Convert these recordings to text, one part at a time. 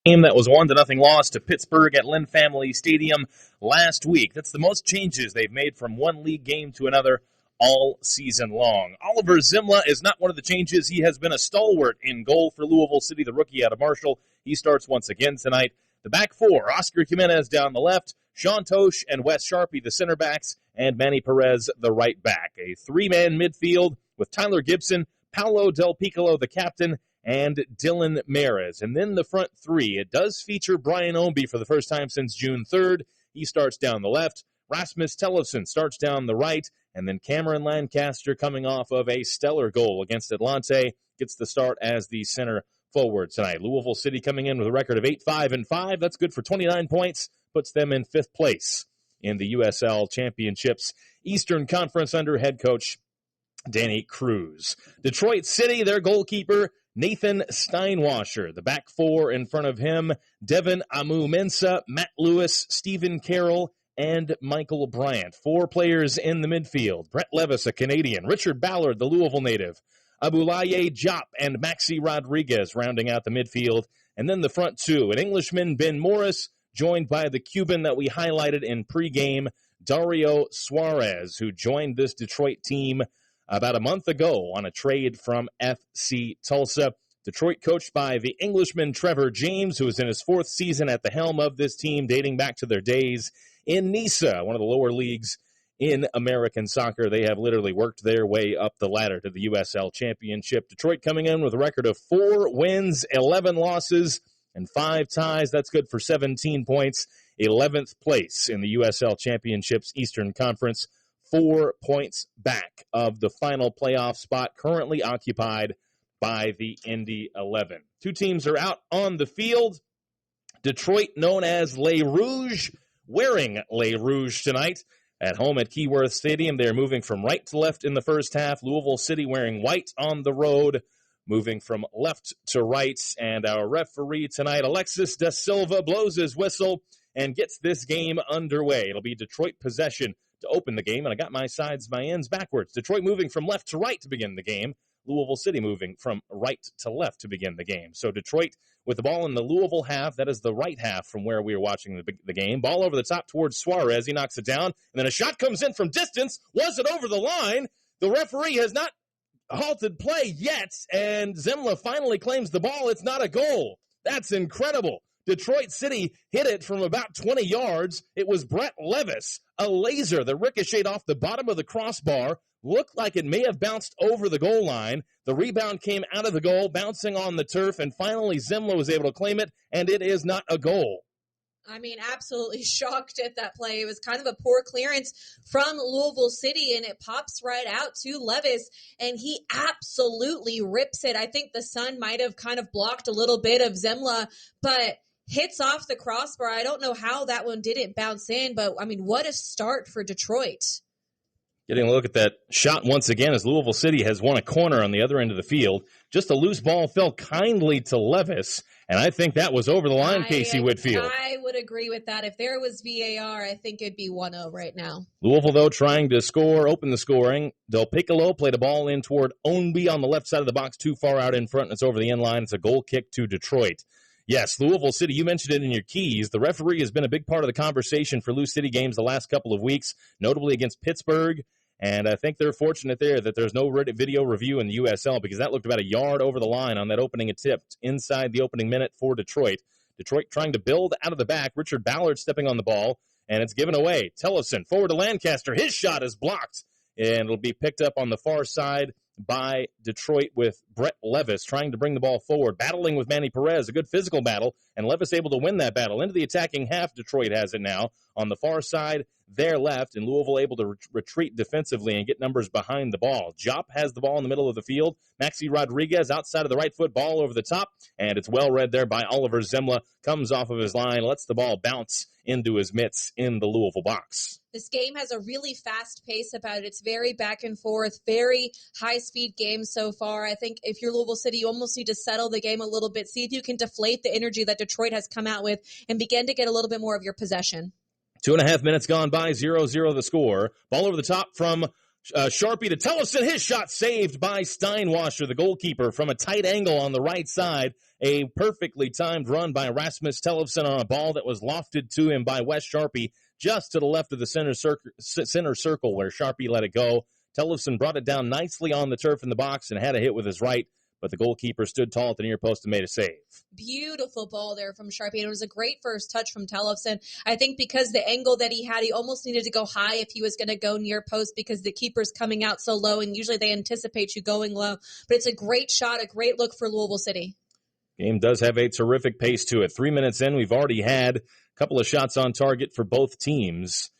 Game that was 1-0 loss to Pittsburgh at Lynn Family Stadium last week. That's the most changes they've made from one league game to another all season long. Oliver Zimla is not one of the changes. He has been a stalwart in goal for Louisville City, the rookie out of Marshall. He starts once again tonight. The back four, Oscar Jimenez down the left, Sean Tosh and Wes Sharpie, the center backs, and Manny Perez, the right back. A three-man midfield with Tyler Gibson, Paolo Del Piccolo, the captain, and Dylan Maris. And then the front three, it does feature Brian Ownby for the first time since June 3rd. He starts down the left. Rasmus Tellefsen starts down the right. And then Cameron Lancaster, coming off of a stellar goal against Atlante, gets the start as the center forward tonight. Louisville City coming in with a record of 8-5-5. That's good for 29 points. Puts them in fifth place in the USL Championships Eastern Conference under head coach Danny Cruz. Detroit City, their goalkeeper, Nathan Steinwasser. The back four in front of him, Devin Amu-Mensah, Matt Lewis, Stephen Carroll, and Michael Bryant. Four players in the midfield. Brett Levis, a Canadian. Richard Ballard, the Louisville native. Abulaye Diop and Maxi Rodriguez rounding out the midfield. And then the front two, an Englishman, Ben Morris, joined by the Cuban that we highlighted in pregame, Dario Suarez, who joined this Detroit team about a month ago on a trade from FC Tulsa. Detroit coached by the Englishman Trevor James, who is in his fourth season at the helm of this team, dating back to their days in Nisa, one of the lower leagues in American soccer. They have literally worked their way up the ladder to the USL Championship. Detroit coming in with a record of 4 wins, 11 losses, and 5 ties. That's good for 17 points. 11th place in the USL Championships Eastern Conference. 4 points back of the final playoff spot, currently occupied by the Indy 11. Two teams are out on the field. Detroit, known as Les Rouges, wearing Les Rouges tonight. At home at Keyworth Stadium, they're moving from right to left in the first half. Louisville City wearing white on the road, moving from left to right. And our referee tonight, Alexis Da Silva, blows his whistle and gets this game underway. It'll be Detroit possession to open the game, and I got my ends backwards. Detroit moving from left to right to begin the game. Louisville City moving from right to left to begin the game. So Detroit with the ball in the Louisville half. That is the right half from where we were watching the game. Ball over the top towards Suarez. He knocks it down, and then a shot comes in from distance. Was it over the line? The referee has not halted play yet, and Zimla finally claims the ball. It's not a goal. That's incredible. Detroit City hit it from about 20 yards. It was Brett Levis, a laser that ricocheted off the bottom of the crossbar. Looked like it may have bounced over the goal line. The rebound came out of the goal, bouncing on the turf, and finally Zimla was able to claim it, and it is not a goal. I mean, absolutely shocked at that play. It was kind of a poor clearance from Louisville City, and it pops right out to Levis, and he absolutely rips it. I think the sun might have kind of blocked a little bit of Zimla, but hits off the crossbar. I don't know how that one didn't bounce in, but, I mean, what a start for Detroit. Getting a look at that shot once again as Louisville City has won a corner on the other end of the field. Just a loose ball fell kindly to Levis, and I think that was over the line, Casey Whitfield. I would agree with that. If there was VAR, I think it'd be 1-0 right now. Louisville, though, trying to open the scoring. Del Piccolo played a ball in toward Ownby on the left side of the box, too far out in front, and it's over the end line. It's a goal kick to Detroit. Yes, Louisville City, you mentioned it in your keys. The referee has been a big part of the conversation for Lou City games the last couple of weeks, notably against Pittsburgh. And I think they're fortunate there that there's no video review in the USL because that looked about a yard over the line on that opening attempt inside the opening minute for Detroit. Detroit trying to build out of the back. Richard Ballard stepping on the ball, and it's given away. Tellefsen forward to Lancaster. His shot is blocked, and it'll be picked up on the far side by Detroit with Brett Levis trying to bring the ball forward, battling with Manny Perez, a good physical battle, and Levis able to win that battle. Into the attacking half, Detroit has it now. On the far side, their left, and Louisville able to retreat defensively and get numbers behind the ball. Diop has the ball in the middle of the field. Maxi Rodriguez outside of the right foot, ball over the top, and it's well read there by Oliver Zimla. Comes off of his line, lets the ball bounce into his mitts in the Louisville box. This game has a really fast pace about it. It's very back and forth, very high-speed game so far. I think if you're Louisville City, you almost need to settle the game a little bit, see if you can deflate the energy that Detroit has come out with and begin to get a little bit more of your possession. 2.5 minutes gone by, 0-0 the score. Ball over the top from Sharpie to Tellefson. His shot saved by Steinwasser, the goalkeeper, from a tight angle on the right side. A perfectly timed run by Rasmus Tellefson on a ball that was lofted to him by Wes Sharpie just to the left of the center circle where Sharpie let it go. Tellefson brought it down nicely on the turf in the box and had a hit with his right, but the goalkeeper stood tall at the near post and made a save. Beautiful ball there from Sharpie, and it was a great first touch from Tellefson. I think because the angle that he had, he almost needed to go high if he was going to go near post because the keeper's coming out so low, and usually they anticipate you going low. But it's a great shot, a great look for Louisville City. Game does have a terrific pace to it. 3 minutes in, we've already had a couple of shots on target for both teams.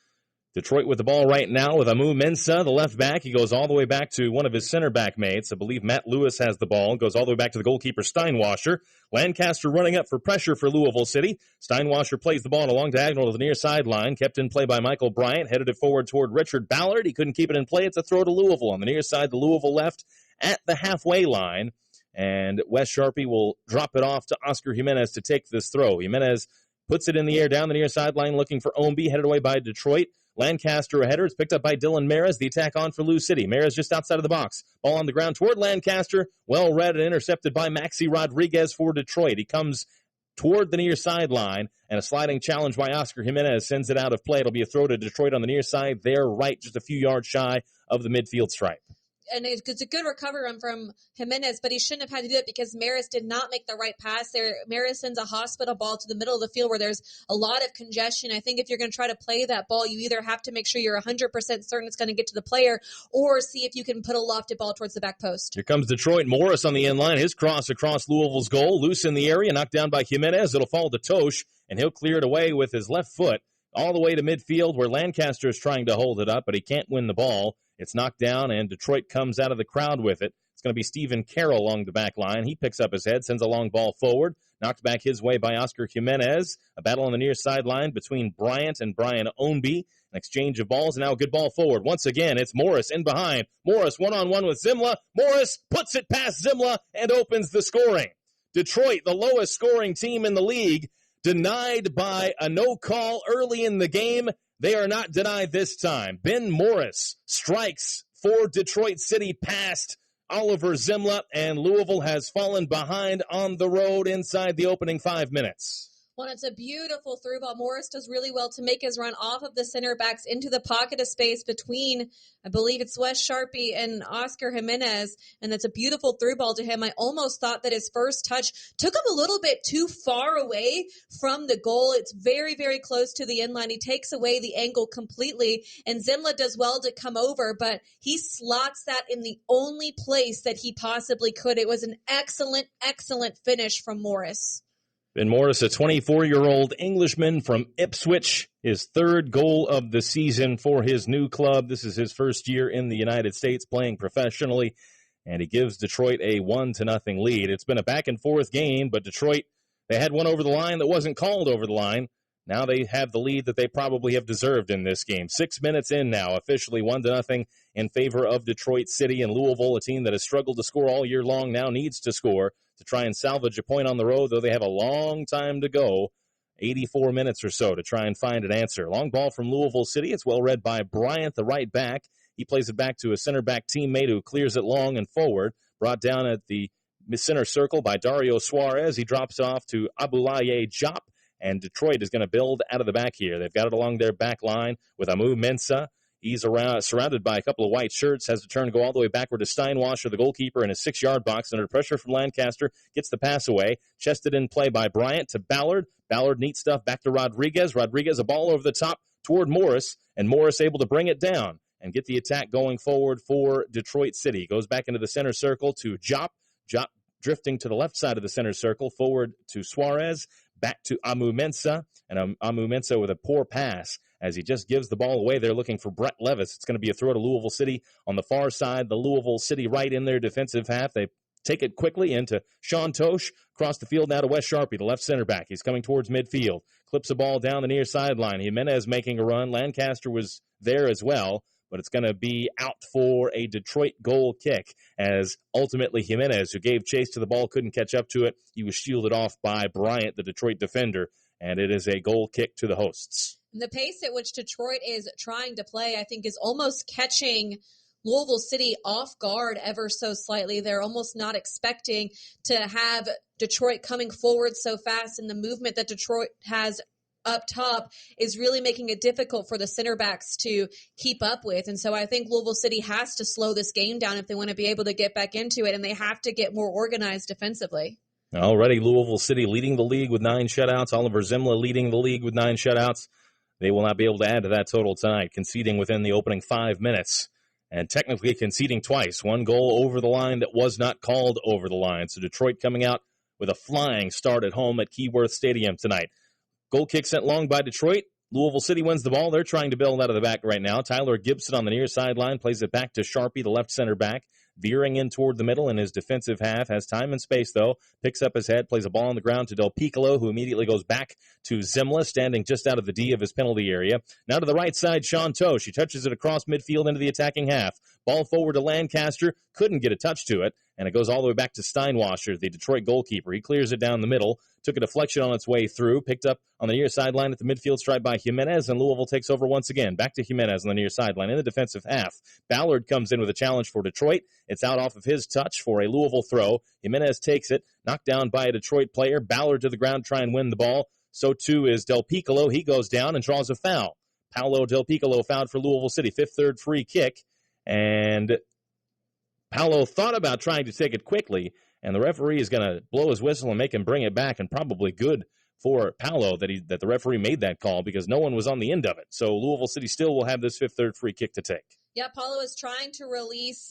Detroit with the ball right now with Amu Mensah, the left back. He goes all the way back to one of his center back mates. I believe Matt Lewis has the ball. Goes all the way back to the goalkeeper, Steinwasser. Lancaster running up for pressure for Louisville City. Steinwasser plays the ball along diagonal to the near sideline. Kept in play by Michael Bryant. Headed it forward toward Richard Ballard. He couldn't keep it in play. It's a throw to Louisville on the near side, the Louisville left at the halfway line. And Wes Sharpie will drop it off to Oscar Jimenez to take this throw. Jimenez puts it in the air down the near sideline looking for Ownby, headed away by Detroit. Lancaster a header. It's picked up by Dylan Maris. The attack on for Lou City. Maris just outside of the box. Ball on the ground toward Lancaster. Well read and intercepted by Maxi Rodriguez for Detroit. He comes toward the near sideline, and a sliding challenge by Oscar Jimenez sends it out of play. It'll be a throw to Detroit on the near side. They're right, just a few yards shy of the midfield stripe. And it's a good recovery run from Jimenez, but he shouldn't have had to do it because Maris did not make the right pass there. Maris sends a hospital ball to the middle of the field where there's a lot of congestion. I think if you're going to try to play that ball, you either have to make sure you're 100% certain it's going to get to the player or see if you can put a lofted ball towards the back post. Here comes Detroit. Morris on the end line. His cross across Louisville's goal. Loose in the area, knocked down by Jimenez. It'll fall to Tosh, and he'll clear it away with his left foot all the way to midfield where Lancaster is trying to hold it up, but he can't win the ball. It's knocked down, and Detroit comes out of the crowd with it. It's going to be Stephen Carroll along the back line. He picks up his head, sends a long ball forward, knocked back his way by Oscar Jimenez. A battle on the near sideline between Bryant and Brian Ownby. An exchange of balls, and now a good ball forward. Once again, it's Morris in behind. Morris one-on-one with Zimla. Morris puts it past Zimla and opens the scoring. Detroit, the lowest scoring team in the league, denied by a no call early in the game. They are not denied this time. Ben Morris strikes for Detroit City past Oliver Zimla, and Louisville has fallen behind on the road inside the opening 5 minutes. Well, it's a beautiful through ball. Morris does really well to make his run off of the center backs into the pocket of space between, I believe it's Wes Sharpie and Oscar Jimenez, and that's a beautiful through ball to him. I almost thought that his first touch took him a little bit too far away from the goal. It's very, very close to the end line. He takes away the angle completely, and Zimla does well to come over, but he slots that in the only place that he possibly could. It was an excellent, excellent finish from Morris. Ben Morris, a 24-year-old Englishman from Ipswich, his third goal of the season for his new club. This is his first year in the United States playing professionally, and he gives Detroit a 1-0 lead. It's been a back-and-forth game, but Detroit, they had one over the line that wasn't called over the line. Now they have the lead that they probably have deserved in this game. 6 minutes in now, officially 1-0 in favor of Detroit City, and Louisville, a team that has struggled to score all year long, now needs to score to try and salvage a point on the road, though they have a long time to go, 84 minutes or so, to try and find an answer. Long ball from Louisville City. It's well read by Bryant, the right back. He plays it back to a center back teammate who clears it long and forward. Brought down at the center circle by Dario Suarez. He drops off to Abulaye Jop, and Detroit is going to build out of the back here. They've got it along their back line with Amu Mensah. He's surrounded by a couple of white shirts, has to turn and go all the way backward to Steinwasser, the goalkeeper, in his 6-yard box. Under pressure from Lancaster, gets the pass away. Chested in play by Bryant to Ballard. Ballard, neat stuff, back to Rodriguez. Rodriguez, a ball over the top toward Morris, and Morris able to bring it down and get the attack going forward for Detroit City. Goes back into the center circle to Jop. Jop drifting to the left side of the center circle, forward to Suarez. Back to Amu Mensah, and Amu Mensah with a poor pass as he just gives the ball away. They're looking for Brett Levis. It's going to be a throw to Louisville City on the far side. The Louisville City right in their defensive half. They take it quickly into Sean Tosh. Across the field now to Wes Sharpie, the left center back. He's coming towards midfield. Clips a ball down the near sideline. Jimenez making a run. Lancaster was there as well, but it's going to be out for a Detroit goal kick as ultimately Jimenez, who gave chase to the ball, couldn't catch up to it. He was shielded off by Bryant, the Detroit defender, and it is a goal kick to the hosts. The pace at which Detroit is trying to play, I think, is almost catching Louisville City off guard ever so slightly. They're almost not expecting to have Detroit coming forward so fast, and the movement that Detroit has up top is really making it difficult for the center backs to keep up with. And so I think Louisville City has to slow this game down if they want to be able to get back into it, and they have to get more organized defensively. Already Louisville City leading the league with 9 shutouts. Oliver Zimla leading the league with 9 shutouts. They will not be able to add to that total tonight, conceding within the opening 5 minutes. And technically conceding twice. 1 goal over the line that was not called over the line. So Detroit coming out with a flying start at home at Keyworth Stadium tonight. Goal kick sent long by Detroit. Louisville City wins the ball. They're trying to build out of the back right now. Tyler Gibson on the near sideline plays it back to Sharpie, the left center back, veering in toward the middle in his defensive half. Has time and space, though. Picks up his head, plays a ball on the ground to Del Piccolo, who immediately goes back to Zimla, standing just out of the D of his penalty area. Now to the right side, Sean Tosh. He touches it across midfield into the attacking half. Ball forward to Lancaster. Couldn't get a touch to it, and it goes all the way back to Steinwasser, the Detroit goalkeeper. He clears it down the middle. Took a deflection on its way through, picked up on the near sideline at the midfield stripe by Jimenez, and Louisville takes over once again. Back to Jimenez on the near sideline in the defensive half. Ballard comes in with a challenge for Detroit. It's out off of his touch for a Louisville throw. Jimenez takes it, knocked down by a Detroit player. Ballard to the ground, try and win the ball. So too is Del Piccolo. He goes down and draws a foul. Paolo Del Piccolo fouled for Louisville City. 5th-3rd free kick. And Paolo thought about trying to take it quickly, and the referee is going to blow his whistle and make him bring it back, and probably good for Paolo that the referee made that call because no one was on the end of it. So Louisville City still will have this 5th-3rd free kick to take. Yeah, Paolo is trying to release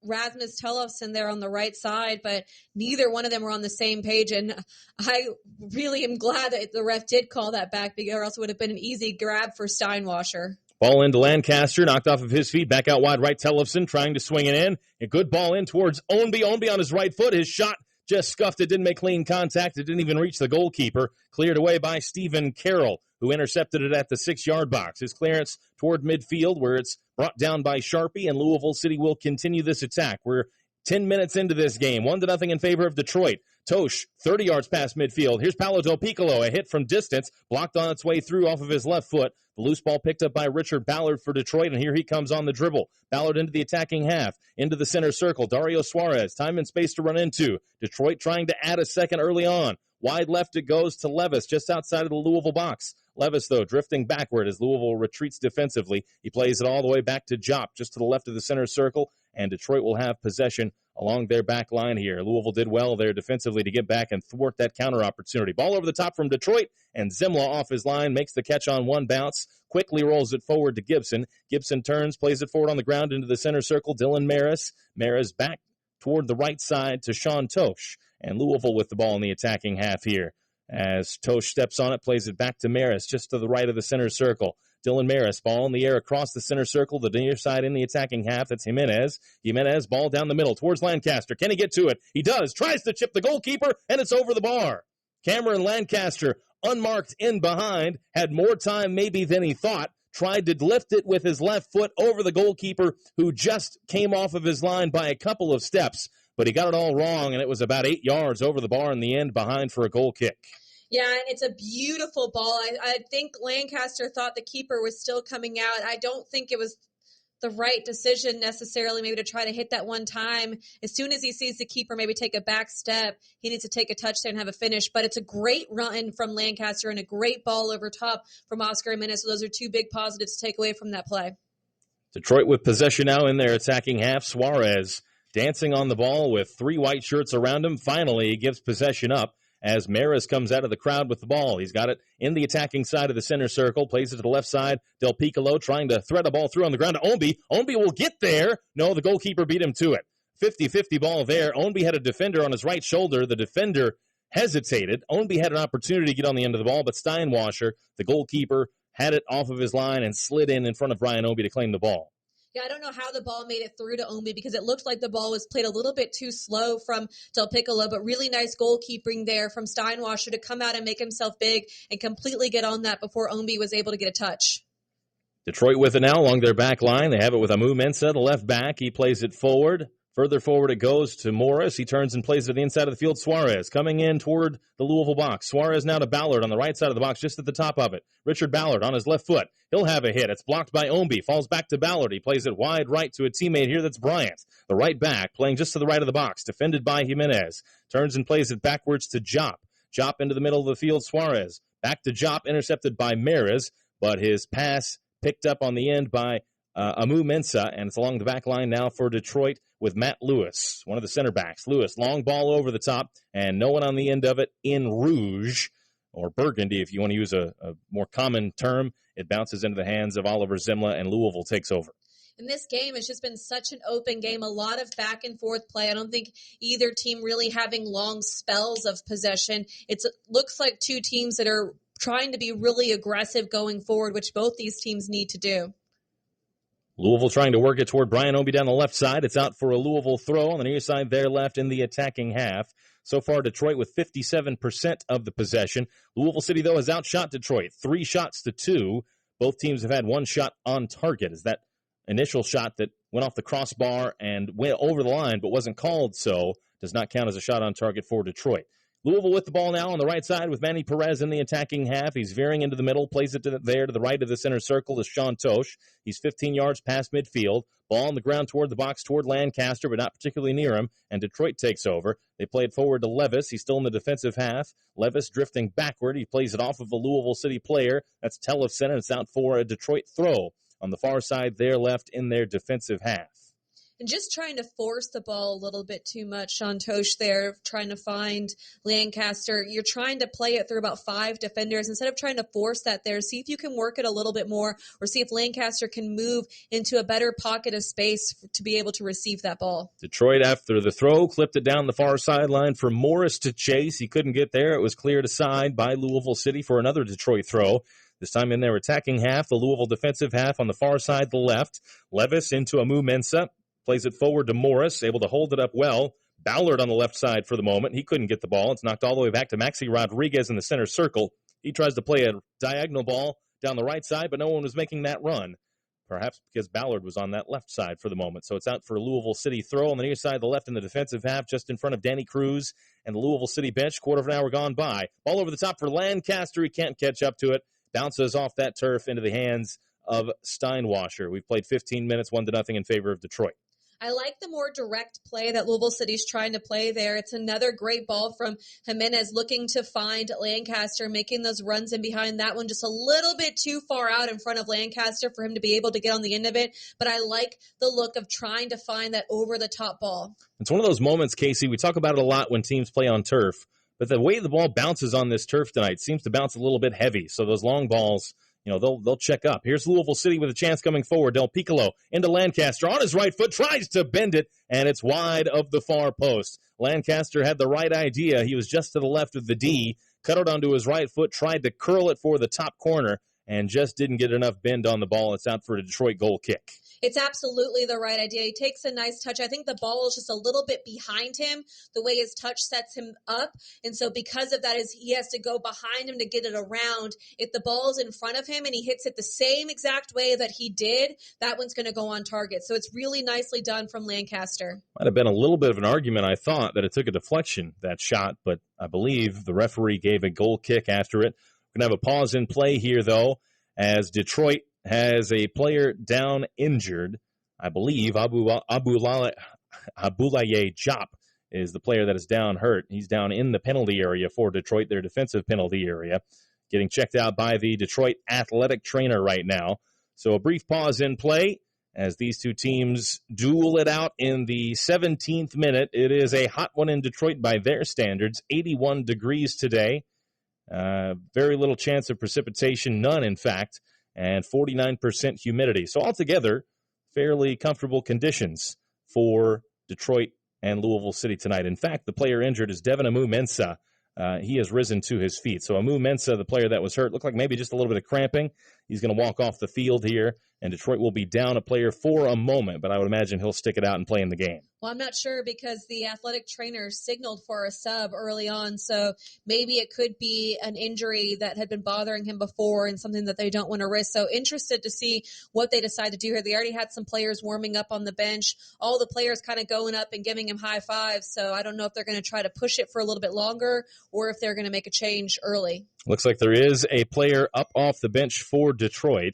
Rasmus Tellefsen there on the right side, but neither one of them were on the same page, and I really am glad that the ref did call that back because else it would have been an easy grab for Steinwasser. Ball into Lancaster, knocked off of his feet, back out wide right, Tellefsen trying to swing it in. A good ball in towards Ownby. Ownby on his right foot. His shot just scuffed it, didn't make clean contact. It didn't even reach the goalkeeper. Cleared away by Stephen Carroll, who intercepted it at the 6-yard box. His clearance toward midfield where it's brought down by Sharpie, and Louisville City will continue this attack. We're 10 minutes into this game, 1-0 in favor of Detroit. Tosh, 30 yards past midfield. Here's Paolo Del Piccolo, a hit from distance, blocked on its way through off of his left foot. The loose ball picked up by Richard Ballard for Detroit, and here he comes on the dribble. Ballard into the attacking half, into the center circle. Dario Suarez, time and space to run into. Detroit trying to add a second early on. Wide left it goes to Levis, just outside of the Louisville box. Levis, though, drifting backward as Louisville retreats defensively. He plays it all the way back to Jop, just to the left of the center circle, and Detroit will have possession along their back line here. Louisville did well there defensively to get back and thwart that counter opportunity. Ball over the top from Detroit, and Zimla off his line, makes the catch on one bounce, quickly rolls it forward to Gibson. Gibson turns, plays it forward on the ground into the center circle. Dylan Maris. Maris back toward the right side to Sean Tosh, and Louisville with the ball in the attacking half here. As Tosh steps on it, plays it back to Maris, just to the right of the center circle. Dylan Maris, ball in the air across the center circle, the near side in the attacking half. That's Jimenez. Jimenez, ball down the middle towards Lancaster. Can he get to it? He does. Tries to chip the goalkeeper, and it's over the bar. Cameron Lancaster, unmarked in behind, had more time maybe than he thought. Tried to lift it with his left foot over the goalkeeper, who just came off of his line by a couple of steps. But he got it all wrong, and it was about 8 yards over the bar in the end, behind for a goal kick. Yeah, and it's a beautiful ball. I think Lancaster thought the keeper was still coming out. I don't think it was the right decision necessarily maybe to try to hit that one time. As soon as he sees the keeper maybe take a back step, he needs to take a touch there and have a finish. But it's a great run from Lancaster and a great ball over top from Oscar Jimenez. So those are two big positives to take away from that play. Detroit with possession now in their attacking half. Suarez dancing on the ball with 3 white shirts around him. Finally, he gives possession up as Maris comes out of the crowd with the ball. He's got it in the attacking side of the center circle, plays it to the left side. Del Piccolo trying to thread a ball through on the ground to Ownby. Ownby will get there. No, the goalkeeper beat him to it. 50-50 ball there. Ownby had a defender on his right shoulder. The defender hesitated. Ownby had an opportunity to get on the end of the ball, but Steinwasser, the goalkeeper, had it off of his line and slid in front of Ryan Ownby to claim the ball. Yeah, I don't know how the ball made it through to Ownby because it looked like the ball was played a little bit too slow from Del Piccolo, but really nice goalkeeping there from Steinwasser to come out and make himself big and completely get on that before Ownby was able to get a touch. Detroit with it now along their back line. They have it with Amu Mensah, the left back. He plays it forward Further forward it goes to Morris. He turns and plays it to the inside of the field. Suarez coming in toward the Louisville box. Suarez now to Ballard on the right side of the box, just at the top of it. Richard Ballard on his left foot. He'll have a hit. It's blocked by Omby. Falls back to Ballard. He plays it wide right to a teammate here. That's Bryant. The right back playing just to the right of the box. Defended by Jimenez. Turns and plays it backwards to Jop. Jop into the middle of the field. Suarez. Back to Jop. Intercepted by Maris. But his pass picked up on the end by Amu Mensah, and it's along the back line now for Detroit with Matt Lewis, one of the center backs. Lewis, long ball over the top, and no one on the end of it in rouge, or burgundy if you want to use a more common term. It bounces into the hands of Oliver Zimla, and Louisville takes over. And this game has just been such an open game, a lot of back and forth play. I don't think either team really having long spells of possession. It looks like two teams that are trying to be really aggressive going forward, which both these teams need to do. Louisville trying to work it toward Brian Omby down the left side. It's out for a Louisville throw on the near side there left in the attacking half. So far, Detroit with 57% of the possession. Louisville City, though, has outshot Detroit 3 shots to 2. Both teams have had one shot on target. Is that initial shot that went off the crossbar and went over the line but wasn't called so does not count as a shot on target for Detroit. Louisville with the ball now on the right side with Manny Perez in the attacking half. He's veering into the middle, plays it to the right of the center circle is Sean Tosh. He's 15 yards past midfield. Ball on the ground toward the box, toward Lancaster, but not particularly near him, and Detroit takes over. They play it forward to Levis. He's still in the defensive half. Levis drifting backward. He plays it off of the Louisville City player. That's Tellefson, and it's out for a Detroit throw on the far side there left in their defensive half. And just trying to force the ball a little bit too much. Sean Tosh there trying to find Lancaster. You're trying to play it through about 5 defenders. Instead of trying to force that there, see if you can work it a little bit more or see if Lancaster can move into a better pocket of space to be able to receive that ball. Detroit, after the throw, clipped it down the far sideline for Morris to chase. He couldn't get there. It was cleared aside by Louisville City for another Detroit throw. This time in their attacking half, the Louisville defensive half on the far side, the left. Levis into Amu Mensah. Plays it forward to Morris, able to hold it up well. Ballard on the left side for the moment. He couldn't get the ball. It's knocked all the way back to Maxi Rodriguez in the center circle. He tries to play a diagonal ball down the right side, but no one was making that run. Perhaps because Ballard was on that left side for the moment. So it's out for a Louisville City throw on the near side, the left in the defensive half, just in front of Danny Cruz and the Louisville City bench. Quarter of an hour gone by. Ball over the top for Lancaster. He can't catch up to it. Bounces off that turf into the hands of Steinwasser. We've played 15 minutes, 1-0 in favor of Detroit. I like the more direct play that Louisville City's trying to play there. It's another great ball from Jimenez looking to find Lancaster, making those runs in behind. That one just a little bit too far out in front of Lancaster for him to be able to get on the end of it. But I like the look of trying to find that over-the-top ball. It's one of those moments, Casey, we talk about it a lot when teams play on turf. But the way the ball bounces on this turf tonight seems to bounce a little bit heavy. So those long balls, they'll check up. Here's Louisville City with a chance coming forward. Del Piccolo into Lancaster on his right foot, tries to bend it, and it's wide of the far post. Lancaster had the right idea. He was just to the left of the D, cut it onto his right foot, tried to curl it for the top corner, and just didn't get enough bend on the ball. It's out for a Detroit goal kick. It's absolutely the right idea. He takes a nice touch. I think the ball is just a little bit behind him, the way his touch sets him up. And so because of that, he has to go behind him to get it around. If the ball's in front of him and he hits it the same exact way that he did, that one's going to go on target. So it's really nicely done from Lancaster. Might have been a little bit of an argument, I thought, that it took a deflection, that shot. But I believe the referee gave a goal kick after it. We're going to have a pause in play here, though, as Detroit has a player down injured. I believe Abulaye Jop is the player that is down hurt. He's down in the penalty area for Detroit, their defensive penalty area, getting checked out by the Detroit athletic trainer right now. So a brief pause in play as these two teams duel it out in the 17th minute. It is a hot one in Detroit by their standards, 81 degrees today. Very little chance of precipitation, none in fact, and 49% humidity. So altogether, fairly comfortable conditions for Detroit and Louisville City tonight. In fact, the player injured is Devin Amu Mensah. He has risen to his feet. So Amu Mensah, the player that was hurt, looked like maybe just a little bit of cramping. He's going to walk off the field here, and Detroit will be down a player for a moment, but I would imagine he'll stick it out and play in the game. Well, I'm not sure because the athletic trainer signaled for a sub early on, so maybe it could be an injury that had been bothering him before and something that they don't want to risk. So interested to see what they decide to do here. They already had some players warming up on the bench, all the players kind of going up and giving him high fives, so I don't know if they're going to try to push it for a little bit longer or if they're going to make a change early. Looks like there is a player up off the bench for Detroit,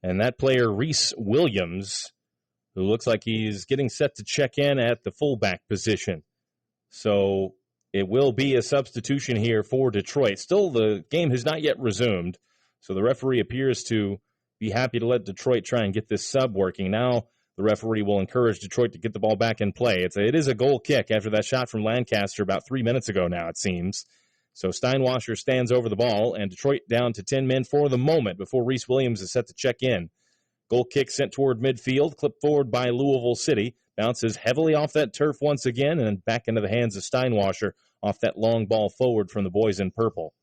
and that player, Reese Williams, who looks like he's getting set to check in at the fullback position. So it will be a substitution here for Detroit. Still, the game has not yet resumed, so the referee appears to be happy to let Detroit try and get this sub working. Now the referee will encourage Detroit to get the ball back in play. It is a goal kick after that shot from Lancaster about 3 minutes ago now, it seems. So Steinwasser stands over the ball, and Detroit down to 10 men for the moment before Reese Williams is set to check in. Goal kick sent toward midfield, clipped forward by Louisville City. Bounces heavily off that turf once again, and then back into the hands of Steinwasser off that long ball forward from the boys in purple.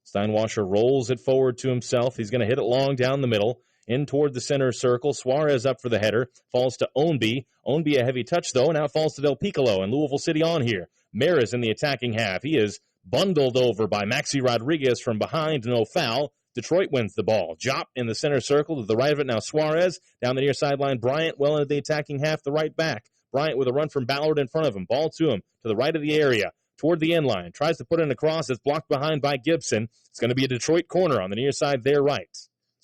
Steinwasser rolls it forward to himself. He's going to hit it long down the middle, in toward the center circle. Suarez up for the header, falls to Ownby. Ownby a heavy touch, though, now falls to Del Piccolo, and Louisville City on here. Maris in the attacking half. He is bundled over by Maxi Rodriguez from behind, no foul. Detroit wins the ball. Jop in the center circle to the right of it. Now Suarez down the near sideline. Bryant well into the attacking half, the right back. Bryant with a run from Ballard in front of him. Ball to him to the right of the area, toward the end line. Tries to put in a cross. It's blocked behind by Gibson. It's going to be a Detroit corner on the near side there right.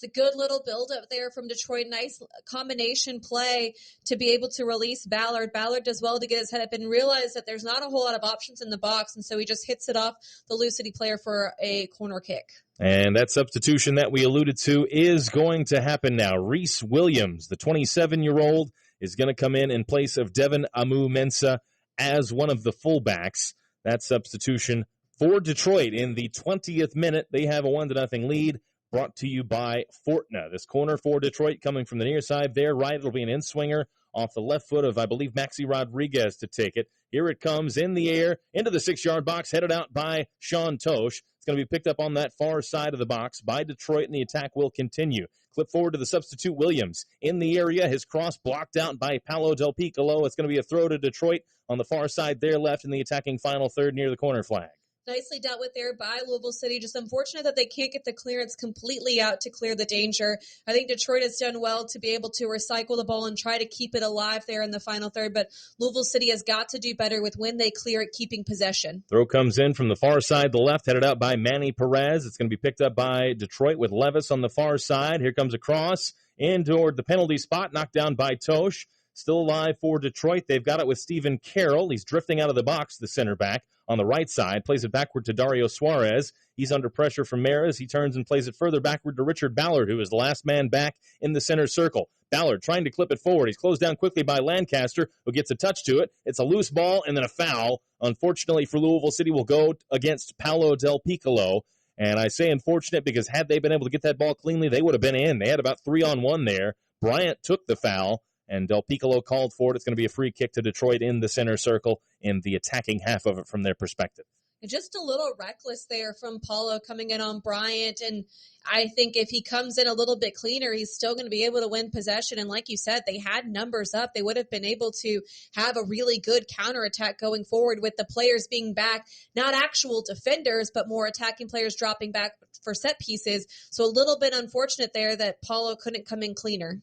It's a good little build-up there from Detroit. Nice combination play to be able to release Ballard. Ballard does well to get his head up and realize that there's not a whole lot of options in the box, and so he just hits it off the Lou City player for a corner kick. And that substitution that we alluded to is going to happen now. Reese Williams, the 27-year-old, is going to come in place of Devin Amu-Mensah as one of the fullbacks. That substitution for Detroit in the 20th minute. They have a 1-0 lead. Brought to you by Fortna. This corner for Detroit coming from the near side there right. It'll be an in-swinger off the left foot of, I believe, Maxi Rodriguez to take it. Here it comes in the air into the 6-yard box, headed out by Sean Tosh. It's going to be picked up on that far side of the box by Detroit, and the attack will continue. Clip forward to the substitute Williams. In the area, his cross blocked out by Paolo Del Piccolo. It's going to be a throw to Detroit on the far side there left in the attacking final third near the corner flag. Nicely dealt with there by Louisville City. Just unfortunate that they can't get the clearance completely out to clear the danger. I think Detroit has done well to be able to recycle the ball and try to keep it alive there in the final third, but Louisville City has got to do better with when they clear it, keeping possession. Throw comes in from the far side, the left, headed out by Manny Perez. It's going to be picked up by Detroit with Levis on the far side. Here comes a cross in toward the penalty spot, knocked down by Tosh. Still alive for Detroit. They've got it with Stephen Carroll. He's drifting out of the box, the center back, on the right side. Plays it backward to Dario Suarez. He's under pressure from Maris. He turns and plays it further backward to Richard Ballard, who is the last man back in the center circle. Ballard trying to clip it forward. He's closed down quickly by Lancaster, who gets a touch to it. It's a loose ball and then a foul. Unfortunately for Louisville City, will go against Paolo Del Piccolo. And I say unfortunate because had they been able to get that ball cleanly, they would have been in. They had about 3-on-1 there. Bryant took the foul, and Del Piccolo called for it. It's going to be a free kick to Detroit in the center circle in the attacking half of it from their perspective. Just a little reckless there from Paulo coming in on Bryant, and I think if he comes in a little bit cleaner, he's still going to be able to win possession. And like you said, they had numbers up. They would have been able to have a really good counterattack going forward with the players being back, not actual defenders, but more attacking players dropping back for set pieces. So a little bit unfortunate there that Paulo couldn't come in cleaner.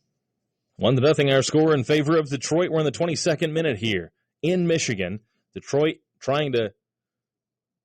1-0 our score in favor of Detroit. We're in the 22nd minute here in Michigan. Detroit trying to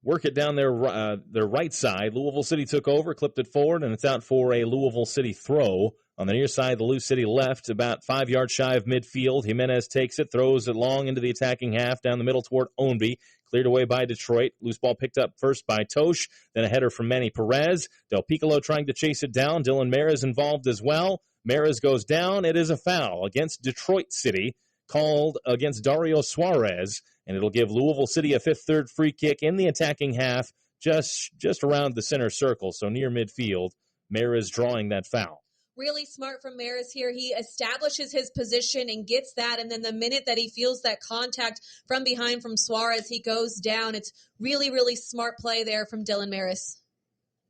work it down their right side. Louisville City took over, clipped it forward, and it's out for a Louisville City throw. On the near side, the Lou City left, about 5 yards shy of midfield. Jimenez takes it, throws it long into the attacking half, down the middle toward Ownby. Cleared away by Detroit. Loose ball picked up first by Tosh, then a header from Manny Perez. Del Piccolo trying to chase it down. Dylan Maris involved as well. Maris goes down. It is a foul against Detroit City, called against Dario Suarez, and it'll give Louisville City a fifth-third free kick in the attacking half, just around the center circle, so near midfield. Maris drawing that foul. Really smart from Maris here. He establishes his position and gets that, and then the minute that he feels that contact from behind from Suarez, he goes down. It's really, really smart play there from Dylan Maris.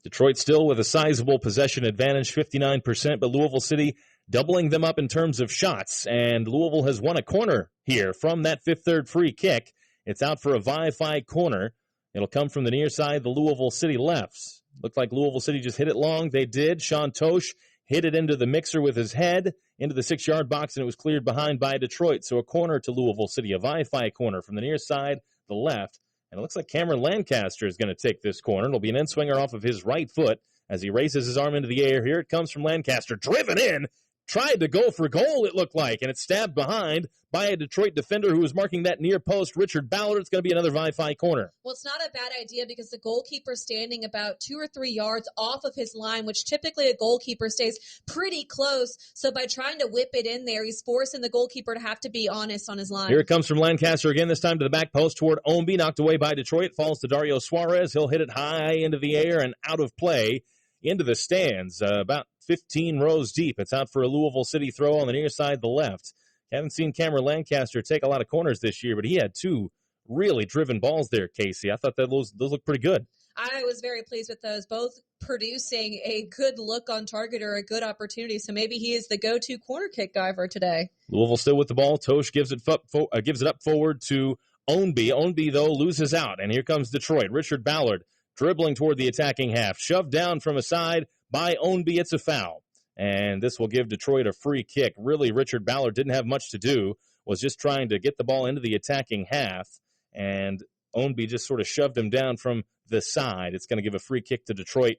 Detroit still with a sizable possession advantage, 59%, but Louisville City doubling them up in terms of shots. And Louisville has won a corner here from that fifth-third free kick. It's out for a Wi-Fi corner. It'll come from the near side, the Louisville City lefts. Looked like Louisville City just hit it long. They did. Sean Tosh hit it into the mixer with his head, into the 6-yard box, and it was cleared behind by Detroit. So a corner to Louisville City, a Wi-Fi corner from the near side, the left. And it looks like Cameron Lancaster is going to take this corner. It'll be an in-swinger off of his right foot as he raises his arm into the air. Here it comes from Lancaster, driven in. Tried to go for goal, it looked like, and it's stabbed behind by a Detroit defender who was marking that near post, Richard Ballard. It's going to be another Wi-Fi corner. Well, it's not a bad idea because the goalkeeper's standing about 2 or 3 yards off of his line, which typically a goalkeeper stays pretty close. So by trying to whip it in there, he's forcing the goalkeeper to have to be honest on his line. Here it comes from Lancaster again, this time to the back post toward Ownby, knocked away by Detroit. Falls to Dario Suarez. He'll hit it high into the air and out of play into the stands, about 15 rows deep. It's out for a Louisville City throw on the near side, the left. Haven't seen Cameron Lancaster take a lot of corners this year, but he had 2 really driven balls there, Casey. I thought that those looked pretty good. I was very pleased with those, both producing a good look on target or a good opportunity. So maybe he is the go-to corner kick guy for today. Louisville still with the ball. Tosh gives it up forward to Ownby. Ownby, though, loses out, and here comes Detroit. Richard Ballard dribbling toward the attacking half. Shoved down from a side by Ownby. It's a foul. And this will give Detroit a free kick. Really, Richard Ballard didn't have much to do, was just trying to get the ball into the attacking half, and Ownby just sort of shoved him down from the side. It's going to give a free kick to Detroit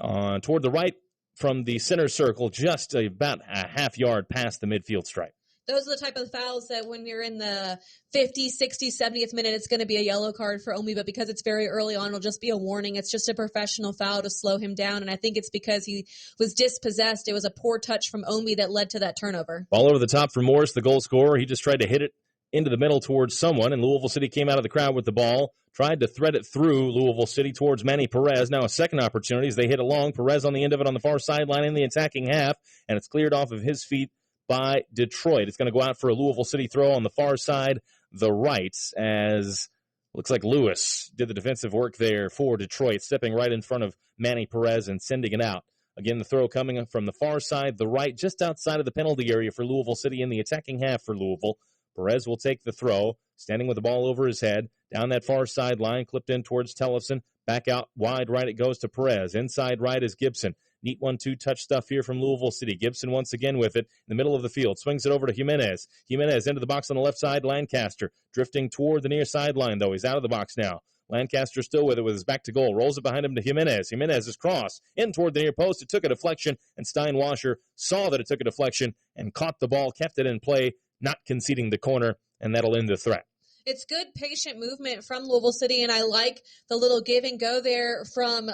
toward the right from the center circle, just about a half yard past the midfield stripe. Those are the type of fouls that when you're in the 50th, 60th, 70th minute, it's going to be a yellow card for Ownby, but because it's very early on, it'll just be a warning. It's just a professional foul to slow him down, and I think it's because he was dispossessed. It was a poor touch from Ownby that led to that turnover. Ball over the top for Morris, the goal scorer. He just tried to hit it into the middle towards someone, and Louisville City came out of the crowd with the ball, tried to thread it through Louisville City towards Manny Perez. Now a second opportunity as they hit along. Perez on the end of it on the far sideline in the attacking half, and it's cleared off of his feet by Detroit. It's going to go out for a Louisville City throw on the far side, the right, as looks like Lewis did the defensive work there for Detroit, stepping right in front of Manny Perez and sending it out. Again, the throw coming from the far side, the right, just outside of the penalty area for Louisville City in the attacking half for Louisville. Perez will take the throw, standing with the ball over his head, down that far sideline, clipped in towards Tellefson, back out wide right it goes to Perez. Inside right is Gibson. Neat 1-2 touch stuff here from Louisville City. Gibson once again with it in the middle of the field. Swings it over to Jimenez. Jimenez into the box on the left side. Lancaster drifting toward the near sideline, though. He's out of the box now. Lancaster still with it with his back to goal. Rolls it behind him to Jimenez. Jimenez is crossed in toward the near post. It took a deflection, and Steinwasser saw that it took a deflection and caught the ball, kept it in play, not conceding the corner, and that'll end the threat. It's good patient movement from Louisville City, and I like the little give and go there from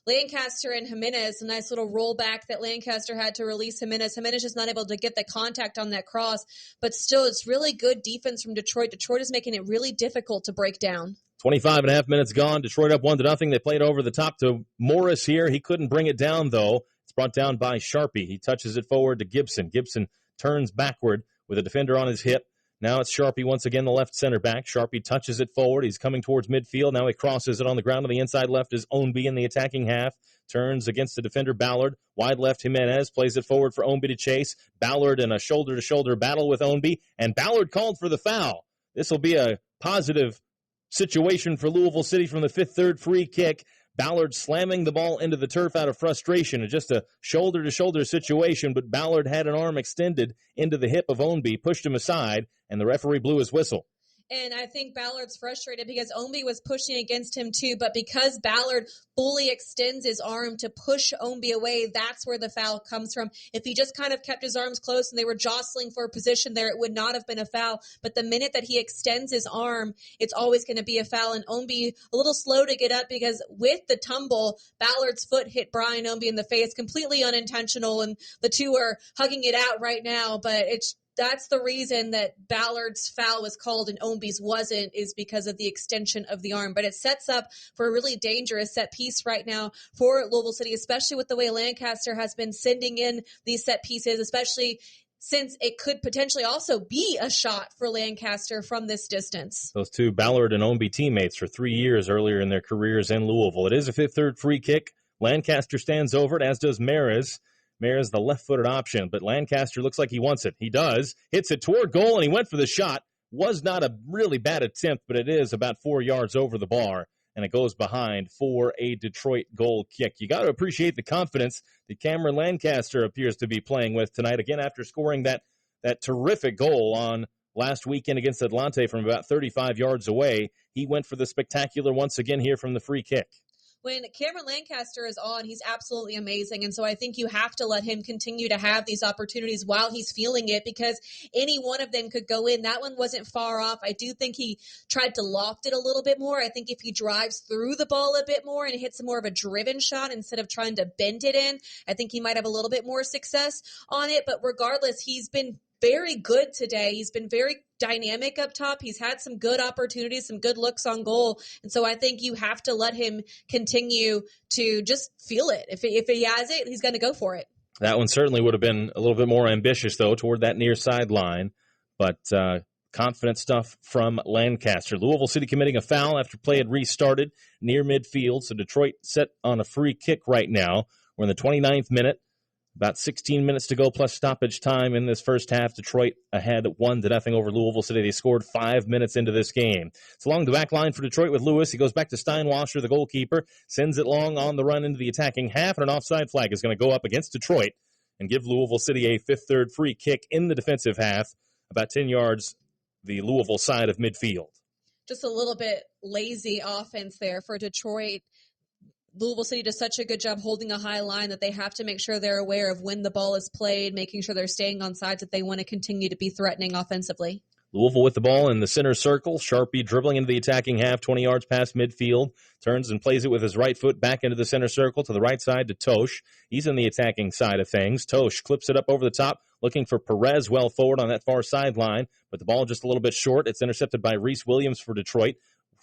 Lancaster and Jimenez. A nice little rollback that Lancaster had to release Jimenez. Jimenez just not able to get the contact on that cross, but still it's really good defense from Detroit. Detroit is making it really difficult to break down. 25 and a half minutes gone. Detroit up 1-0. They played over the top to Morris here. He couldn't bring it down, though. It's brought down by Sharpie. He touches it forward to Gibson. Gibson turns backward with a defender on his hip. Now it's Sharpie once again, the left center back. Sharpie touches it forward. He's coming towards midfield. Now he crosses it on the ground. On the inside left is Ownby in the attacking half. Turns against the defender Ballard. Wide left Jimenez plays it forward for Ownby to chase. Ballard in a shoulder-to-shoulder battle with Ownby. And Ballard called for the foul. This will be a positive situation for Louisville City from the fifth-third free kick. Ballard slamming the ball into the turf out of frustration. It's just a shoulder-to-shoulder situation, but Ballard had an arm extended into the hip of Ownby, pushed him aside, and the referee blew his whistle. And I think Ballard's frustrated because Ownby was pushing against him too, but because Ballard fully extends his arm to push Ownby away, that's where the foul comes from. If he just kind of kept his arms close and they were jostling for a position there, it would not have been a foul. But the minute that he extends his arm, it's always going to be a foul. And Ownby a little slow to get up because with the tumble, Ballard's foot hit Brian Ownby in the face, completely unintentional, and the two are hugging it out right now, but that's the reason that Ballard's foul was called and Ownby's wasn't, is because of the extension of the arm. But it sets up for a really dangerous set piece right now for Louisville City, especially with the way Lancaster has been sending in these set pieces, especially since it could potentially also be a shot for Lancaster from this distance. Those two Ballard and Ownby teammates for 3 years earlier in their careers in Louisville. It is a fifth-third free kick. Lancaster stands over it, as does Maris. Maris, the left-footed option, but Lancaster looks like he wants it. He does. Hits it toward goal, and he went for the shot. Was not a really bad attempt, but it is about 4 yards over the bar, and it goes behind for a Detroit goal kick. You got to appreciate the confidence that Cameron Lancaster appears to be playing with tonight, again, after scoring that terrific goal on last weekend against Atlante from about 35 yards away. He went for the spectacular once again here from the free kick. When Cameron Lancaster is on, he's absolutely amazing. And so I think you have to let him continue to have these opportunities while he's feeling it, because any one of them could go in. That one wasn't far off. I do think he tried to loft it a little bit more. I think if he drives through the ball a bit more and hits more of a driven shot instead of trying to bend it in, I think he might have a little bit more success on it. But regardless, he's been very good today. He's been very dynamic up top. He's had some good opportunities, some good looks on goal. And so I think you have to let him continue to just feel it. If he has it, he's going to go for it. That one certainly would have been a little bit more ambitious, though, toward that near sideline. But confident stuff from Lancaster. Louisville City committing a foul after play had restarted near midfield. So Detroit set on a free kick right now. We're in the 29th minute. About 16 minutes to go plus stoppage time in this first half. Detroit ahead 1-0 over Louisville City. They scored 5 minutes into this game. It's along the back line for Detroit with Lewis. He goes back to Steinwasser, the goalkeeper, sends it long on the run into the attacking half, and an offside flag is going to go up against Detroit and give Louisville City a fifth-third free kick in the defensive half, about 10 yards the Louisville side of midfield. Just a little bit lazy offense there for Detroit. Louisville City does such a good job holding a high line that they have to make sure they're aware of when the ball is played, making sure they're staying on sides if they want to continue to be threatening offensively. Louisville with the ball in the center circle. Sharpie dribbling into the attacking half, 20 yards past midfield. Turns and plays it with his right foot back into the center circle to the right side to Tosh. He's in the attacking side of things. Tosh clips it up over the top, looking for Perez well forward on that far sideline, but the ball just a little bit short. It's intercepted by Reese Williams for Detroit.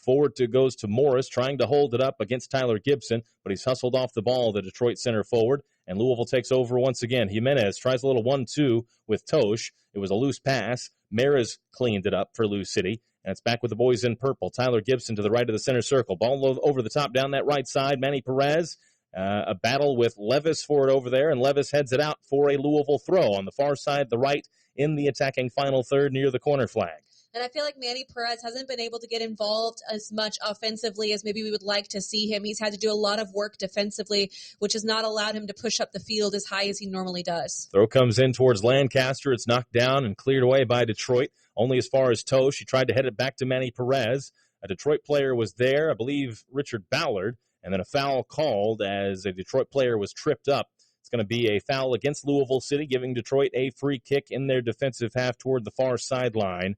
Forward goes to Morris, trying to hold it up against Tyler Gibson, but he's hustled off the ball, the Detroit center forward, and Louisville takes over once again. Jimenez tries a little 1-2 with Tosh. It was a loose pass. Maris cleaned it up for Lou City, and it's back with the boys in purple. Tyler Gibson to the right of the center circle. Ball over the top down that right side. Manny Perez, a battle with Levis for it over there, and Levis heads it out for a Louisville throw on the far side, the right, in the attacking final third near the corner flag. And I feel like Manny Perez hasn't been able to get involved as much offensively as maybe we would like to see him. He's had to do a lot of work defensively, which has not allowed him to push up the field as high as he normally does. Throw comes in towards Lancaster. It's knocked down and cleared away by Detroit, only as far as Tosh. He tried to head it back to Manny Perez. A Detroit player was there, I believe Richard Ballard, and then a foul called as a Detroit player was tripped up. It's going to be a foul against Louisville City, giving Detroit a free kick in their defensive half toward the far sideline.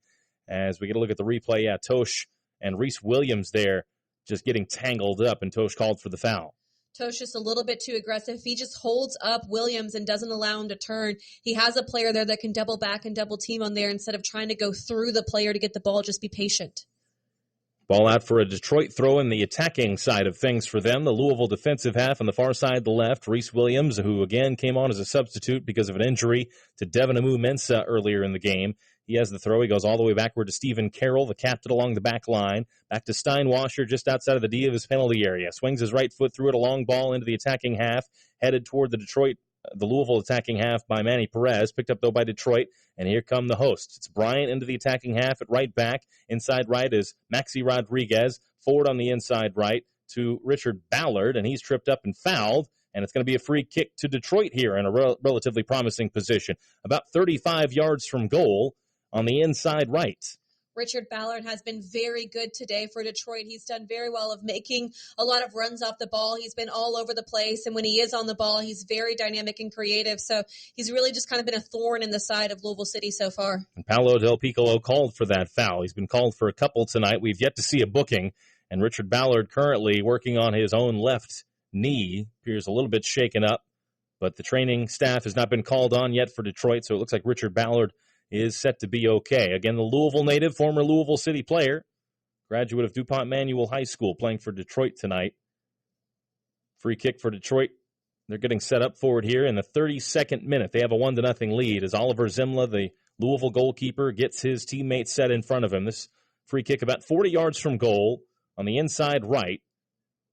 As we get a look at the replay, Tosh and Reese Williams there just getting tangled up, and Tosh called for the foul. Tosh just a little bit too aggressive. If he just holds up Williams and doesn't allow him to turn, he has a player there that can double back and double team on there instead of trying to go through the player to get the ball. Just be patient. Ball out for a Detroit throw in the attacking side of things for them. The Louisville defensive half on the far side, the left. Reese Williams, who again came on as a substitute because of an injury to Devin Amu-Mensah earlier in the game. He has the throw. He goes all the way backward to Stephen Carroll, the captain along the back line. Back to Steinwasser just outside of the D of his penalty area. Swings his right foot through it, a long ball into the attacking half, headed toward the Louisville attacking half by Manny Perez. Picked up, though, by Detroit. And here come the hosts. It's Bryant into the attacking half at right back. Inside right is Maxi Rodriguez. Forward on the inside right to Richard Ballard. And he's tripped up and fouled. And it's going to be a free kick to Detroit here in a relatively promising position. About 35 yards from goal on the inside right. Richard Ballard has been very good today for Detroit. He's done very well of making a lot of runs off the ball. He's been all over the place, and when he is on the ball, he's very dynamic and creative. So he's really just kind of been a thorn in the side of Louisville City so far. And Paolo Del Piccolo called for that foul. He's been called for a couple tonight. We've yet to see a booking, and Richard Ballard currently working on his own left knee. Appears a little bit shaken up, but the training staff has not been called on yet for Detroit, so it looks like Richard Ballard is set to be okay. Again, the Louisville native, former Louisville City player, graduate of DuPont Manual High School, playing for Detroit tonight. Free kick for Detroit They're getting set up for it here in the 32nd minute. They have a 1-0 lead as Oliver Zimla, the Louisville goalkeeper, gets his teammate set in front of him. This free kick about 40 yards from goal on the inside right.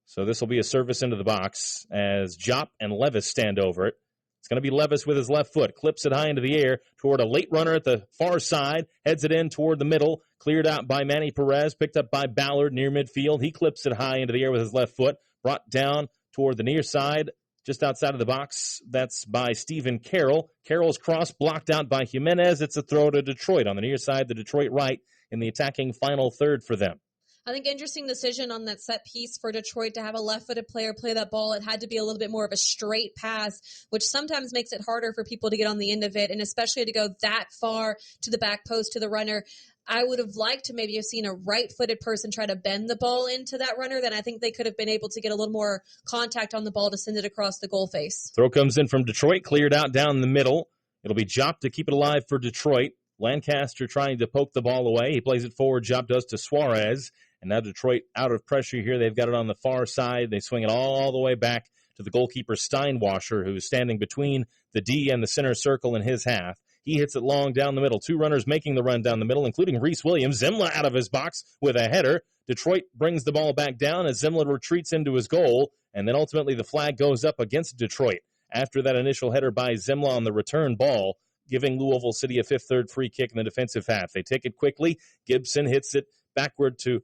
So this will be a service into the box as Jop and Levis stand over it. It's going to be Levis with his left foot, clips it high into the air toward a late runner at the far side, heads it in toward the middle, cleared out by Manny Perez, picked up by Ballard near midfield. He clips it high into the air with his left foot, brought down toward the near side, just outside of the box. That's by Stephen Carroll. Carroll's cross blocked out by Jimenez. It's a throw to Detroit on the near side, the Detroit right in the attacking final third for them. I think interesting decision on that set piece for Detroit to have a left-footed player play that ball. It had to be a little bit more of a straight pass, which sometimes makes it harder for people to get on the end of it, and especially to go that far to the back post to the runner. I would have liked to maybe have seen a right-footed person try to bend the ball into that runner. Then I think they could have been able to get a little more contact on the ball to send it across the goal face. Throw comes in from Detroit, cleared out down the middle. It'll be Jop to keep it alive for Detroit. Lancaster trying to poke the ball away. He plays it forward. Jop does to Suarez. And now Detroit out of pressure here. They've got it on the far side. They swing it all the way back to the goalkeeper Steinwasser, who's standing between the D and the center circle in his half. He hits it long down the middle. Two runners making the run down the middle, including Reese Williams. Zimla out of his box with a header. Detroit brings the ball back down as Zimla retreats into his goal. And then ultimately the flag goes up against Detroit after that initial header by Zimla on the return ball, giving Louisville City a fifth-third free kick in the defensive half. They take it quickly. Gibson hits it backward to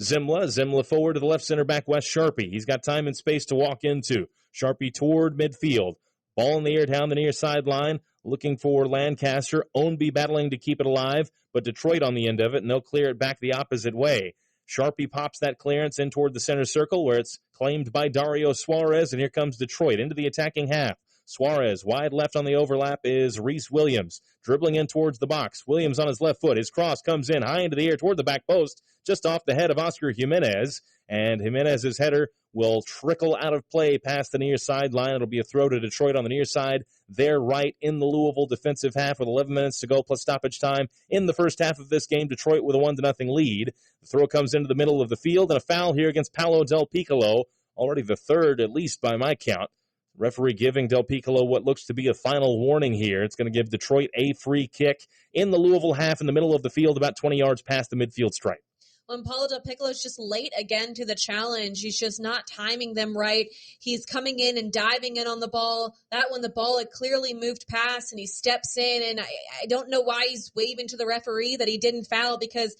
Zimla forward to the left center back, Wes Sharpie. He's got time and space to walk into. Sharpie toward midfield. Ball in the air down the near sideline, looking for Lancaster. Ownby battling to keep it alive, but Detroit on the end of it, and they'll clear it back the opposite way. Sharpie pops that clearance in toward the center circle where it's claimed by Dario Suarez, and here comes Detroit into the attacking half. Suarez, wide left on the overlap is Reese Williams, dribbling in towards the box. Williams on his left foot. His cross comes in high into the air toward the back post, just off the head of Oscar Jimenez, and Jimenez's header will trickle out of play past the near sideline. It'll be a throw to Detroit on the near side. They're right in the Louisville defensive half with 11 minutes to go plus stoppage time in the first half of this game. Detroit with a 1-0 lead. The throw comes into the middle of the field, and a foul here against Paolo Del Piccolo, already the third, at least by my count. Referee giving Del Piccolo what looks to be a final warning here. It's going to give Detroit a free kick in the Louisville half in the middle of the field, about 20 yards past the midfield stripe. When Paulo Del Piccolo is just late again to the challenge. He's just not timing them right. He's coming in and diving in on the ball. That one, the ball had clearly moved past, and he steps in, and I don't know why he's waving to the referee that he didn't foul, because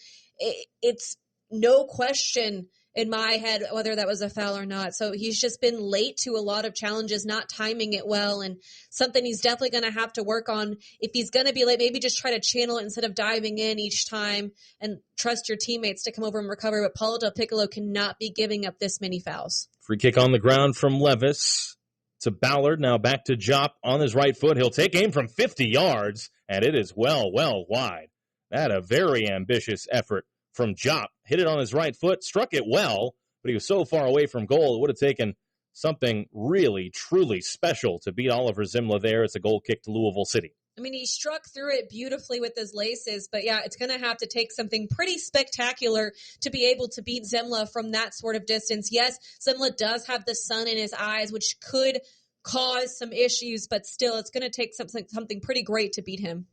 it's no question in my head whether that was a foul or not. So he's just been late to a lot of challenges, not timing it well, and something he's definitely going to have to work on. If he's going to be late, maybe just try to channel it instead of diving in each time and trust your teammates to come over and recover. But Paulo Del Piccolo cannot be giving up this many fouls. Free kick on the ground from Levis to Ballard. Now back to Jop on his right foot. He'll take aim from 50 yards, and it is well wide. That a very ambitious effort from Jop. Hit it on his right foot, struck it well, but he was so far away from goal, it would have taken something really, truly special to beat Oliver Zimla there. It's a goal kick to Louisville City. I mean, he struck through it beautifully with his laces, but yeah, it's going to have to take something pretty spectacular to be able to beat Zimla from that sort of distance. Yes, Zimla does have the sun in his eyes, which could cause some issues, but still, it's going to take something pretty great to beat him.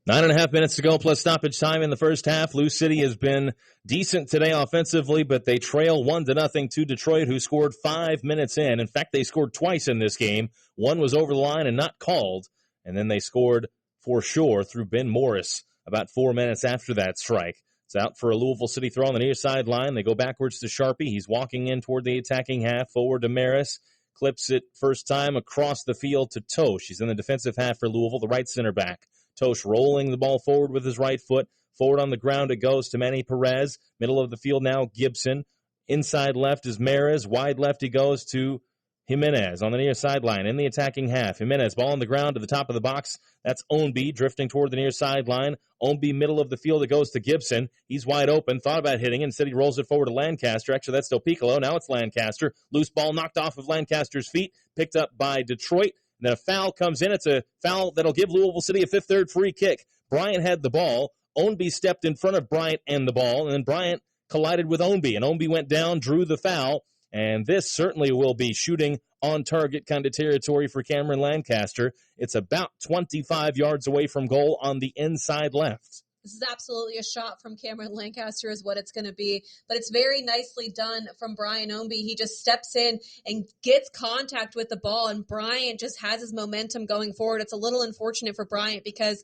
9.5 minutes to go plus stoppage time in the first half. Lou City has been decent today offensively, but they trail 1-0 to Detroit, who scored 5 minutes in. In fact, they scored twice in this game. One was over the line and not called, and then they scored for sure through Ben Morris about 4 minutes after that strike. It's out for a Louisville City throw on the near sideline. They go backwards to Sharpie. He's walking in toward the attacking half, forward to Maris. Clips it first time across the field to Tosh. He's in the defensive half for Louisville, the right center back. Tosh rolling the ball forward with his right foot. Forward on the ground it goes to Manny Perez. Middle of the field now, Gibson. Inside left is Maris. Wide left he goes to Jimenez on the near sideline in the attacking half. Jimenez, ball on the ground to the top of the box. That's Ownby drifting toward the near sideline. Ownby, middle of the field, it goes to Gibson. He's wide open, thought about hitting it. Instead, he rolls it forward to Lancaster. Actually, that's Del Piccolo. Now it's Lancaster. Loose ball knocked off of Lancaster's feet, picked up by Detroit. Then a foul comes in. It's a foul that'll give Louisville City a fifth-third free kick. Bryant had the ball. Ownby stepped in front of Bryant and the ball, and then Bryant collided with Ownby, and Ownby went down, drew the foul, and this certainly will be shooting on-target kind of territory for Cameron Lancaster. It's about 25 yards away from goal on the inside left. This is absolutely a shot from Cameron Lancaster is what it's going to be, but it's very nicely done from Brian Ownby. He just steps in and gets contact with the ball, and Bryant just has his momentum going forward. It's a little unfortunate for Bryant because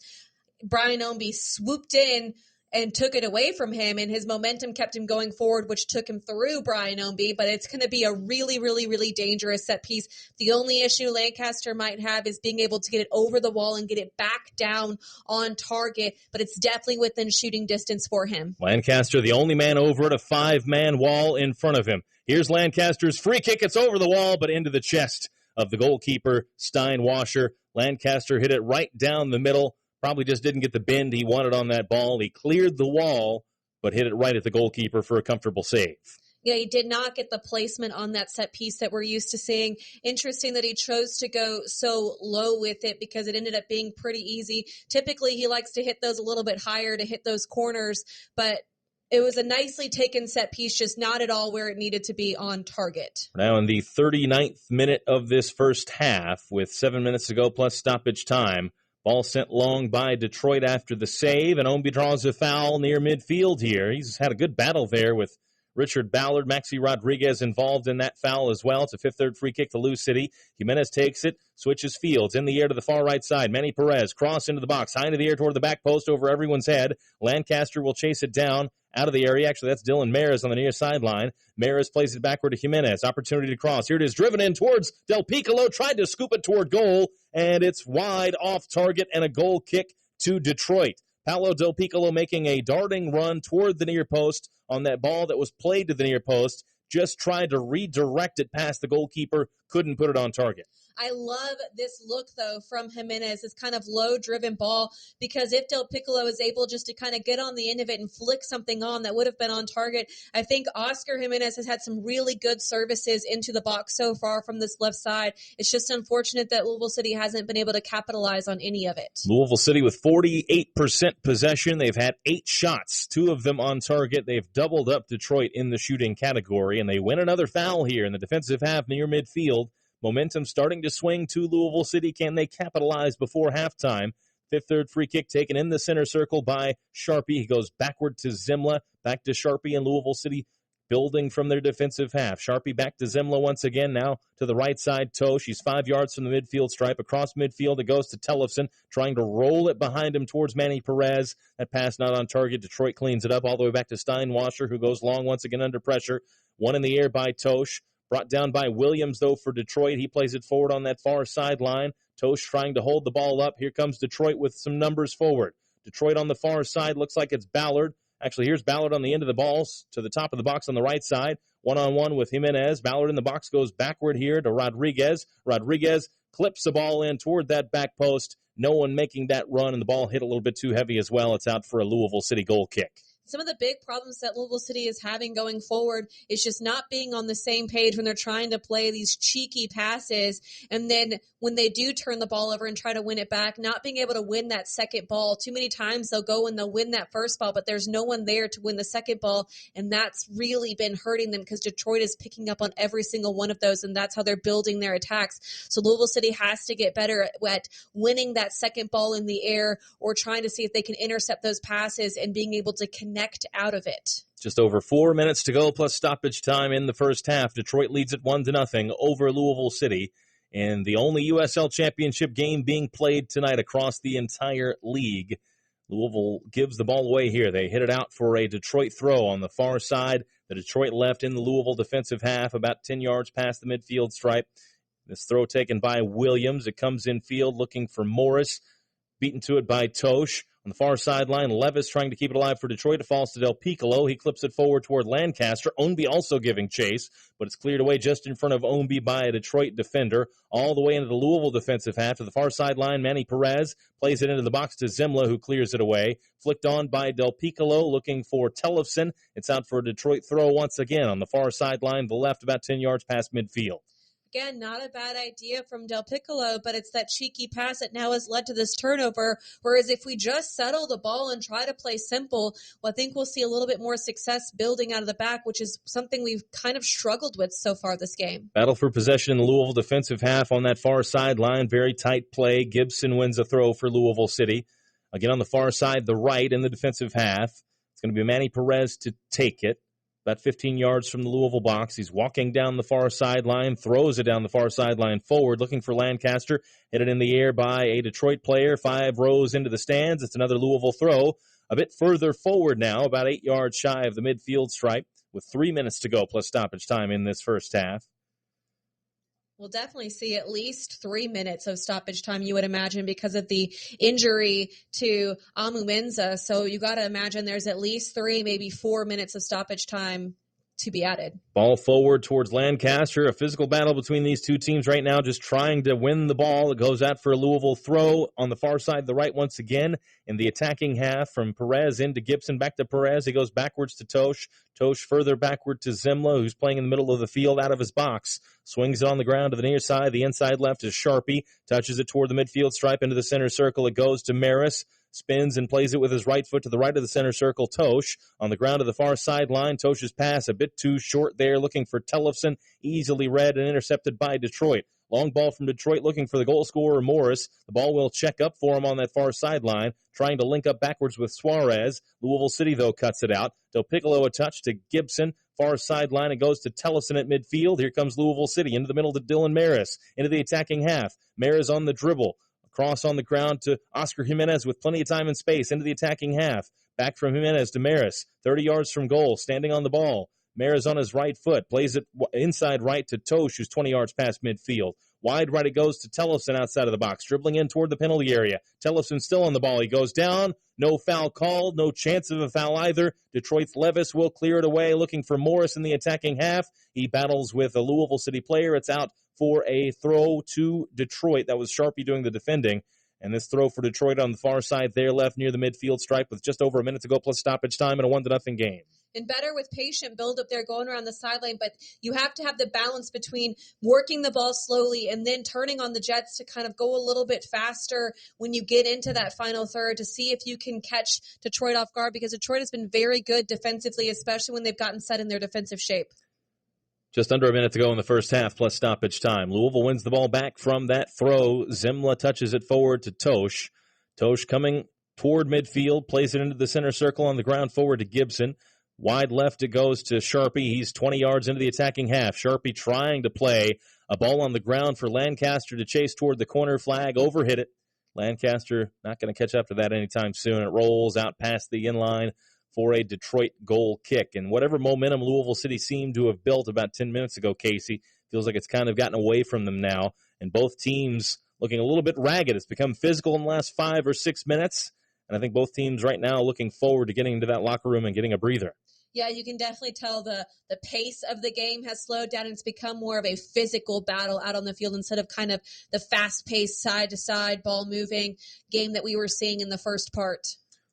Brian Ownby swooped in and took it away from him, and his momentum kept him going forward, which took him through Brian Ownby, but it's going to be a really, really, really dangerous set piece. The only issue Lancaster might have is being able to get it over the wall and get it back down on target, but it's definitely within shooting distance for him. Lancaster, the only man over at a 5-man wall in front of him. Here's Lancaster's free kick. It's over the wall, but into the chest of the goalkeeper, Steinwasser. Lancaster hit it right down the middle. Probably just didn't get the bend he wanted on that ball. He cleared the wall, but hit it right at the goalkeeper for a comfortable save. Yeah, he did not get the placement on that set piece that we're used to seeing. Interesting that he chose to go so low with it because it ended up being pretty easy. Typically, he likes to hit those a little bit higher to hit those corners, but it was a nicely taken set piece, just not at all where it needed to be on target. Now in the 39th minute of this first half, with 7 minutes to go plus stoppage time, ball sent long by Detroit after the save, and Ownby draws a foul near midfield here. He's had a good battle there with Richard Ballard, Maxi Rodriguez involved in that foul as well. It's a fifth-third free kick to Lou City. Jimenez takes it, switches fields, in the air to the far right side. Manny Perez, cross into the box, high into the air toward the back post over everyone's head. Lancaster will chase it down out of the area. Actually, that's Dylan Maris on the near sideline. Maris plays it backward to Jimenez. Opportunity to cross. Here it is, driven in towards Del Piccolo. Tried to scoop it toward goal, and it's wide off target and a goal kick to Detroit. Paolo Del Piccolo making a darting run toward the near post on that ball that was played to the near post. Just tried to redirect it past the goalkeeper. Couldn't put it on target. I love this look, though, from Jimenez, this kind of low-driven ball, because if Del Piccolo is able just to kind of get on the end of it and flick something on that would have been on target, I think Oscar Jimenez has had some really good services into the box so far from this left side. It's just unfortunate that Louisville City hasn't been able to capitalize on any of it. Louisville City with 48% possession. They've had 8 shots, 2 of them on target. They've doubled up Detroit in the shooting category, and they win another foul here in the defensive half near midfield. Momentum starting to swing to Louisville City. Can they capitalize before halftime? Fifth-third free kick taken in the center circle by Sharpie. He goes backward to Zimla, back to Sharpie, and Louisville City building from their defensive half. Sharpie back to Zimla once again, now to the right side. Tosh, he's 5 yards from the midfield stripe. Across midfield, it goes to Tellefson, trying to roll it behind him towards Manny Perez. That pass not on target. Detroit cleans it up all the way back to Steinwasser, who goes long once again under pressure. One in the air by Tosh. Brought down by Williams, though, for Detroit. He plays it forward on that far sideline. Tosh trying to hold the ball up. Here comes Detroit with some numbers forward. Detroit on the far side. Looks like it's Ballard. Actually, here's Ballard on the end of the balls to the top of the box on the right side. One-on-one with Jimenez. Ballard in the box goes backward here to Rodriguez. Rodriguez clips the ball in toward that back post. No one making that run, and the ball hit a little bit too heavy as well. It's out for a Louisville City goal kick. Some of the big problems that Louisville City is having going forward is just not being on the same page when they're trying to play these cheeky passes. And then when they do turn the ball over and try to win it back, not being able to win that second ball. Too many times they'll go and they'll win that first ball, but there's no one there to win the second ball. And that's really been hurting them because Detroit is picking up on every single one of those, and that's how they're building their attacks. So Louisville City has to get better at winning that second ball in the air or trying to see if they can intercept those passes and being able to connect out of it. Just over 4 minutes to go plus stoppage time in the first half. Detroit leads it 1-0 over Louisville City. And the only USL Championship game being played tonight across the entire league. Louisville gives the ball away here. They hit it out for a Detroit throw on the far side. The Detroit left in the Louisville defensive half, about 10 yards past the midfield stripe. This throw taken by Williams. It comes in field looking for Morris. Beaten to it by Tosh. On the far sideline, Levis trying to keep it alive for Detroit. It falls to Del Piccolo. He clips it forward toward Lancaster. Ownby also giving chase, but it's cleared away just in front of Ownby by a Detroit defender. All the way into the Louisville defensive half. To the far sideline, Manny Perez plays it into the box to Zimla, who clears it away. Flicked on by Del Piccolo, looking for Tellefson. It's out for a Detroit throw once again on the far sideline, the left, about 10 yards past midfield. again, not a bad idea from Del Piccolo, but it's that cheeky pass that now has led to this turnover. Whereas if we just settle the ball and try to play simple, well, I think we'll see a little bit more success building out of the back, which is something we've kind of struggled with so far this game. Battle for possession in the Louisville defensive half on that far sideline. Very tight play. Gibson wins a throw for Louisville City. Again, on the far side, the right in the defensive half. It's going to be Manny Perez to take it. About 15 yards from the Louisville box. He's walking down the far sideline, throws it down the far sideline forward, looking for Lancaster. Hit it in the air by a Detroit player, 5 rows into the stands. It's another Louisville throw. A bit further forward now, about 8 yards shy of the midfield stripe, with 3 minutes to go plus stoppage time in this first half. We'll definitely see at least 3 minutes of stoppage time, you would imagine, because of the injury to Amu Menza. So you got to imagine there's at least 3, maybe 4 minutes of stoppage time to be added. Ball forward towards Lancaster. A physical battle between these two teams right now, just trying to win the ball. It goes out for a Louisville throw on the far side, the right once again. In the attacking half, from Perez into Gibson, back to Perez. He goes backwards to Tosh. Tosh further backward to Zimla, who's playing in the middle of the field out of his box. Swings it on the ground to the near side. The inside left is Sharpie. Touches it toward the midfield stripe into the center circle. It goes to Maris. Spins and plays it with his right foot to the right of the center circle. Tosh on the ground to the far sideline. Tosh's pass a bit too short there, looking for Tellefson. Easily read and intercepted by Detroit. Long ball from Detroit looking for the goal scorer, Morris. The ball will check up for him on that far sideline, trying to link up backwards with Suarez. Louisville City, though, cuts it out. Del Piccolo a touch to Gibson. Far sideline, it goes to Tellefson at midfield. Here comes Louisville City into the middle to Dylan Maris. Into the attacking half. Maris on the dribble. Cross on the ground to Oscar Jimenez with plenty of time and space into the attacking half. Back from Jimenez to Maris. 30 yards from goal, standing on the ball. Maris on his right foot. Plays it inside right to Tosh, who's 20 yards past midfield. Wide right it goes to Tellefson outside of the box. Dribbling in toward the penalty area. Tellefson still on the ball. He goes down. No foul called. No chance of a foul either. Detroit's Levis will clear it away, looking for Morris in the attacking half. He battles with a Louisville City player. It's out for a throw to Detroit. That was Sharpie doing the defending. And this throw for Detroit on the far side there, left near the midfield stripe with just over a minute to go plus stoppage time in a 1-0 game. And better with patient build-up there going around the sideline, but you have to have the balance between working the ball slowly and then turning on the jets to kind of go a little bit faster when you get into that final third to see if you can catch Detroit off guard, because Detroit has been very good defensively, especially when they've gotten set in their defensive shape. Just under a minute to go in the first half, plus stoppage time. Louisville wins the ball back from that throw. Zimla touches it forward to Tosh. Tosh coming toward midfield, plays it into the center circle on the ground forward to Gibson. Wide left it goes to Sharpie. He's 20 yards into the attacking half. Sharpie trying to play a ball on the ground for Lancaster to chase toward the corner flag. Overhit it. Lancaster not going to catch up to that anytime soon. It rolls out past the inline for a Detroit goal kick. And whatever momentum Louisville City seemed to have built about 10 minutes ago, Casey, feels like it's kind of gotten away from them now. And both teams looking a little bit ragged. It's become physical in the last 5 or 6 minutes. And I think both teams right now looking forward to getting into that locker room and getting a breather. Yeah, you can definitely tell the pace of the game has slowed down. It's become more of a physical battle out on the field instead of kind of the fast-paced side-to-side, ball-moving game that we were seeing in the first part.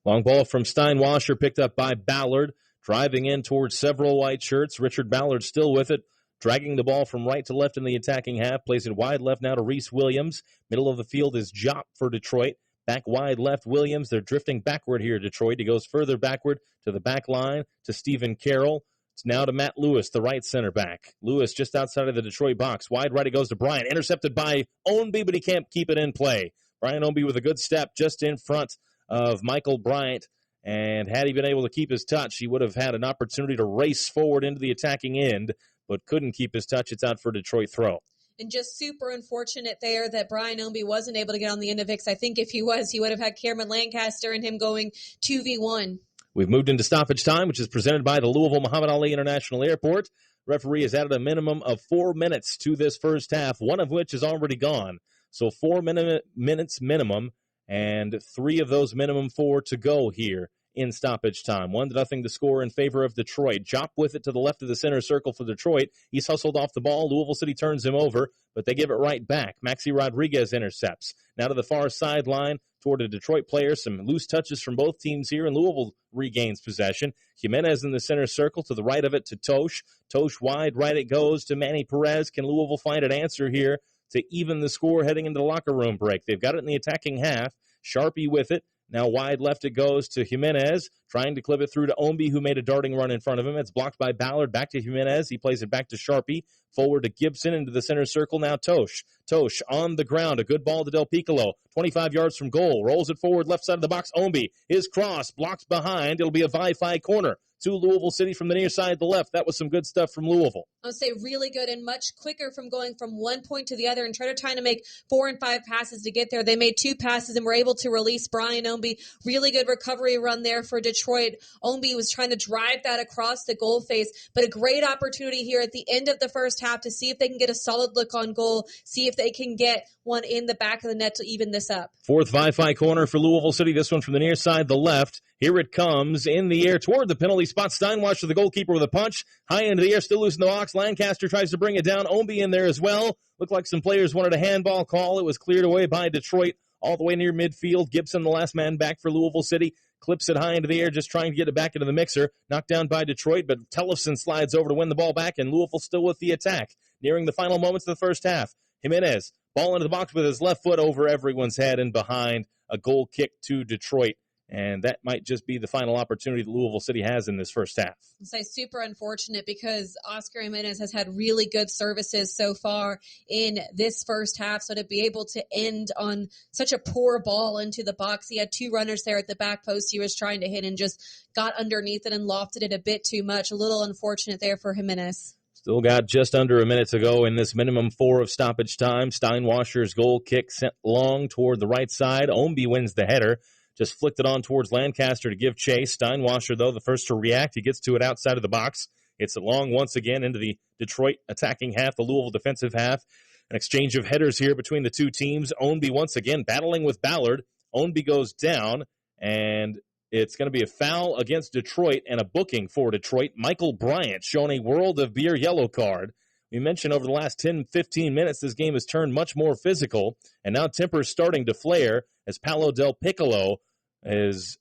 Long ball from Steinwasser picked up by Ballard, driving in towards several white shirts. Richard Ballard still with it, dragging the ball from right to left in the attacking half. Plays it wide left now to Reese Williams. Middle of the field is Jop for Detroit. Back wide left, Williams. They're drifting backward here, Detroit. He goes further backward to the back line to Stephen Carroll. It's now to Matt Lewis, the right center back. Lewis just outside of the Detroit box. Wide right it goes to Bryant. Intercepted by Ownby, but he can't keep it in play. Brian Ownby with a good step just in front of Michael Bryant. And had he been able to keep his touch, he would have had an opportunity to race forward into the attacking end, but couldn't keep his touch. It's out for a Detroit throw. And just super unfortunate there that Brian Ownby wasn't able to get on the end of it. I think if he was, he would have had Cameron Lancaster and him going 2v1. We've moved into stoppage time, which is presented by the Louisville Muhammad Ali International Airport. Referee has added a minimum of 4 minutes to this first half, one of which is already gone. So 4 minutes minimum, and 3 of those minimum 4 to go here in stoppage time. 1-0 to score in favor of Detroit. Jop with it to the left of the center circle for Detroit. He's hustled off the ball. Louisville City turns him over, but they give it right back. Maxi Rodriguez intercepts. Now to the far sideline toward a Detroit player. Some loose touches from both teams here, and Louisville regains possession. Jimenez in the center circle to the right of it to Tosh. Tosh wide right it goes to Manny Perez. Can Louisville find an answer here to even the score heading into the locker room break? They've got it in the attacking half. Sharpie with it. Now wide left it goes to Jimenez, trying to clip it through to Omby, who made a darting run in front of him. It's blocked by Ballard. Back to Jimenez. He plays it back to Sharpie. Forward to Gibson into the center circle. Now Tosh. Tosh on the ground. A good ball to Del Piccolo. 25 yards from goal. Rolls it forward left side of the box. Omby. His cross blocked behind. It'll be a Wi-Fi corner to Louisville City from the near side to the left. That was some good stuff from Louisville. I would say really good and much quicker from going from one point to the other and trying to make 4 and 5 passes to get there. They made 2 passes and were able to release Brian Omby. Really good recovery run there for Detroit. Omby was trying to drive that across the goal face, but a great opportunity here at the end of the first half to see if they can get a solid look on goal, see if they can get one in the back of the net to even this up. Fourth Wi-Fi corner for Louisville City. This one from the near side, the left. Here it comes in the air toward the penalty spot. Steinwasser, the goalkeeper, with a punch. High into the air, still loose in the box. Lancaster tries to bring it down. Omby in there as well. Looked like some players wanted a handball call. It was cleared away by Detroit all the way near midfield. Gibson, the last man back for Louisville City, clips it high into the air, just trying to get it back into the mixer. Knocked down by Detroit, but Tellefson slides over to win the ball back, and Louisville still with the attack. Nearing the final moments of the first half. Jimenez, ball into the box with his left foot over everyone's head and behind. A goal kick to Detroit. And that might just be the final opportunity that Louisville City has in this first half. I'd say super unfortunate because Oscar Jimenez has had really good services so far in this first half. So to be able to end on such a poor ball into the box, he had 2 runners there at the back post he was trying to hit and just got underneath it and lofted it a bit too much. A little unfortunate there for Jimenez. Still got just under a minute to go in this minimum 4 of stoppage time. Steinwasser's goal kick sent long toward the right side. Omby wins the header. Just flicked it on towards Lancaster to give chase. Steinwasser, though, the first to react. He gets to it outside of the box. Hits it long once again into the Detroit attacking half, the Louisville defensive half. An exchange of headers here between the two teams. Omby once again battling with Ballard. Omby goes down, and it's going to be a foul against Detroit and a booking for Detroit. Michael Bryant shown a world of beer yellow card. We mentioned over the last 10, 15 minutes, this game has turned much more physical, and now temper's starting to flare as Paolo Del Piccolo is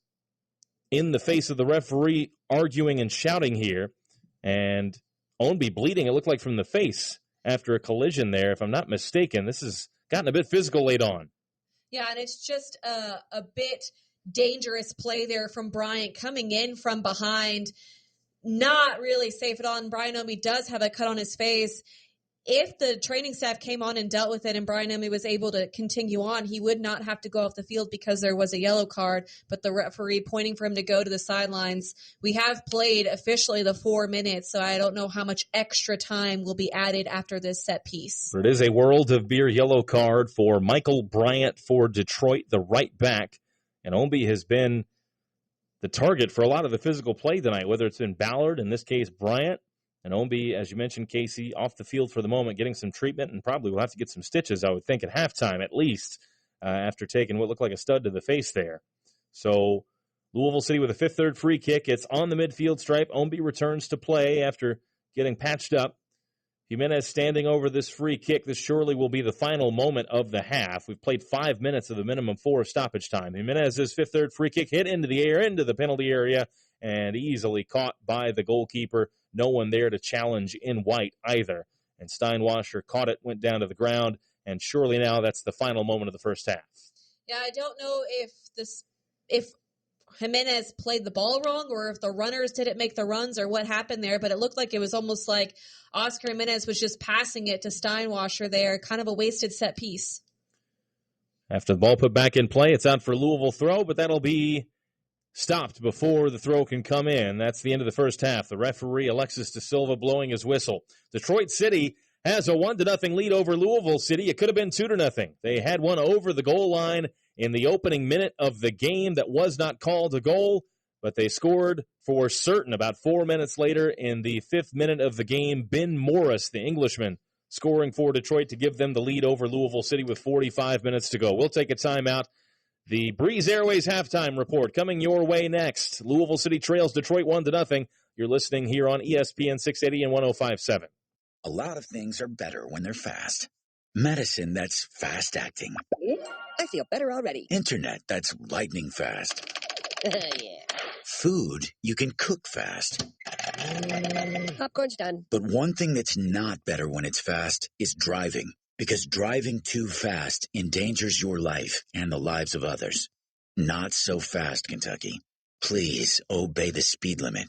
in the face of the referee arguing and shouting here, and Omby bleeding, it looked like, from the face after a collision there. If I'm not mistaken, this has gotten a bit physical late on. Yeah, and it's just a bit dangerous play there from Bryant coming in from behind. Not really safe at all. And Brian Omby does have a cut on his face. If the training staff came on and dealt with it and Brian Omby was able to continue on, he would not have to go off the field because there was a yellow card, but the referee pointing for him to go to the sidelines. We have played officially the 4 minutes, so I don't know how much extra time will be added after this set piece. But it is a world of beer yellow card for Michael Bryant for Detroit, the right back. And Omby has been the target for a lot of the physical play tonight, whether it's in Ballard, in this case Bryant, and Omby, as you mentioned, Casey, off the field for the moment, getting some treatment, and probably will have to get some stitches, I would think, at halftime at least, after taking what looked like a stud to the face there. So Louisville City with a fifth third free kick. It's on the midfield stripe. Omby returns to play after getting patched up. Jimenez standing over this free kick. This surely will be the final moment of the half. We've played 5 minutes of the minimum 4 of stoppage time. Jimenez's fifth third free kick hit into the air, into the penalty area, and easily caught by the goalkeeper. No one there to challenge in white either. And Steinwasser caught it, went down to the ground, and surely now that's the final moment of the first half. Yeah, I don't know if Jimenez played the ball wrong or if the runners didn't make the runs or what happened there, but it looked like it was almost like Oscar Jimenez was just passing it to Steinwasser there, kind of a wasted set piece. After the ball put back in play, it's out for Louisville throw, but that'll be stopped before the throw can come in. That's the end of the first half. The referee, Alexis De Silva, blowing his whistle. Detroit City has a 1-0 lead over Louisville City. It could have been 2-0. They had one over the goal line in the opening minute of the game that was not called a goal, but they scored for certain about 4 minutes later in the 5th minute of the game. Ben Morris, the Englishman, scoring for Detroit to give them the lead over Louisville City with 45 minutes to go. We'll take a timeout. The Breeze Airways halftime report coming your way next. Louisville City trails Detroit 1-0. You're listening here on ESPN 680 and 105.7. A lot of things are better when they're fast. Medicine that's fast-acting. I feel better already. Internet that's lightning fast. Yeah. Food you can cook fast. Popcorn's done. But one thing that's not better when it's fast is driving. Because driving too fast endangers your life and the lives of others. Not so fast, Kentucky. Please obey the speed limit.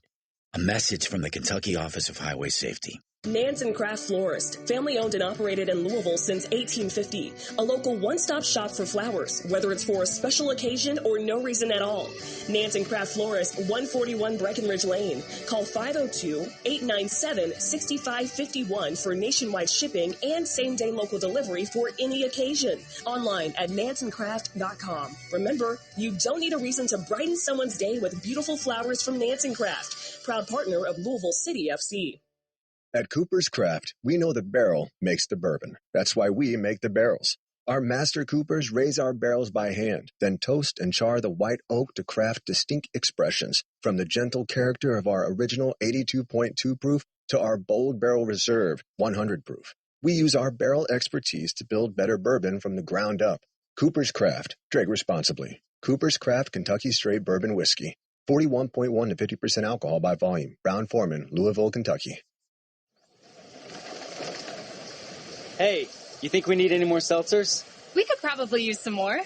A message from the Kentucky Office of Highway Safety. Nansen Craft Florist, family owned and operated in Louisville since 1850. A local one-stop shop for flowers, whether it's for a special occasion or no reason at all. Nansen Craft Florist, 141 Breckenridge Lane. Call 502-897-6551 for nationwide shipping and same-day local delivery for any occasion. Online at nansencraft.com. Remember, you don't need a reason to brighten someone's day with beautiful flowers from Nansen Craft, proud partner of Louisville City FC. At Cooper's Craft, we know the barrel makes the bourbon. That's why we make the barrels. Our master coopers raise our barrels by hand, then toast and char the white oak to craft distinct expressions, from the gentle character of our original 82.2 proof to our bold barrel reserve 100 proof. We use our barrel expertise to build better bourbon from the ground up. Cooper's Craft. Drink responsibly. Cooper's Craft Kentucky Straight Bourbon Whiskey. 41.1 to 50% alcohol by volume. Brown-Forman, Louisville, Kentucky. Hey, you think we need any more seltzers? We could probably use some more.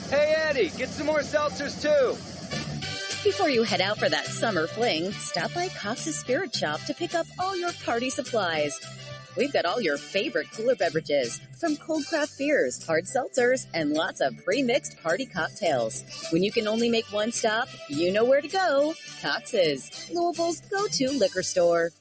Hey, Eddie, get some more seltzers, too. Before you head out for that summer fling, stop by Cox's Spirit Shop to pick up all your party supplies. We've got all your favorite cooler beverages, from cold craft beers, hard seltzers, and lots of pre-mixed party cocktails. When you can only make one stop, you know where to go. Cox's, Louisville's go-to liquor store.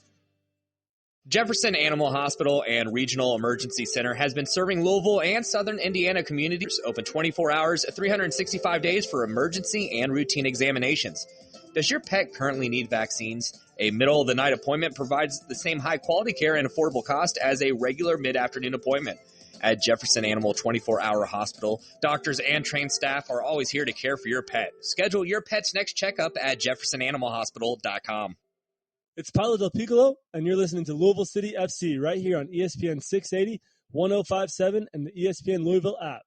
Jefferson Animal Hospital and Regional Emergency Center has been serving Louisville and Southern Indiana communities, open 24 hours, 365 days for emergency and routine examinations. Does your pet currently need vaccines? A middle-of-the-night appointment provides the same high-quality care and affordable cost as a regular mid-afternoon appointment. At Jefferson Animal 24-Hour Hospital, doctors and trained staff are always here to care for your pet. Schedule your pet's next checkup at jeffersonanimalhospital.com. It's Paolo Del Piccolo, and you're listening to Louisville City FC right here on ESPN 680, 105.7, and the ESPN Louisville app.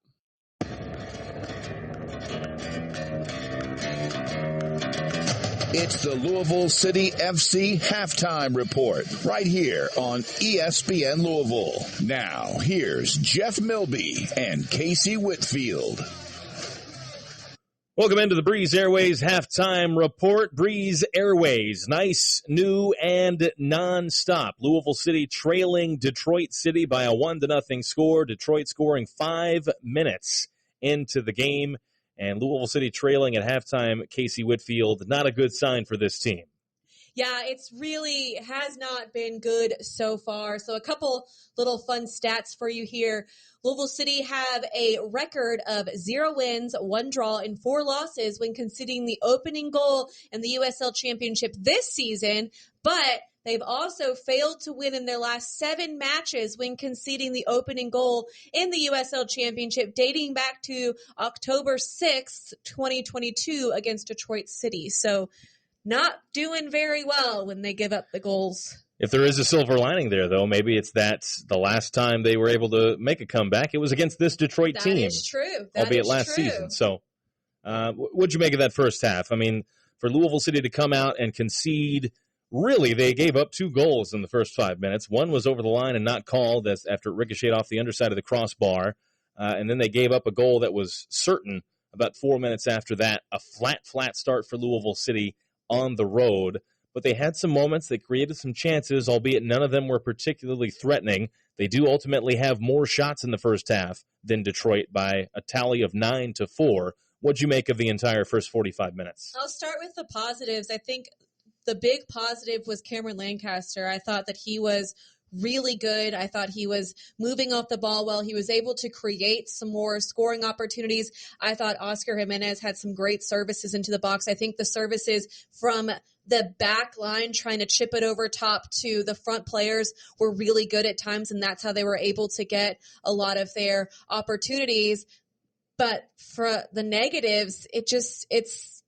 It's the Louisville City FC halftime report right here on ESPN Louisville. Now, here's Jeff Milby and Casey Whitfield. Welcome into the Breeze Airways halftime report. Breeze Airways, nice, new, and non-stop. Louisville City trailing Detroit City by a 1-0 score. Detroit scoring 5 minutes into the game. And Louisville City trailing at halftime. Casey Whitfield, not a good sign for this team. Yeah, it's really has not been good so far. So a couple little fun stats for you here. Louisville City have a record of 0 wins, 1 draw, and 4 losses when conceding the opening goal in the USL Championship this season, but they've also failed to win in their last 7 matches when conceding the opening goal in the USL Championship, dating back to October 6th, 2022 against Detroit City. So not doing very well when they give up the goals. If there is a silver lining there, though, maybe it's that the last time they were able to make a comeback, it was against this Detroit team. That is true. Albeit last season. So what'd you make of that first half? I mean, for Louisville City to come out and concede, really, they gave up 2 goals in the first 5 minutes. One was over the line and not called after it ricocheted off the underside of the crossbar. And then they gave up a goal that was certain about 4 minutes after that. A flat start for Louisville City on the road. But they had some moments. They created some chances, albeit none of them were particularly threatening. They do ultimately have more shots in the first half than Detroit by a tally of 9-4. What'd you make of the entire first 45 minutes? I'll start with the positives. I think the big positive was Cameron Lancaster. I thought that he was really good. I thought he was moving off the ball well. He was able to create some more scoring opportunities. I thought Oscar Jimenez had some great services into the box. I think the services from the back line trying to chip it over top to the front players were really good at times, and that's how they were able to get a lot of their opportunities. But for the negatives,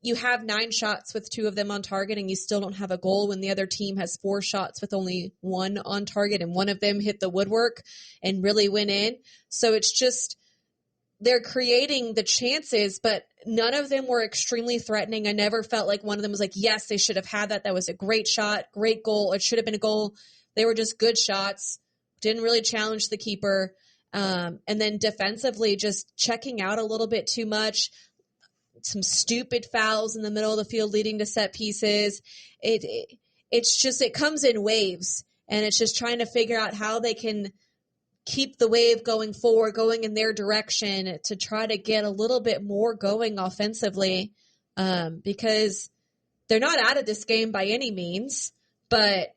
you have 9 shots with 2 of them on target and you still don't have a goal when the other team has 4 shots with only 1 on target and 1 of them hit the woodwork and really went in. So it's just, they're creating the chances, but none of them were extremely threatening. I never felt like one of them was like, yes, they should have had that. That was a great shot, great goal. It should have been a goal. They were just good shots. Didn't really challenge the keeper. And then defensively, just checking out a little bit too much. Some stupid fouls in the middle of the field leading to set pieces. It comes in waves, and it's just trying to figure out how they can keep the wave going forward, going in their direction to try to get a little bit more going offensively, because they're not out of this game by any means, but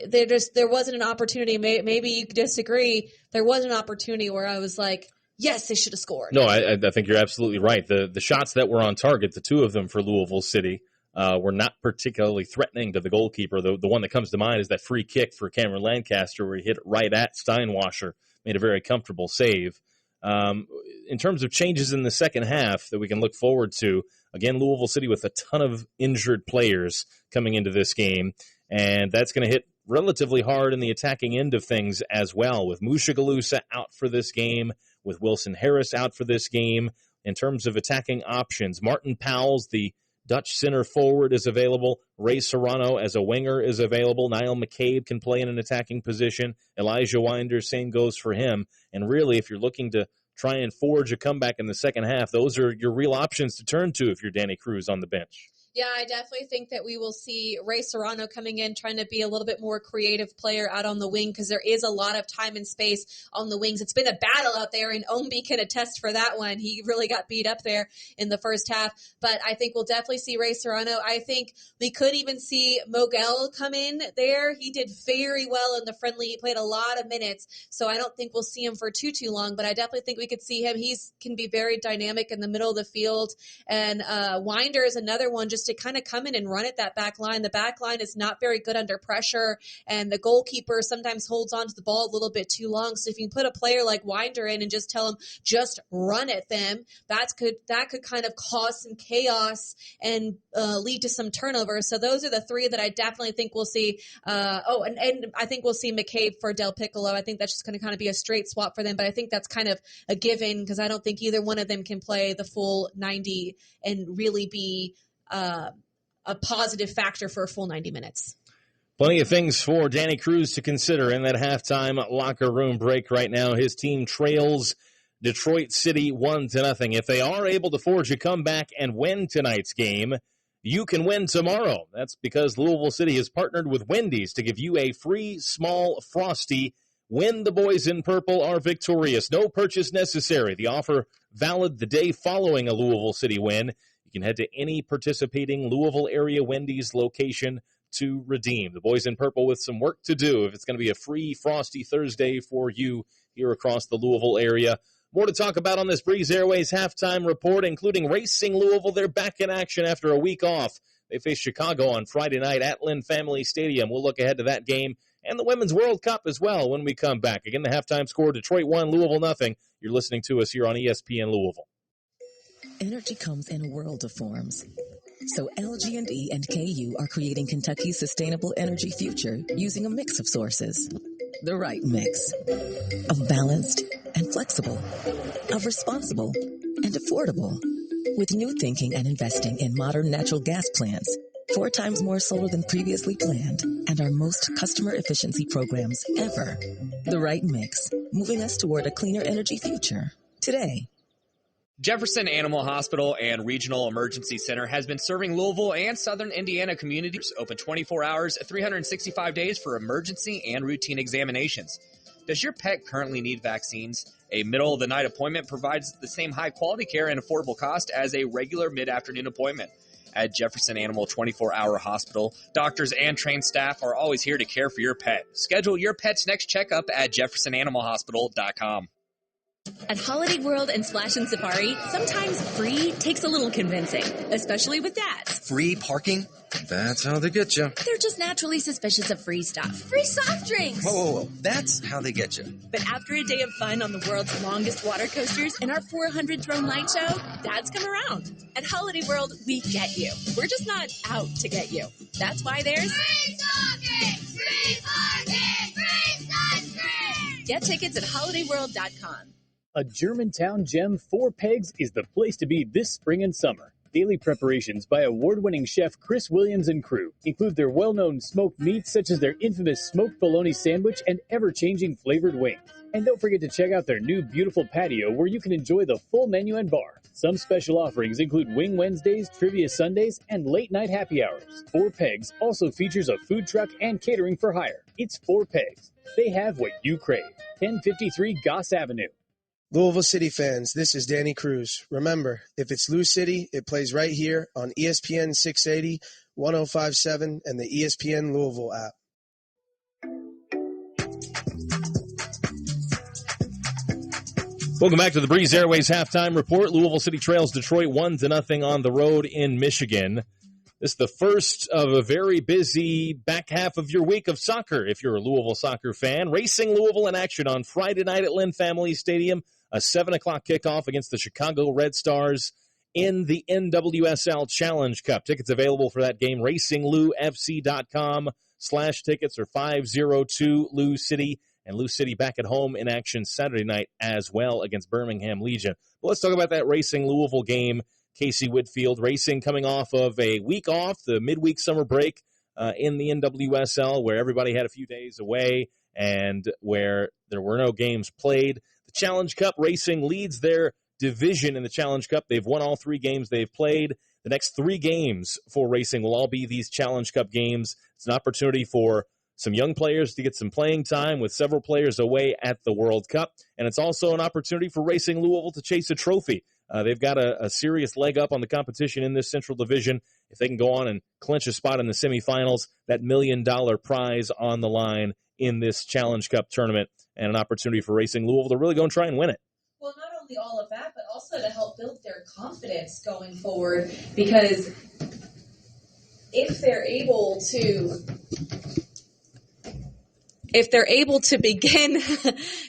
there wasn't an opportunity. Maybe you disagree. There was an opportunity where I was like, yes, they should have scored. No, I think you're absolutely right. The shots that were on target, the 2 of them for Louisville City, were not particularly threatening to the goalkeeper. The one that comes to mind is that free kick for Cameron Lancaster where he hit it right at Steinwasser, made a very comfortable save. In terms of changes in the second half that we can look forward to, again, Louisville City with a ton of injured players coming into this game, and that's going to hit relatively hard in the attacking end of things as well, with Musha Galusa out for this game, with Wilson Harris out for this game. In terms of attacking options, Martin Powell's the Dutch center forward is available. Ray Serrano as a winger is available. Niall McCabe can play in an attacking position. Elijah Winder, same goes for him. And really, if you're looking to try and forge a comeback in the second half, those are your real options to turn to if you're Danny Cruz on the bench. Yeah, I definitely think that we will see Ray Serrano coming in, trying to be a little bit more creative player out on the wing, because there is a lot of time and space on the wings. It's been a battle out there, and Ombi can attest for that one. He really got beat up there in the first half, but I think we'll definitely see Ray Serrano. I think we could even see Mogel come in there. He did very well in the friendly. He played a lot of minutes, so I don't think we'll see him for too long, but I definitely think we could see him. He can be very dynamic in the middle of the field, and Winder is another one, just to kind of come in and run at that back line. The back line is not very good under pressure, and the goalkeeper sometimes holds on to the ball a little bit too long. So if you can put a player like Winder in and just tell him, just run at them, that could kind of cause some chaos and lead to some turnovers. So those are the 3 that I definitely think we'll see. And I think we'll see McCabe for Del Piccolo. I think that's just going to kind of be a straight swap for them, but I think that's kind of a given, because I don't think either one of them can play the full 90 and really be a positive factor for a full 90 minutes. Plenty of things for Danny Cruz to consider in that halftime locker room break right now. His team trails Detroit City 1-0. If they are able to forge a comeback and win tonight's game, you can win tomorrow. That's because Louisville City has partnered with Wendy's to give you a free small Frosty when the boys in purple are victorious. No purchase necessary. The offer valid the day following a Louisville City win. You can head to any participating Louisville area Wendy's location to redeem. The boys in purple with some work to do if it's going to be a free Frosty Thursday for you here across the Louisville area. More to talk about on this Breeze Airways halftime report, including Racing Louisville. They're back in action after a week off. They face Chicago on Friday night at Lynn Family Stadium. We'll look ahead to that game and the Women's World Cup as well when we come back. Again, the halftime score, Detroit 1, Louisville nothing. You're listening to us here on ESPN Louisville. Energy comes in a world of forms. So LG&E and KU are creating Kentucky's sustainable energy future using a mix of sources. The right mix of balanced and flexible, of responsible and affordable. With new thinking and investing in modern natural gas plants, 4 times more solar than previously planned, and our most customer efficiency programs ever. The right mix, moving us toward a cleaner energy future today. Jefferson Animal Hospital and Regional Emergency Center has been serving Louisville and Southern Indiana communities, open 24 hours, 365 days for emergency and routine examinations. Does your pet currently need vaccines? A middle-of-the-night appointment provides the same high-quality care and affordable cost as a regular mid-afternoon appointment. At Jefferson Animal 24-Hour Hospital, doctors and trained staff are always here to care for your pet. Schedule your pet's next checkup at jeffersonanimalhospital.com. At Holiday World and Splash and Safari, sometimes free takes a little convincing, especially with dads. Free parking? That's how they get you. They're just naturally suspicious of free stuff. Free soft drinks! Whoa. That's how they get you. But after a day of fun on the world's longest water coasters and our 400 throne light show, dads come around. At Holiday World, we get you. We're just not out to get you. That's why there's free soft drinks! Free parking! Free sunscreen! Get tickets at holidayworld.com. A Germantown gem, Four Pegs is the place to be this spring and summer. Daily preparations by award-winning chef Chris Williams and crew include their well-known smoked meats such as their infamous smoked bologna sandwich and ever-changing flavored wings. And don't forget to check out their new beautiful patio where you can enjoy the full menu and bar. Some special offerings include Wing Wednesdays, Trivia Sundays, and late-night happy hours. Four Pegs also features a food truck and catering for hire. It's Four Pegs. They have what you crave. 1053 Goss Avenue. Louisville City fans, this is Danny Cruz. Remember, if it's Lou City, it plays right here on ESPN 680, 1057, and the ESPN Louisville app. Welcome back to the Breeze Airways Halftime Report. Louisville City trails Detroit 1-0 on the road in Michigan. This is the first of a very busy back half of your week of soccer if you're a Louisville soccer fan. Racing Louisville in action on Friday night at Lynn Family Stadium. A 7 o'clock kickoff against the Chicago Red Stars in the NWSL Challenge Cup. Tickets available for that game, racingloufc.com/tickets or 502 Lou City. And Lou City back at home in action Saturday night as well against Birmingham Legion. But let's talk about that Racing Louisville game. Casey Whitfield, Racing coming off of a week off, the midweek summer break in the NWSL, where everybody had a few days away and where there were no games played. The Challenge Cup, Racing leads their division in the Challenge Cup. They've won all 3 games they've played. The next 3 games for Racing will all be these Challenge Cup games. It's an opportunity for some young players to get some playing time with several players away at the World Cup. And it's also an opportunity for Racing Louisville to chase a trophy. They've got a serious leg up on the competition in this Central Division. If they can go on and clinch a spot in the semifinals, that $1 million prize on the line in this Challenge Cup tournament, and an opportunity for Racing Louisville to really go and try and win it. Well, not only all of that, but also to help build their confidence going forward, because if they're able to begin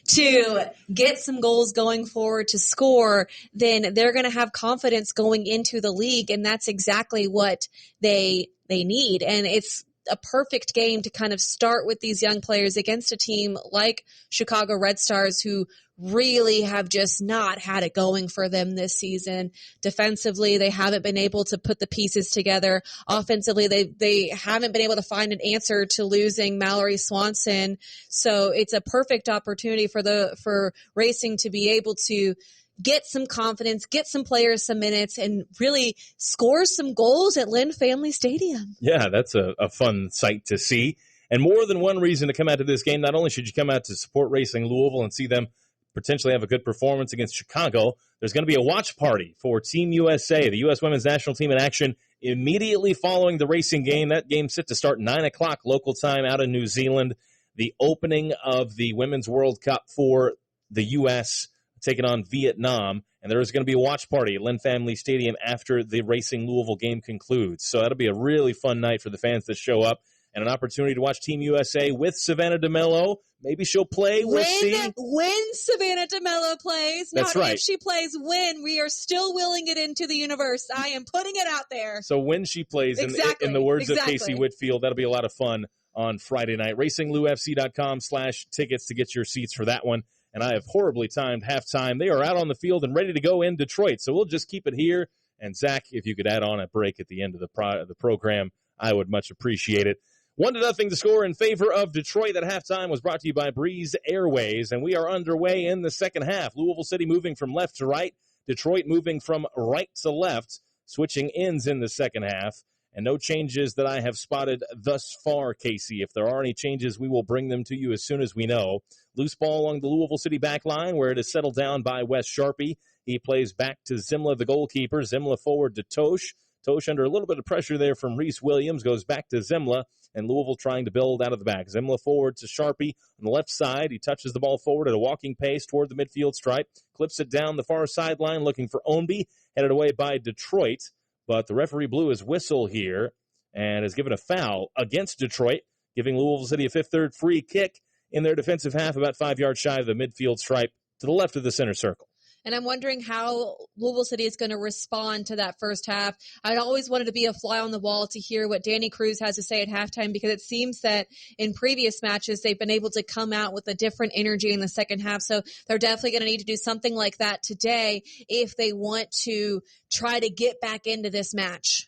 to get some goals going forward to score, then they're going to have confidence going into the league, and that's exactly what they need. And it's a perfect game to kind of start with these young players against a team like Chicago Red Stars, who really have just not had it going for them this season. Defensively, they haven't been able to put the pieces together. Offensively, they haven't been able to find an answer to losing Mallory Swanson. So it's a perfect opportunity for Racing to be able to get some confidence, get some players some minutes, and really score some goals at Lynn Family Stadium. Yeah, that's a fun sight to see. And more than one reason to come out to this game. Not only should you come out to support Racing Louisville and see them potentially have a good performance against Chicago, there's going to be a watch party for Team USA, the U.S. Women's National Team in action immediately following the Racing game. That game's set to start 9 o'clock local time out in New Zealand. The opening of the Women's World Cup for the U.S., taking on Vietnam, and there is going to be a watch party at Lynn Family Stadium after the Racing Louisville game concludes. So that'll be a really fun night for the fans that show up, and an opportunity to watch Team USA with Savannah DeMello. Maybe she'll play. We'll see. When Savannah DeMello plays, That's not right. if she plays, when. We are still willing it into the universe. I am putting it out there. So when she plays, in the words of Casey Whitfield, that'll be a lot of fun on Friday night. RacingLouFC.com/tickets to get your seats for that one. And I have horribly timed halftime. They are out on the field and ready to go in Detroit. So we'll just keep it here. And, Zach, if you could add on a break at the end of the program, I would much appreciate it. 1-0 to score in favor of Detroit. That halftime was brought to you by Breeze Airways. And we are underway in the second half. Louisville City moving from left to right. Detroit moving from right to left. Switching ends in the second half. And no changes that I have spotted thus far, Casey. If there are any changes, we will bring them to you as soon as we know. Loose ball along the Louisville City back line, where it is settled down by Wes Sharpie. He plays back to Zimla, the goalkeeper. Zimla forward to Tosh. Tosh under a little bit of pressure there from Reese Williams, goes back to Zimla, and Louisville trying to build out of the back. Zimla forward to Sharpie on the left side. He touches the ball forward at a walking pace toward the midfield stripe, clips it down the far sideline looking for Ownby, headed away by Detroit. But the referee blew his whistle here and has given a foul against Detroit, giving Louisville City a fifth-third free kick in their defensive half, about 5 yards shy of the midfield stripe to the left of the center circle. And I'm wondering how Louisville City is going to respond to that first half. I'd always wanted to be a fly on the wall to hear what Danny Cruz has to say at halftime, because it seems that in previous matches they've been able to come out with a different energy in the second half. So they're definitely going to need to do something like that today if they want to try to get back into this match.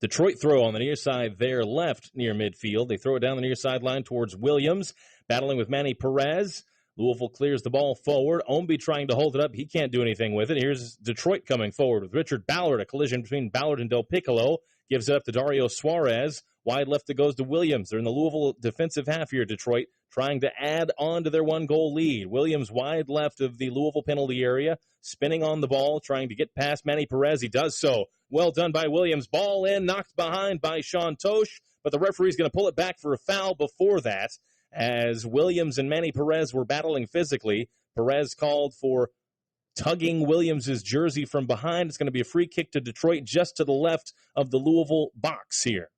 Detroit throw on the near side there, left near midfield. They throw it down the near sideline towards Williams, battling with Manny Perez. Louisville clears the ball forward. Ownby trying to hold it up. He can't do anything with it. Here's Detroit coming forward with Richard Ballard. A collision between Ballard and Del Piccolo. Gives it up to Dario Suarez. Wide left it goes to Williams. They're in the Louisville defensive half here, Detroit, trying to add on to their one-goal lead. Williams wide left of the Louisville penalty area, spinning on the ball, trying to get past Manny Perez. He does so. Well done by Williams. Ball in, knocked behind by Sean Tosh, but the referee's going to pull it back for a foul before that. As Williams and Manny Perez were battling physically, Perez called for tugging Williams' jersey from behind. It's going to be a free kick to Detroit just to the left of the Louisville box here.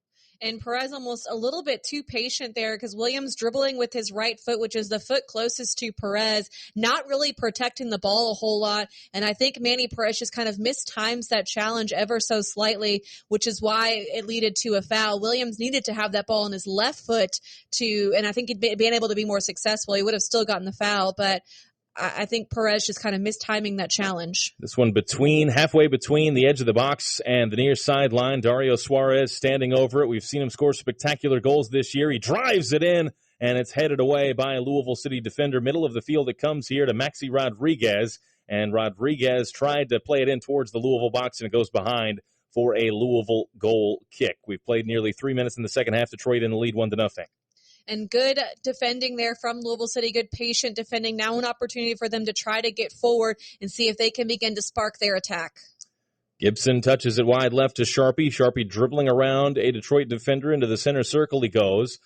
And Perez almost a little bit too patient there, because Williams dribbling with his right foot, which is the foot closest to Perez, not really protecting the ball a whole lot. And I think Manny Perez just kind of mistimes that challenge ever so slightly, which is why it led to a foul. Williams needed to have that ball on his left foot and I think he'd been able to be more successful. He would have still gotten the foul, but I think Perez just kind of mistiming that challenge. This one halfway between the edge of the box and the near sideline. Dario Suarez standing over it. We've seen him score spectacular goals this year. He drives it in, and it's headed away by a Louisville City defender. Middle of the field it comes here to Maxi Rodriguez, and Rodriguez tried to play it in towards the Louisville box, and it goes behind for a Louisville goal kick. We've played nearly 3 minutes in the second half. Detroit in the lead 1-0. And good defending there from Louisville City, good patient defending. Now an opportunity for them to try to get forward and see if they can begin to spark their attack. Gibson touches it wide left to Sharpie. Sharpie dribbling around a Detroit defender into the center circle he goes.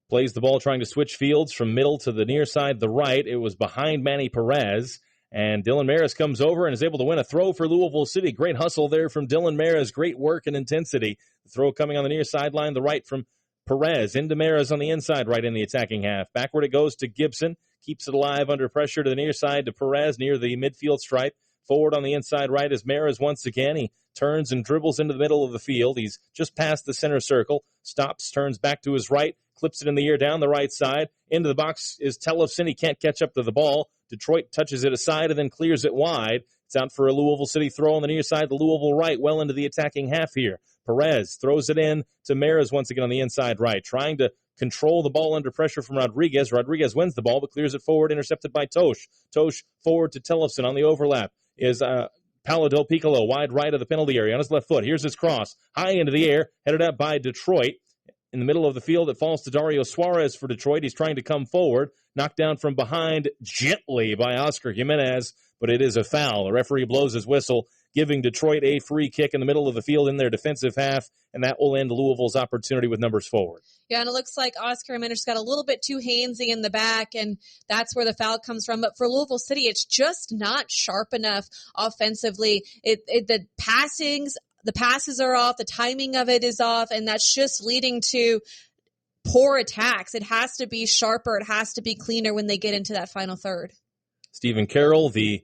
Plays the ball trying to switch fields from middle to the near side, the right. It was behind Manny Perez. And Dylan Maris comes over and is able to win a throw for Louisville City. Great hustle there from Dylan Maris. Great work and intensity. The throw coming on the near sideline, the right from Perez into Maris on the inside, right in the attacking half. Backward it goes to Gibson. Keeps it alive under pressure to the near side to Perez near the midfield stripe. Forward on the inside right is Maris once again. He turns and dribbles into the middle of the field. He's just past the center circle. Stops, turns back to his right. Clips it in the air down the right side. Into the box is Tellefson. He can't catch up to the ball. Detroit touches it aside and then clears it wide. It's out for a Louisville City throw on the near side, the Louisville right, well into the attacking half here. Perez throws it in to Maris once again on the inside right, trying to control the ball under pressure from Rodriguez. Rodriguez wins the ball, but clears it forward, intercepted by Tosh. Tosh forward to Tellefson on the overlap is Paolo Del Piccolo, wide right of the penalty area on his left foot. Here's his cross, high into the air, headed up by Detroit. In the middle of the field, it falls to Dario Suarez for Detroit. He's trying to come forward, knocked down from behind gently by Oscar Jimenez, but it is a foul. The referee blows his whistle, giving Detroit a free kick in the middle of the field in their defensive half, and that will end Louisville's opportunity with numbers forward. Yeah, and it looks like Oscar Jimenez got a little bit too handsy in the back, and that's where the foul comes from. But for Louisville City, it's just not sharp enough offensively. The passes are off, the timing of it is off, and that's just leading to poor attacks. It has to be sharper. It has to be cleaner when they get into that final third. Stephen Carroll, the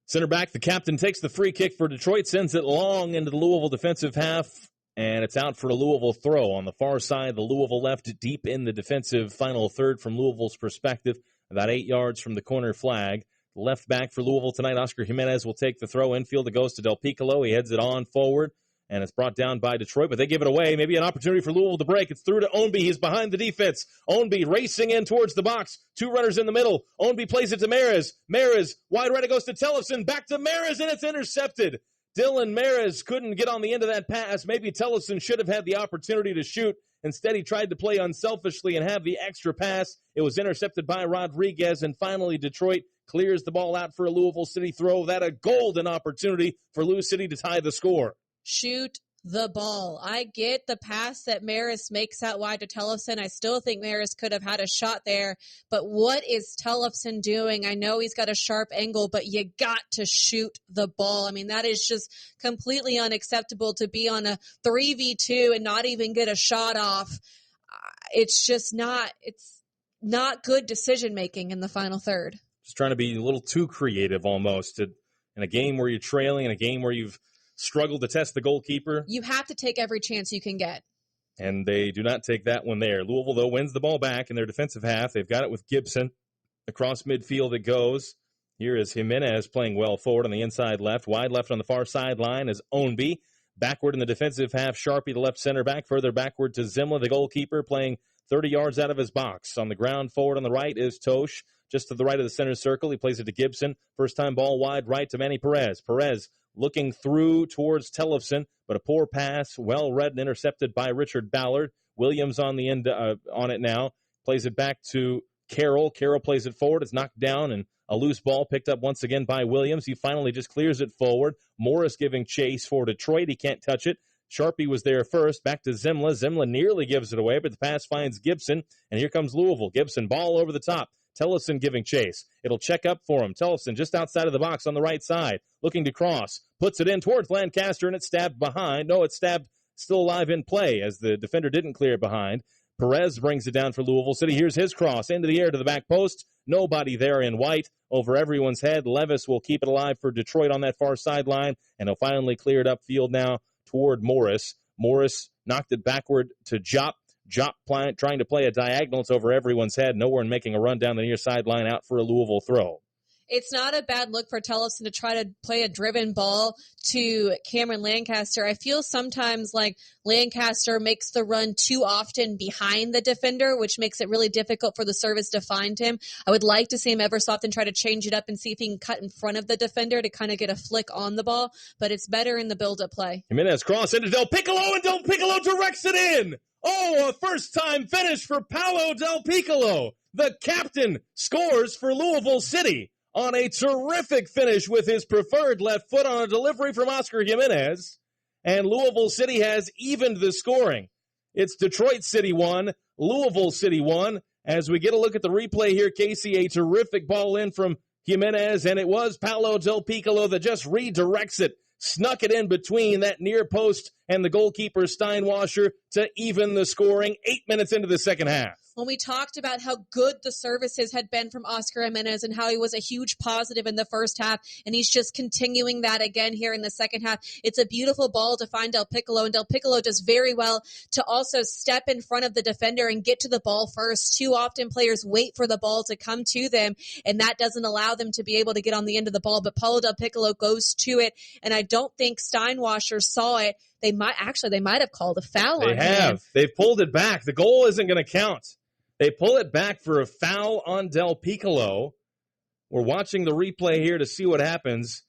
center back, the captain, takes the free kick for Detroit, sends it long into the Louisville defensive half, and it's out for a Louisville throw. On the far side, the Louisville left deep in the defensive final third from Louisville's perspective, about 8 yards from the corner flag. Left back for Louisville tonight, Oscar Jimenez will take the throw. Infield, it goes to Del Piccolo. He heads it on forward, and it's brought down by Detroit, but they give it away. Maybe an opportunity for Louisville to break. It's through to Ownby. He's behind the defense. Ownby racing in towards the box. Two runners in the middle. Ownby plays it to Maris. Maris, wide right, it goes to Tellefson. Back to Maris, and it's intercepted. Dylan Maris couldn't get on the end of that pass. Maybe Tellefson should have had the opportunity to shoot. Instead, he tried to play unselfishly and have the extra pass. It was intercepted by Rodriguez, and finally Detroit clears the ball out for a Louisville City throw. That a golden opportunity for Lou City to tie the score. Shoot the ball. I get the pass that Maris makes out wide to Tellefson. I still think Maris could have had a shot there, but what is Tellefson doing? I know he's got a sharp angle, but you got to shoot the ball. I mean, that is just completely unacceptable to be on a 3v2 and not even get a shot off. It's not good decision making in the final third. Just trying to be a little too creative almost in a game where you're trailing, in a game where you've struggled to test the goalkeeper. You have to take every chance you can get. And they do not take that one there. Louisville, though, wins the ball back in their defensive half. They've got it with Gibson. Across midfield it goes. Here is Jimenez playing well forward on the inside left. Wide left on the far sideline is Ownby. Backward in the defensive half, Sharpie, the left center back. Further backward to Zimla, the goalkeeper, playing 30 yards out of his box. On the ground forward on the right is Tosh. Just to the right of the center circle, he plays it to Gibson. First time ball wide right to Manny Perez. Perez looking through towards Tellefson, but a poor pass, well read and intercepted by Richard Ballard. Williams on the end on it now. Plays it back to Carroll. Carroll plays it forward. It's knocked down, and a loose ball picked up once again by Williams. He finally just clears it forward. Morris giving chase for Detroit. He can't touch it. Sharpie was there first. Back to Zimla. Zimla nearly gives it away, but the pass finds Gibson, and here comes Louisville. Gibson, ball over the top. Tellefson giving chase. It'll check up for him. Tellefson just outside of the box on the right side, looking to cross. Puts it in towards Lancaster, and it's stabbed behind. No, it's stabbed still alive in play as the defender didn't clear it behind. Perez brings it down for Louisville City. Here's his cross into the air to the back post. Nobody there in white over everyone's head. Levis will keep it alive for Detroit on that far sideline, and he'll finally clear it upfield now toward Morris. Morris knocked it backward to Jop. Jop trying to play a diagonal. It's over everyone's head. Nowhere in making a run down the near sideline out for a Louisville throw. It's not a bad look for Tellefson to try to play a driven ball to Cameron Lancaster. I feel sometimes like Lancaster makes the run too often behind the defender, which makes it really difficult for the service to find him. I would like to see him ever so often try to change it up and see if he can cut in front of the defender to kind of get a flick on the ball, but it's better in the build-up play. Jimenez cross into Del Piccolo, and Del Piccolo directs it in. Oh, a first-time finish for Paolo Del Piccolo. The captain scores for Louisville City on a terrific finish with his preferred left foot on a delivery from Oscar Jimenez. And Louisville City has evened the scoring. It's Detroit City 1, Louisville City 1. As we get a look at the replay here, Casey, a terrific ball in from Jimenez, and it was Paolo Del Piccolo that just redirects it, snuck it in between that near post and the goalkeeper Steinwasser to even the scoring 8 minutes into the second half. When we talked about how good the services had been from Oscar Jimenez and how he was a huge positive in the first half, and he's just continuing that again here in the second half. It's a beautiful ball to find Del Piccolo, and Del Piccolo does very well to also step in front of the defender and get to the ball first. Too often players wait for the ball to come to them, and that doesn't allow them to be able to get on the end of the ball, but Paulo Del Piccolo goes to it, and I don't think Steinwasser saw it. They might have called a foul on him. They have. They've pulled it back. The goal isn't going to count. They pull it back for a foul on Del Piccolo. We're watching the replay here to see what happens.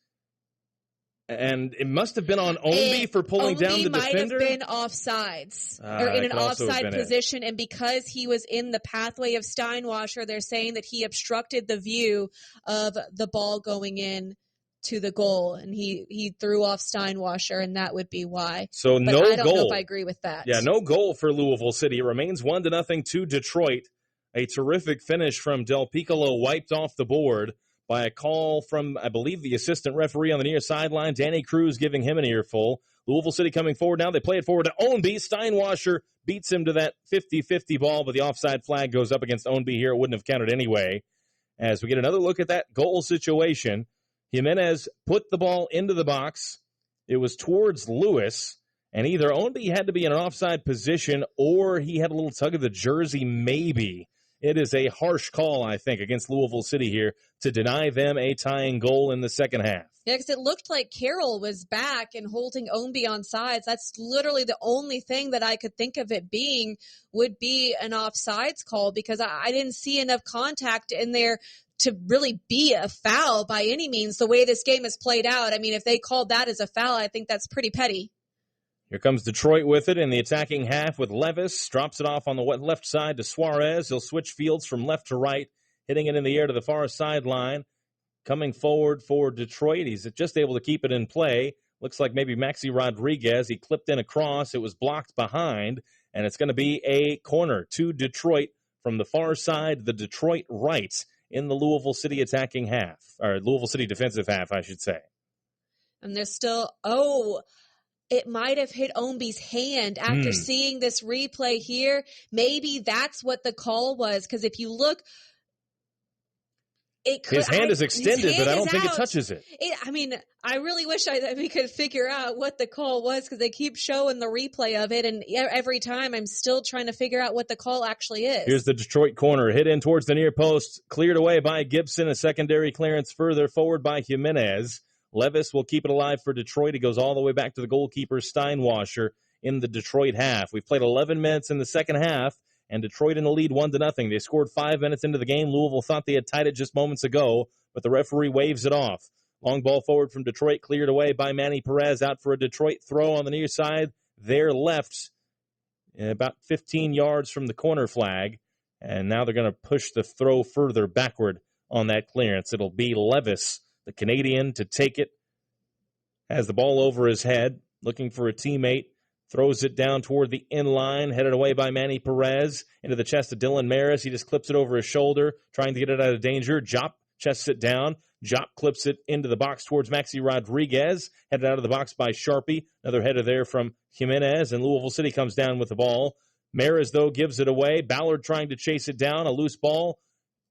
And it must have been on Ownby for pulling down the defender. Might have been offsides or in an offside position. And because he was in the pathway of Steinwasser, they're saying that he obstructed the view of the ball going in to the goal, and he threw off Steinwasser, and that would be why. So but no I don't goal. know if I agree with that. Yeah, no goal for Louisville City. It remains 1-0 to Detroit. A terrific finish from Del Piccolo, wiped off the board by a call from, I believe, the assistant referee on the near sideline, Danny Cruz, giving him an earful. Louisville City coming forward now. They play it forward to Ownby. Steinwasser beats him to that 50-50 ball, but the offside flag goes up against Ownby here. It wouldn't have counted anyway. As we get another look at that goal situation, Jimenez put the ball into the box. It was towards Lewis, and either Ownby had to be in an offside position or he had a little tug of the jersey, maybe. It is a harsh call, I think, against Louisville City here to deny them a tying goal in the second half. Yeah, because it looked like Carroll was back and holding Ownby on sides. That's literally the only thing that I could think of it being would be an offsides call, because I didn't see enough contact in there to really be a foul by any means, the way this game has played out. I mean, if they called that as a foul, I think that's pretty petty. Here comes Detroit with it in the attacking half with Levis. Drops it off on the left side to Suarez. He'll switch fields from left to right, hitting it in the air to the far sideline. Coming forward for Detroit, he's just able to keep it in play. Looks like maybe Maxi Rodriguez. He clipped in across. It was blocked behind, and it's going to be a corner to Detroit from the far side, the Detroit rights in the Louisville City attacking half, or Louisville City defensive half, I should say. And there's still, it might have hit Omby's hand after seeing this replay here. Maybe that's what the call was, because if you look, His hand is extended, but I don't think it touches it. I really wish we could figure out what the call was, because they keep showing the replay of it, and every time I'm still trying to figure out what the call actually is. Here's the Detroit corner, hit in towards the near post, cleared away by Gibson, a secondary clearance further forward by Jimenez. Levis will keep it alive for Detroit. He goes all the way back to the goalkeeper, Steinwasser, in the Detroit half. We've played 11 minutes in the second half, and Detroit in the lead 1-0. They scored 5 minutes into the game. Louisville thought they had tied it just moments ago, but the referee waves it off. Long ball forward from Detroit, cleared away by Manny Perez, out for a Detroit throw on the near side. There left, about 15 yards from the corner flag, and now they're going to push the throw further backward on that clearance. It'll be Levis, the Canadian, to take it. Has the ball over his head, looking for a teammate. Throws it down toward the inline, headed away by Manny Perez, into the chest of Dylan Maris. He just clips it over his shoulder, trying to get it out of danger. Jop chests it down. Jop clips it into the box towards Maxi Rodriguez, headed out of the box by Sharpie. Another header there from Jimenez, and Louisville City comes down with the ball. Maris, though, gives it away. Ballard trying to chase it down, a loose ball.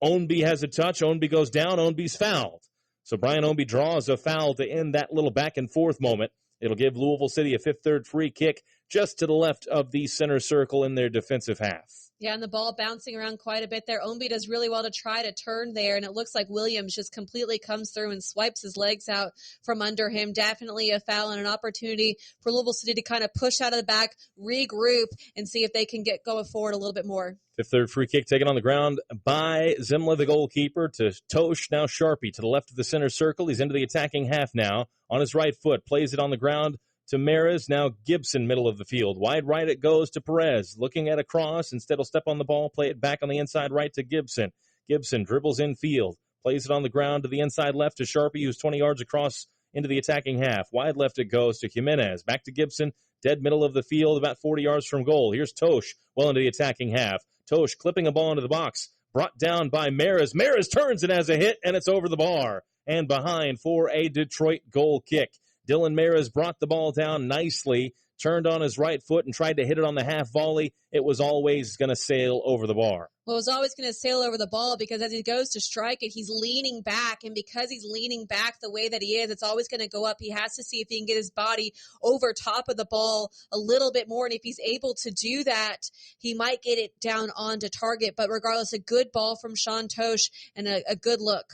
Ownby has a touch. Ownby goes down. Ownby's fouled. So Brian Ownby draws a foul to end that little back-and-forth moment. It'll give Louisville City a fifth-third free kick just to the left of the center circle in their defensive half. Yeah, and the ball bouncing around quite a bit there. Ownby does really well to try to turn there, and it looks like Williams just completely comes through and swipes his legs out from under him. Definitely a foul and an opportunity for Louisville City to kind of push out of the back, regroup, and see if they can get going forward a little bit more. Fifth-third free kick taken on the ground by Zimla, the goalkeeper, to Tosh, now Sharpie, to the left of the center circle. He's into the attacking half now. On his right foot, plays it on the ground to Maris, now Gibson, middle of the field. Wide right it goes to Perez, looking at a cross. Instead, he'll step on the ball, play it back on the inside right to Gibson. Gibson dribbles in field, plays it on the ground to the inside left to Sharpie, who's 20 yards across into the attacking half. Wide left it goes to Jimenez, back to Gibson, dead middle of the field, about 40 yards from goal. Here's Tosh, well into the attacking half. Tosh clipping a ball into the box, brought down by Maris. Maris turns and has a hit, and it's over the bar and behind for a Detroit goal kick. Dylan Maris brought the ball down nicely, turned on his right foot and tried to hit it on the half volley. It was always going to sail over the bar. Well, it was always going to sail over the ball, because as he goes to strike it, he's leaning back. And because he's leaning back the way that he is, it's always going to go up. He has to see if he can get his body over top of the ball a little bit more. And if he's able to do that, he might get it down onto target. But regardless, a good ball from Sean Tosh and a good look.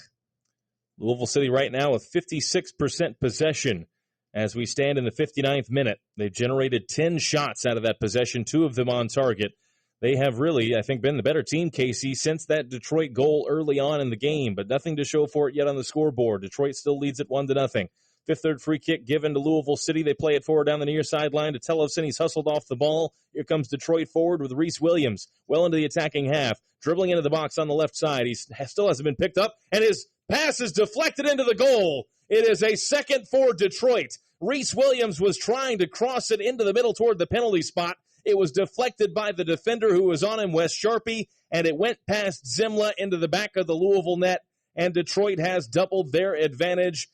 Louisville City right now with 56% possession as we stand in the 59th minute. They've generated 10 shots out of that possession, 2 of them on target. They have really, I think, been the better team, Casey, since that Detroit goal early on in the game, but nothing to show for it yet on the scoreboard. Detroit still leads it 1-0. Fifth-third free kick given to Louisville City. They play it forward down the near sideline to Tellefson. He's hustled off the ball. Here comes Detroit forward with Reese Williams, well into the attacking half, dribbling into the box on the left side. He still hasn't been picked up, and his pass is deflected into the goal. It is a second for Detroit. Reese Williams was trying to cross it into the middle toward the penalty spot. It was deflected by the defender who was on him, Wes Sharpie, and it went past Zimla into the back of the Louisville net, and Detroit has doubled their advantage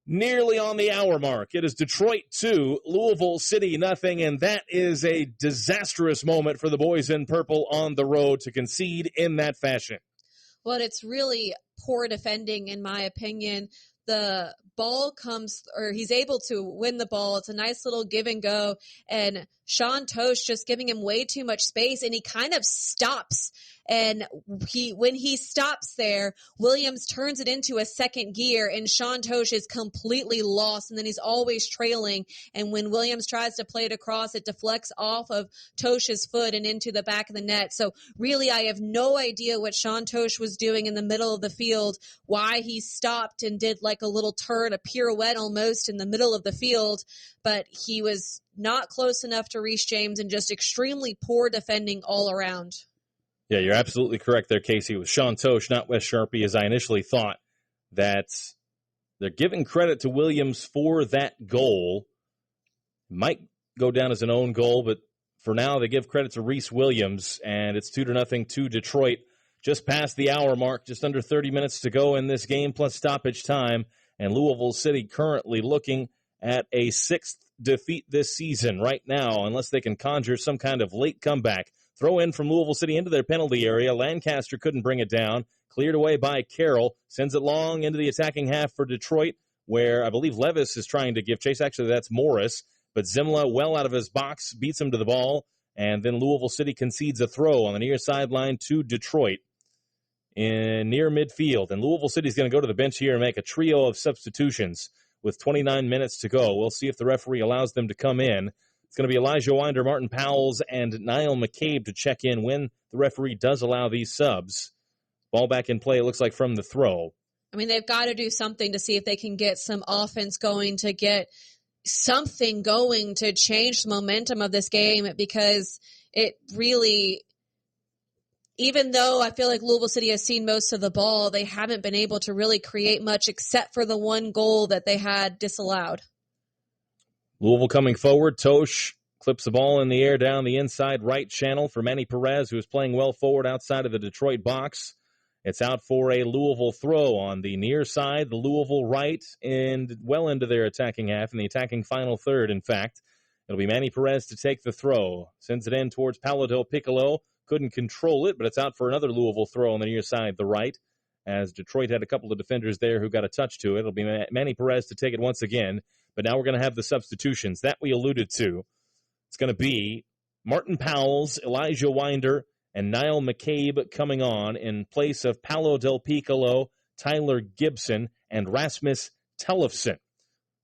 nearly on the hour mark. It is Detroit 2, Louisville City nothing, and that is a disastrous moment for the boys in purple on the road to concede in that fashion. Well, it's really poor defending, in my opinion. The ball comes, or he's able to win the ball. It's a nice little give and go, and Sean Tosh just giving him way too much space, and he kind of stops. And when he stops there, Williams turns it into a second gear, and Sean Tosh is completely lost, and then he's always trailing. And when Williams tries to play it across, it deflects off of Tosh's foot and into the back of the net. So really, I have no idea what Sean Tosh was doing in the middle of the field, why he stopped and did like a little turn, a pirouette almost in the middle of the field, but he was not close enough to Reece James, and just extremely poor defending all around. Yeah, you're absolutely correct there, Casey. It was Sean Tosh, not Wes Sharpie, as I initially thought that They're giving credit to Williams for that goal. Might go down as an own goal, but for now they give credit to Reese Williams, and it's 2-0 to Detroit. Just past the hour mark, just under 30 minutes to go in this game, plus stoppage time, and Louisville City currently looking at a 6th defeat this season right now, unless they can conjure some kind of late comeback. Throw in from Louisville City into their penalty area. Lancaster couldn't bring it down. Cleared away by Carroll. Sends it long into the attacking half for Detroit, where I believe Levis is trying to give chase. Actually, that's Morris. But Zimla, well out of his box, beats him to the ball. And then Louisville City concedes a throw on the near sideline to Detroit in near midfield. And Louisville City's going to go to the bench here and make a trio of substitutions with 29 minutes to go. We'll see if the referee allows them to come in. It's going to be Elijah Winder, Martin Powles, and Niall McCabe to check in when the referee does allow these subs. Ball back in play, it looks like, from the throw. I mean, they've got to do something to see if they can get some offense going, to get something going to change the momentum of this game, because it really, even though I feel like Louisville City has seen most of the ball, they haven't been able to really create much except for the one goal that they had disallowed. Louisville coming forward. Tosh clips the ball in the air down the inside right channel for Manny Perez, who is playing well forward outside of the Detroit box. It's out for a Louisville throw on the near side, the Louisville right, and well into their attacking half, in the attacking final third, in fact. It'll be Manny Perez to take the throw. Sends it in towards Paolo Del Piccolo. Couldn't control it, but it's out for another Louisville throw on the near side, the right, as Detroit had a couple of defenders there who got a touch to it. It'll be Manny Perez to take it once again, but now we're going to have the substitutions. That we alluded to. It's going to be Martin Powles, Elijah Winder, and Niall McCabe coming on in place of Paolo Del Piccolo, Tyler Gibson, and Rasmus Tellefsen.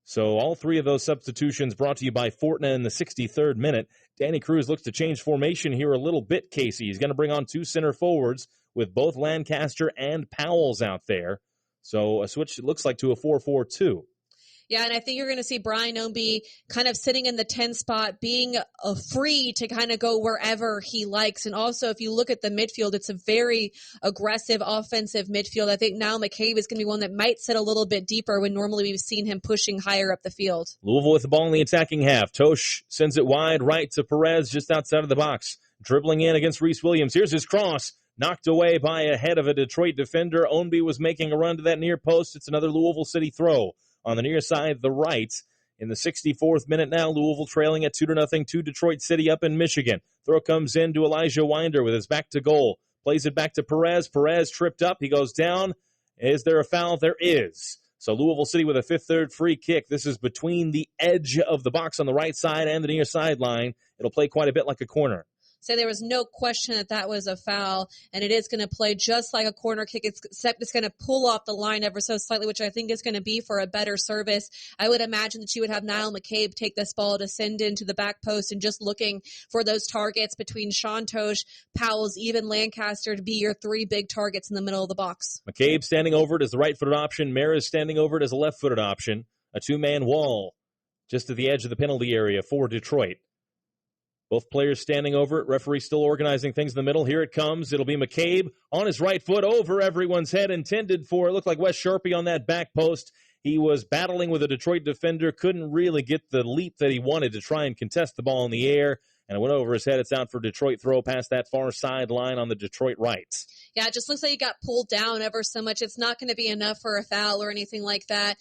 So all three of those substitutions brought to you by Fortna in the 63rd minute. Danny Cruz looks to change formation here a little bit, Casey. He's going to bring on two center forwards with both Lancaster and Powles out there. So a switch, it looks like, to a 4-4-2. Yeah, and I think you're going to see Brian Ownby kind of sitting in the 10 spot, being free to kind of go wherever he likes. And also, if you look at the midfield, it's a very aggressive offensive midfield. I think now McCabe is going to be one that might sit a little bit deeper when normally we've seen him pushing higher up the field. Louisville with the ball in the attacking half. Tosh sends it wide right to Perez just outside of the box. Dribbling in against Reese Williams. Here's his cross. Knocked away by a head of a Detroit defender. Ownby was making a run to that near post. It's another Louisville City throw. On the near side, the right. In the 64th minute now, Louisville trailing at 2-0 to Detroit City up in Michigan. Throw comes in to Elijah Winder with his back to goal. Plays it back to Perez. Perez tripped up. He goes down. Is there a foul? There is. So Louisville City with a fifth-third free kick. This is between the edge of the box on the right side and the near sideline. It'll play quite a bit like a corner. So there was no question that that was a foul, and it is going to play just like a corner kick, except it's going to pull off the line ever so slightly, which I think is going to be for a better service. I would imagine that you would have Niall McCabe take this ball to send into the back post, and just looking for those targets between Sean Tosh, Powles, even Lancaster to be your three big targets in the middle of the box. McCabe standing over it as the right-footed option. Maris standing over it as a left-footed option. A two-man wall just at the edge of the penalty area for Detroit. Both players standing over it. Referee still organizing things in the middle. Here it comes. It'll be McCabe on his right foot over everyone's head. Intended for, it looked like Wes Sharpie on that back post. He was battling with a Detroit defender. Couldn't really get the leap that he wanted to try and contest the ball in the air. And it went over his head. It's out for Detroit. Throw past that far sideline on the Detroit right. Yeah, it just looks like he got pulled down ever so much. It's not going to be enough for a foul or anything like that.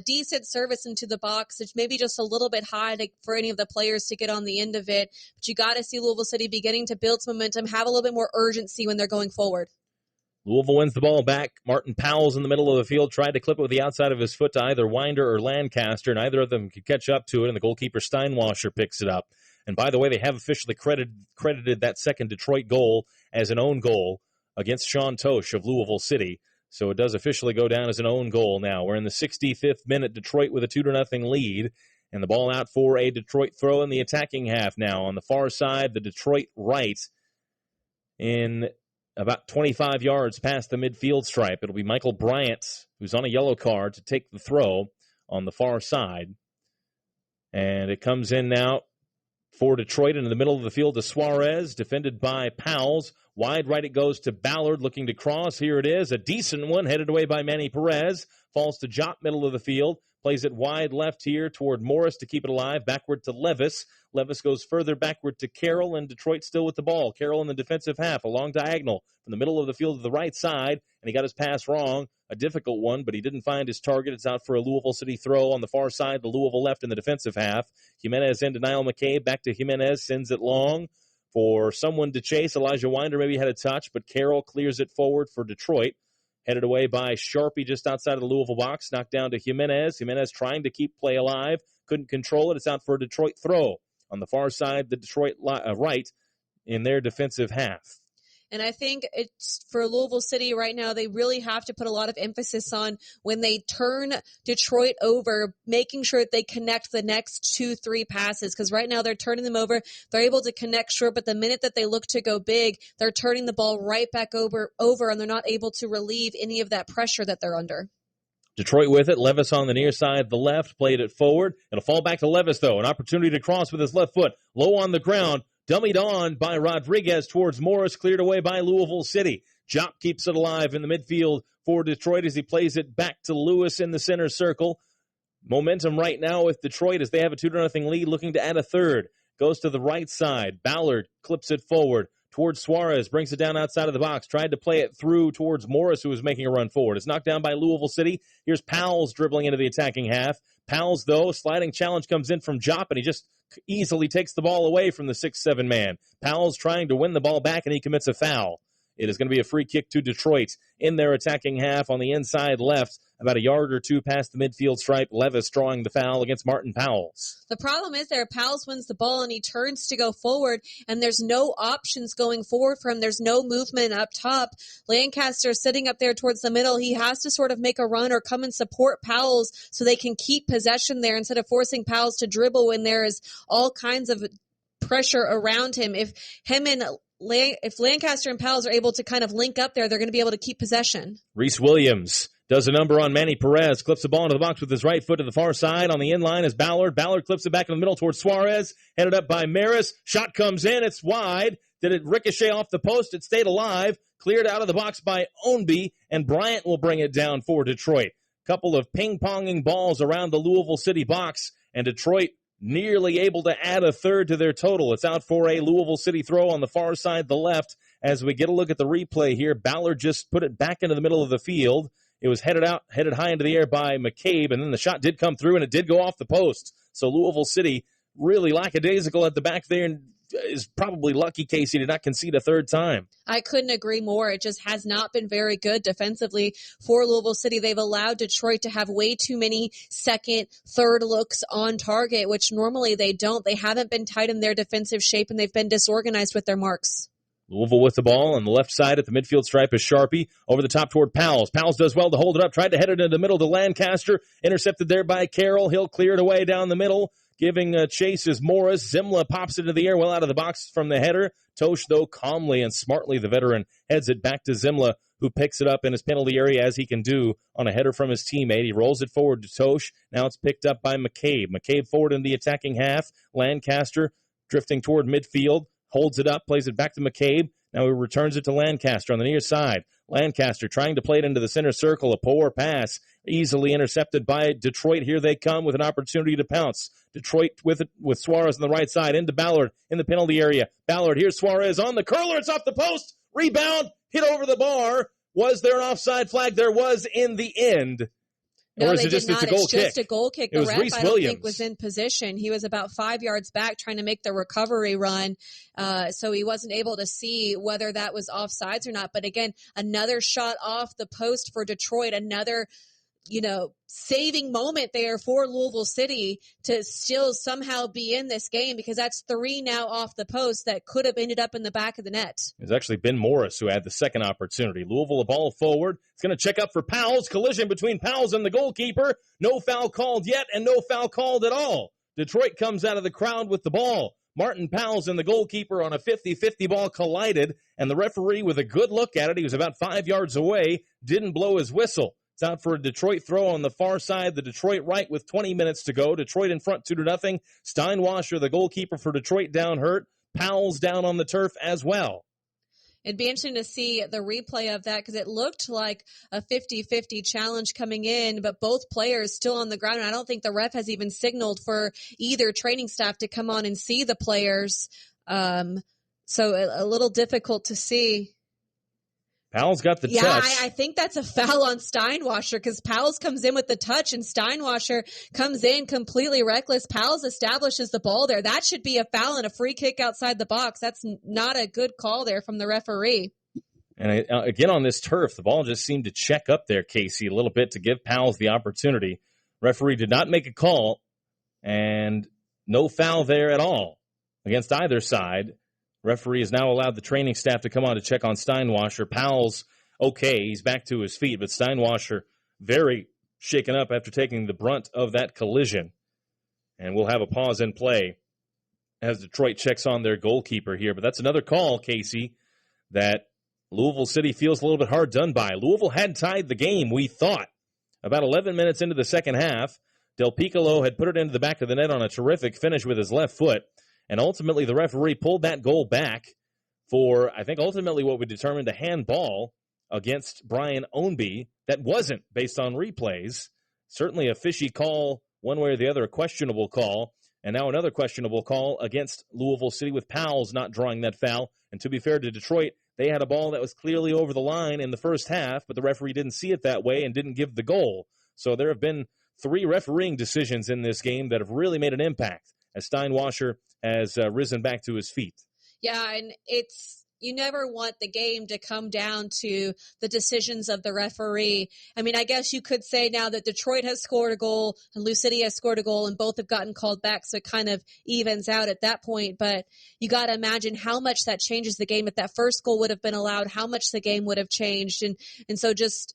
Decent service into the box. It's maybe just a little bit high for any of the players to get on the end of it. But you got to see Louisville City beginning to build some momentum, have a little bit more urgency when they're going forward. Louisville wins the ball back. Martin Powles in the middle of the field tried to clip it with the outside of his foot to either Winder or Lancaster. Neither of them could catch up to it, and the goalkeeper Steinwasser picks it up. And by the way, they have officially credited that second Detroit goal as an own goal against Sean Tosh of Louisville City. So it does officially go down as an own goal now. We're in the 65th minute, Detroit with a 2-0 lead, and the ball out for a Detroit throw in the attacking half now. On the far side, the Detroit right in about 25 yards past the midfield stripe. It'll be Michael Bryant, who's on a yellow card, to take the throw on the far side. And it comes in now for Detroit into the middle of the field to Suarez, defended by Powles. Wide right it goes to Ballard looking to cross. Here it is, a decent one headed away by Manny Perez. falls to Jop, middle of the field. Plays it wide left here toward Morris to keep it alive. Backward to Levis. Levis goes further backward to Carroll, and Detroit still with the ball. Carroll in the defensive half, a long diagonal from the middle of the field to the right side, and he got his pass wrong. A difficult one, but he didn't find his target. It's out for a Louisville City throw on the far side, the Louisville left in the defensive half. Jimenez into Niall McCabe. Back to Jimenez, sends it long for someone to chase. Elijah Winder maybe had a touch, but Carroll clears it forward for Detroit. Headed away by Sharpie just outside of the Louisville box. Knocked down to Jimenez. Jimenez trying to keep play alive. Couldn't control it. It's out for a Detroit throw. On the far side, the Detroit right in their defensive half. And I think it's for Louisville City right now, they really have to put a lot of emphasis on when they turn Detroit over, making sure that they connect the next 2-3 passes. Because right now they're turning them over. They're able to connect short, but the minute that they look to go big, they're turning the ball right back over and they're not able to relieve any of that pressure that they're under. Detroit with it. Levis on the near side, the left, played it forward. It'll fall back to Levis, though. An opportunity to cross with his left foot. Low on the ground. Dummied on by Rodriguez towards Morris, cleared away by Louisville City. Jop keeps it alive in the midfield for Detroit as he plays it back to Lewis in the center circle. Momentum right now with Detroit as they have a 2-0 lead, looking to add a third. Goes to the right side. Ballard clips it forward towards Suarez, brings it down outside of the box, tried to play it through towards Morris, who was making a run forward. It's knocked down by Louisville City. Here's Powell's dribbling into the attacking half. Powell's, though, sliding challenge comes in from Jop, and he just easily takes the ball away from the 6-7 man. Powell's trying to win the ball back, and he commits a foul. It is going to be a free kick to Detroit in their attacking half on the inside left, about a yard or two past the midfield stripe. Levis drawing the foul against Martin Powell's. The problem is there, Powell's wins the ball and he turns to go forward, and there's no options going forward for him. There's no movement up top. Lancaster sitting up there towards the middle. He has to sort of make a run or come and support Powell's so they can keep possession there instead of forcing Powell's to dribble when there is all kinds of pressure around him. If Lancaster and Powell's are able to kind of link up there, they're going to be able to keep possession. Reese Williams does a number on Manny Perez, clips the ball into the box with his right foot to the far side. On the inline is Ballard. Ballard clips it back in the middle towards Suarez, headed up by Maris. Shot comes in. It's wide. Did it ricochet off the post? It stayed alive. Cleared out of the box by Ownby, and Bryant will bring it down for Detroit. Couple of ping-ponging balls around the Louisville City box, and Detroit nearly able to add a third to their total. It's out for a Louisville City throw on the far side, the left. As we get a look at the replay here, Ballard just put it back into the middle of the field. It was headed high into the air by McCabe, and then the shot did come through, and it did go off the post. So Louisville City really lackadaisical at the back there, and is probably lucky Casey did not concede a third time. I couldn't agree more. It just has not been very good defensively for Louisville City. They've allowed Detroit to have way too many second, third looks on target, which normally they don't. They haven't been tight in their defensive shape, and they've been disorganized with their marks. Louisville with the ball on the left side at the midfield stripe is Sharpie. Over the top toward Powell's. Powell's does well to hold it up. Tried to head it into the middle to Lancaster. Intercepted there by Carroll. He'll clear it away down the middle. Giving chase is Morris. Zimla pops it into the air well out of the box from the header. Tosh, though, calmly and smartly, the veteran, heads it back to Zimla, who picks it up in his penalty area as he can do on a header from his teammate. He rolls it forward to Tosh. Now it's picked up by McCabe. McCabe forward in the attacking half. Lancaster drifting toward midfield. Holds it up, plays it back to McCabe. Now he returns it to Lancaster on the near side. Lancaster trying to play it into the center circle. A poor pass, easily intercepted by Detroit. Here they come with an opportunity to pounce. Detroit with it, with Suarez on the right side, into Ballard in the penalty area. Ballard, here's Suarez on the curler. It's off the post. Rebound, hit over the bar. Was there an offside flag? There was in the end. No, or is they it just, did not. It's a goal It's kick? just a goal kick. It The was ref, Reese I don't Williams. think, was in position. He was about 5 yards back trying to make the recovery run, so he wasn't able to see whether that was offsides or not. But again, another shot off the post for Detroit, another saving moment there for Louisville City to still somehow be in this game, because that's 3 now off the post that could have ended up in the back of the net. It's actually Ben Morris who had the second opportunity. Louisville, a ball forward. It's going to check up for Powell's. Collision between Powell's and the goalkeeper. No foul called yet, and no foul called at all. Detroit comes out of the crowd with the ball. Martin Powell's and the goalkeeper on a 50-50 ball collided, and the referee, with a good look at it, he was about 5 yards away, didn't blow his whistle. It's out for a Detroit throw on the far side. The Detroit right with 20 minutes to go. Detroit in front 2-0. Steinwasser, the goalkeeper for Detroit, down hurt. Powell's down on the turf as well. It'd be interesting to see the replay of that because it looked like a 50-50 challenge coming in, but both players still on the ground. And I don't think the ref has even signaled for either training staff to come on and see the players. So a little difficult to see. Powell's got the touch. I think that's a foul on Steinwasser because Powell's comes in with the touch and Steinwasser comes in completely reckless. Powell's establishes the ball there. That should be a foul and a free kick outside the box. That's not a good call there from the referee. And again, on this turf, the ball just seemed to check up there, Casey, a little bit to give Powell's the opportunity. Referee did not make a call, and no foul there at all against either side. Referee has now allowed the training staff to come on to check on Steinwasser. Powell's okay. He's back to his feet, but Steinwasser very shaken up after taking the brunt of that collision. And we'll have a pause in play as Detroit checks on their goalkeeper here. But that's another call, Casey, that Louisville City feels a little bit hard done by. Louisville had tied the game, we thought. About 11 minutes into the second half, Del Piccolo had put it into the back of the net on a terrific finish with his left foot. And ultimately, the referee pulled that goal back for, I think, ultimately what we determined a handball against Brian Ownby that wasn't based on replays. Certainly a fishy call one way or the other, a questionable call. And now another questionable call against Louisville City with Powell's not drawing that foul. And to be fair to Detroit, they had a ball that was clearly over the line in the first half, but the referee didn't see it that way and didn't give the goal. So there have been 3 refereeing decisions in this game that have really made an impact as Steinwasser has risen back to his feet. Yeah, and you never want the game to come down to the decisions of the referee. I mean, I guess you could say now that Detroit has scored a goal and Lou City has scored a goal and both have gotten called back, so it kind of evens out at that point. But you got to imagine how much that changes the game. If that first goal would have been allowed, how much the game would have changed. And so just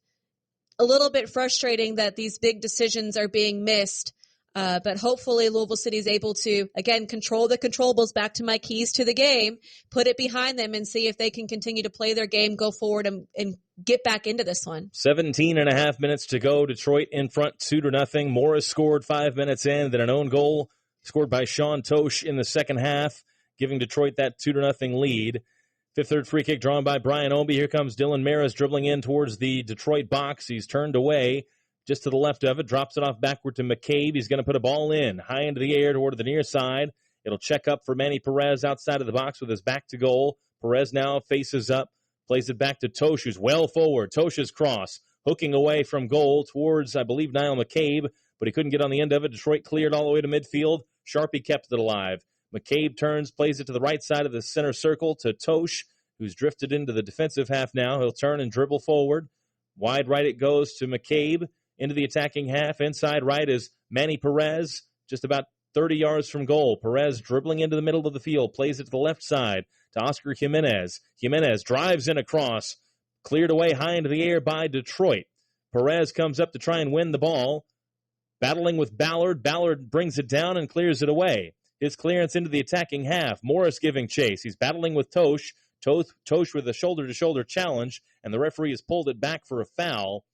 a little bit frustrating that these big decisions are being missed. But hopefully Louisville City is able to, again, control the controllables, back to my keys to the game, put it behind them and see if they can continue to play their game, go forward and get back into this one. 17 and a half minutes to go. Detroit in front 2-0. Morris scored 5 minutes in, then an own goal scored by Sean Tosh in the second half, giving Detroit that 2-0 lead. Fifth-third free kick drawn by Brian Ownby. Here comes Dylan Maris dribbling in towards the Detroit box. He's turned away. Just to the left of it, drops it off backward to McCabe. He's going to put a ball in, high into the air toward the near side. It'll check up for Manny Perez outside of the box with his back to goal. Perez now faces up, plays it back to Tosh, who's well forward. Tosh's cross, hooking away from goal towards, I believe, Niall McCabe, but he couldn't get on the end of it. Detroit cleared all the way to midfield. Sharpie kept it alive. McCabe turns, plays it to the right side of the center circle to Tosh, who's drifted into the defensive half now. He'll turn and dribble forward. Wide right it goes to McCabe. Into the attacking half. Inside right is Manny Perez, just about 30 yards from goal. Perez dribbling into the middle of the field, plays it to the left side to Oscar Jimenez. Jimenez drives in across, cleared away high into the air by Detroit. Perez comes up to try and win the ball, battling with Ballard. Ballard brings it down and clears it away. His clearance into the attacking half. Morris giving chase. He's battling with Tosh. Tosh with a shoulder-to-shoulder challenge, and the referee has pulled it back for a foul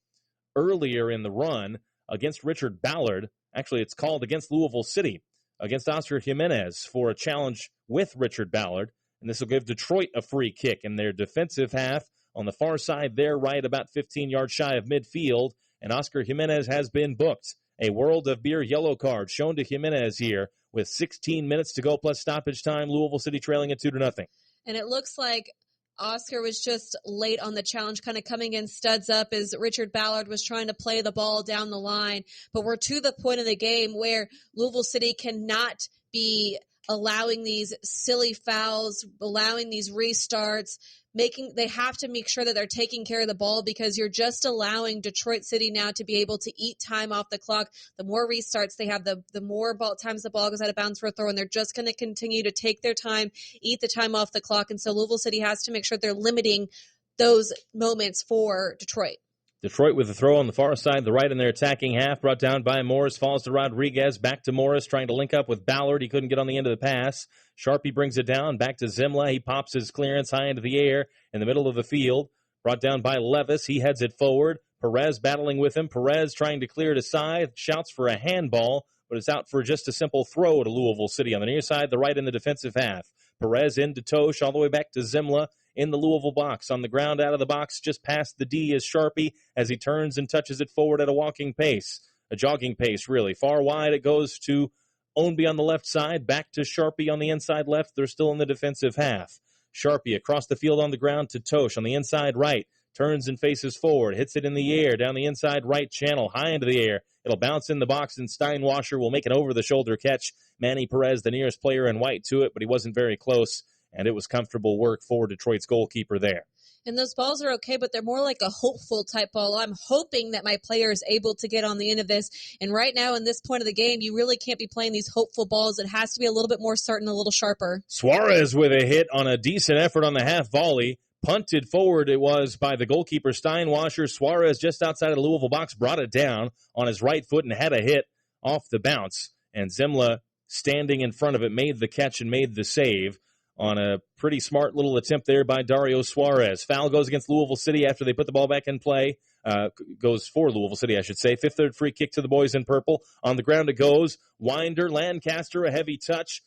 earlier in the run against Richard Ballard. Actually, it's called against Louisville City, against Oscar Jimenez for a challenge with Richard Ballard. And this will give Detroit a free kick in their defensive half on the far side there, right about 15 yards shy of midfield. And Oscar Jimenez has been booked. A World of Beer yellow card shown to Jimenez here with 16 minutes to go plus stoppage time. Louisville City trailing at 2-0. And it looks like Oscar was just late on the challenge, kind of coming in studs up as Richard Ballard was trying to play the ball down the line. But we're to the point of the game where Louisville City cannot be allowing these silly fouls, allowing these restarts, they have to make sure that they're taking care of the ball because you're just allowing Detroit City now to be able to eat time off the clock. The more restarts they have, the more times the ball goes out of bounds for a throw, and they're just going to continue to take their time, eat the time off the clock. And so Louisville City has to make sure they're limiting those moments for Detroit. Detroit with the throw on the far side, the right in their attacking half, brought down by Morris, falls to Rodriguez, back to Morris, trying to link up with Ballard. He couldn't get on the end of the pass. Sharpie brings it down, back to Zimla. He pops his clearance high into the air in the middle of the field, brought down by Levis. He heads it forward. Perez battling with him. Perez trying to clear it aside, shouts for a handball, but it's out for just a simple throw to Louisville City on the near side, the right in the defensive half. Perez into Tosh, all the way back to Zimla. in the Louisville box. On the ground out of the box, just past the D is Sharpie as he turns and touches it forward at a walking pace. A jogging pace, really. Far wide, it goes to Ownby on the left side, back to Sharpie on the inside left. They're still in the defensive half. Sharpie across the field on the ground to Tosh on the inside right. Turns and faces forward, hits it in the air, down the inside right channel, high into the air. It'll bounce in the box, and Steinwasser will make an over-the-shoulder catch. Manny Perez, the nearest player in white to it, but he wasn't very close, and it was comfortable work for Detroit's goalkeeper there. And those balls are okay, but they're more like a hopeful type ball. I'm hoping that my player is able to get on the end of this. And right now, in this point of the game, you really can't be playing these hopeful balls. It has to be a little bit more certain, a little sharper. Suarez with a hit on a decent effort on the half volley. Punted forward it was by the goalkeeper Steinwasser. Suarez just outside of the Louisville box brought it down on his right foot and had a hit off the bounce. And Zimla, standing in front of it, made the catch and made the save on a pretty smart little attempt there by Dario Suarez. Foul goes against Louisville City after they put the ball back in play. Goes for Louisville City, I should say. Fifth, third free kick to the boys in purple. On the ground it goes. Winder, Lancaster, a heavy touch.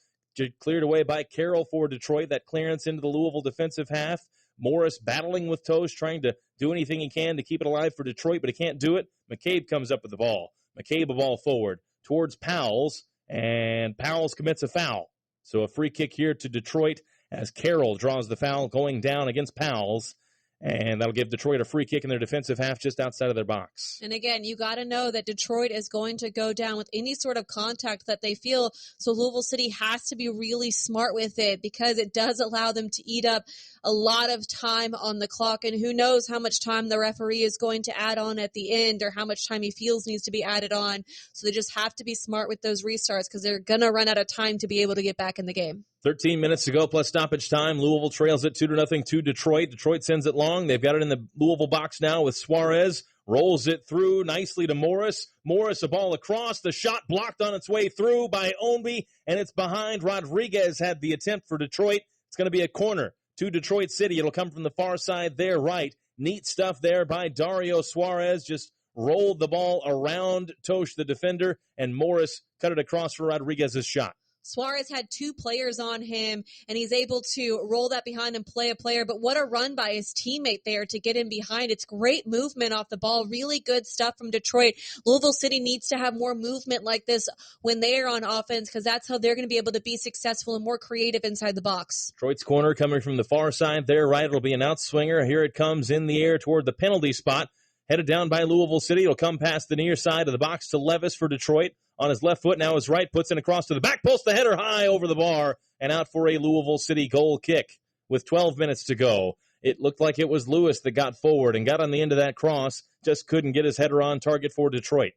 Cleared away by Carroll for Detroit. That clearance into the Louisville defensive half. Morris battling with Tosh, trying to do anything he can to keep it alive for Detroit, but he can't do it. McCabe comes up with the ball. McCabe a ball forward towards Powell's, and Powell's commits a foul. So a free kick here to Detroit as Carroll draws the foul going down against Powell's, and that'll give Detroit a free kick in their defensive half just outside of their box. And again, you got to know that Detroit is going to go down with any sort of contact that they feel. So Louisville City has to be really smart with it because it does allow them to eat up a lot of time on the clock. And who knows how much time the referee is going to add on at the end or how much time he feels needs to be added on. So they just have to be smart with those restarts because they're going to run out of time to be able to get back in the game. 13 minutes to go plus stoppage time. Louisville trails it 2-0 to Detroit. Detroit sends it long. They've got it in the Louisville box now with Suarez. Rolls it through nicely to Morris. Morris, a ball across. The shot blocked on its way through by Ownby, and it's behind. Rodriguez had the attempt for Detroit. It's going to be a corner to Detroit City. It'll come from the far side there, right. Neat stuff there by Dario Suarez. Just rolled the ball around Tosh, the defender, and Morris cut it across for Rodriguez's shot. Suarez had two players on him, and he's able to roll that behind and play a player. But what a run by his teammate there to get him behind. It's great movement off the ball. Really good stuff from Detroit. Louisville City needs to have more movement like this when they are on offense because that's how they're going to be able to be successful and more creative inside the box. Detroit's corner coming from the far side there, right. It'll be an outswinger. Here it comes in the air toward the penalty spot. Headed down by Louisville City. It'll come past the near side of the box to Levis for Detroit. On his left foot, now his right, puts it across to the back post. The header high over the bar and out for a Louisville City goal kick with 12 minutes to go. It looked like it was Lewis that got forward and got on the end of that cross. Just couldn't get his header on target for Detroit.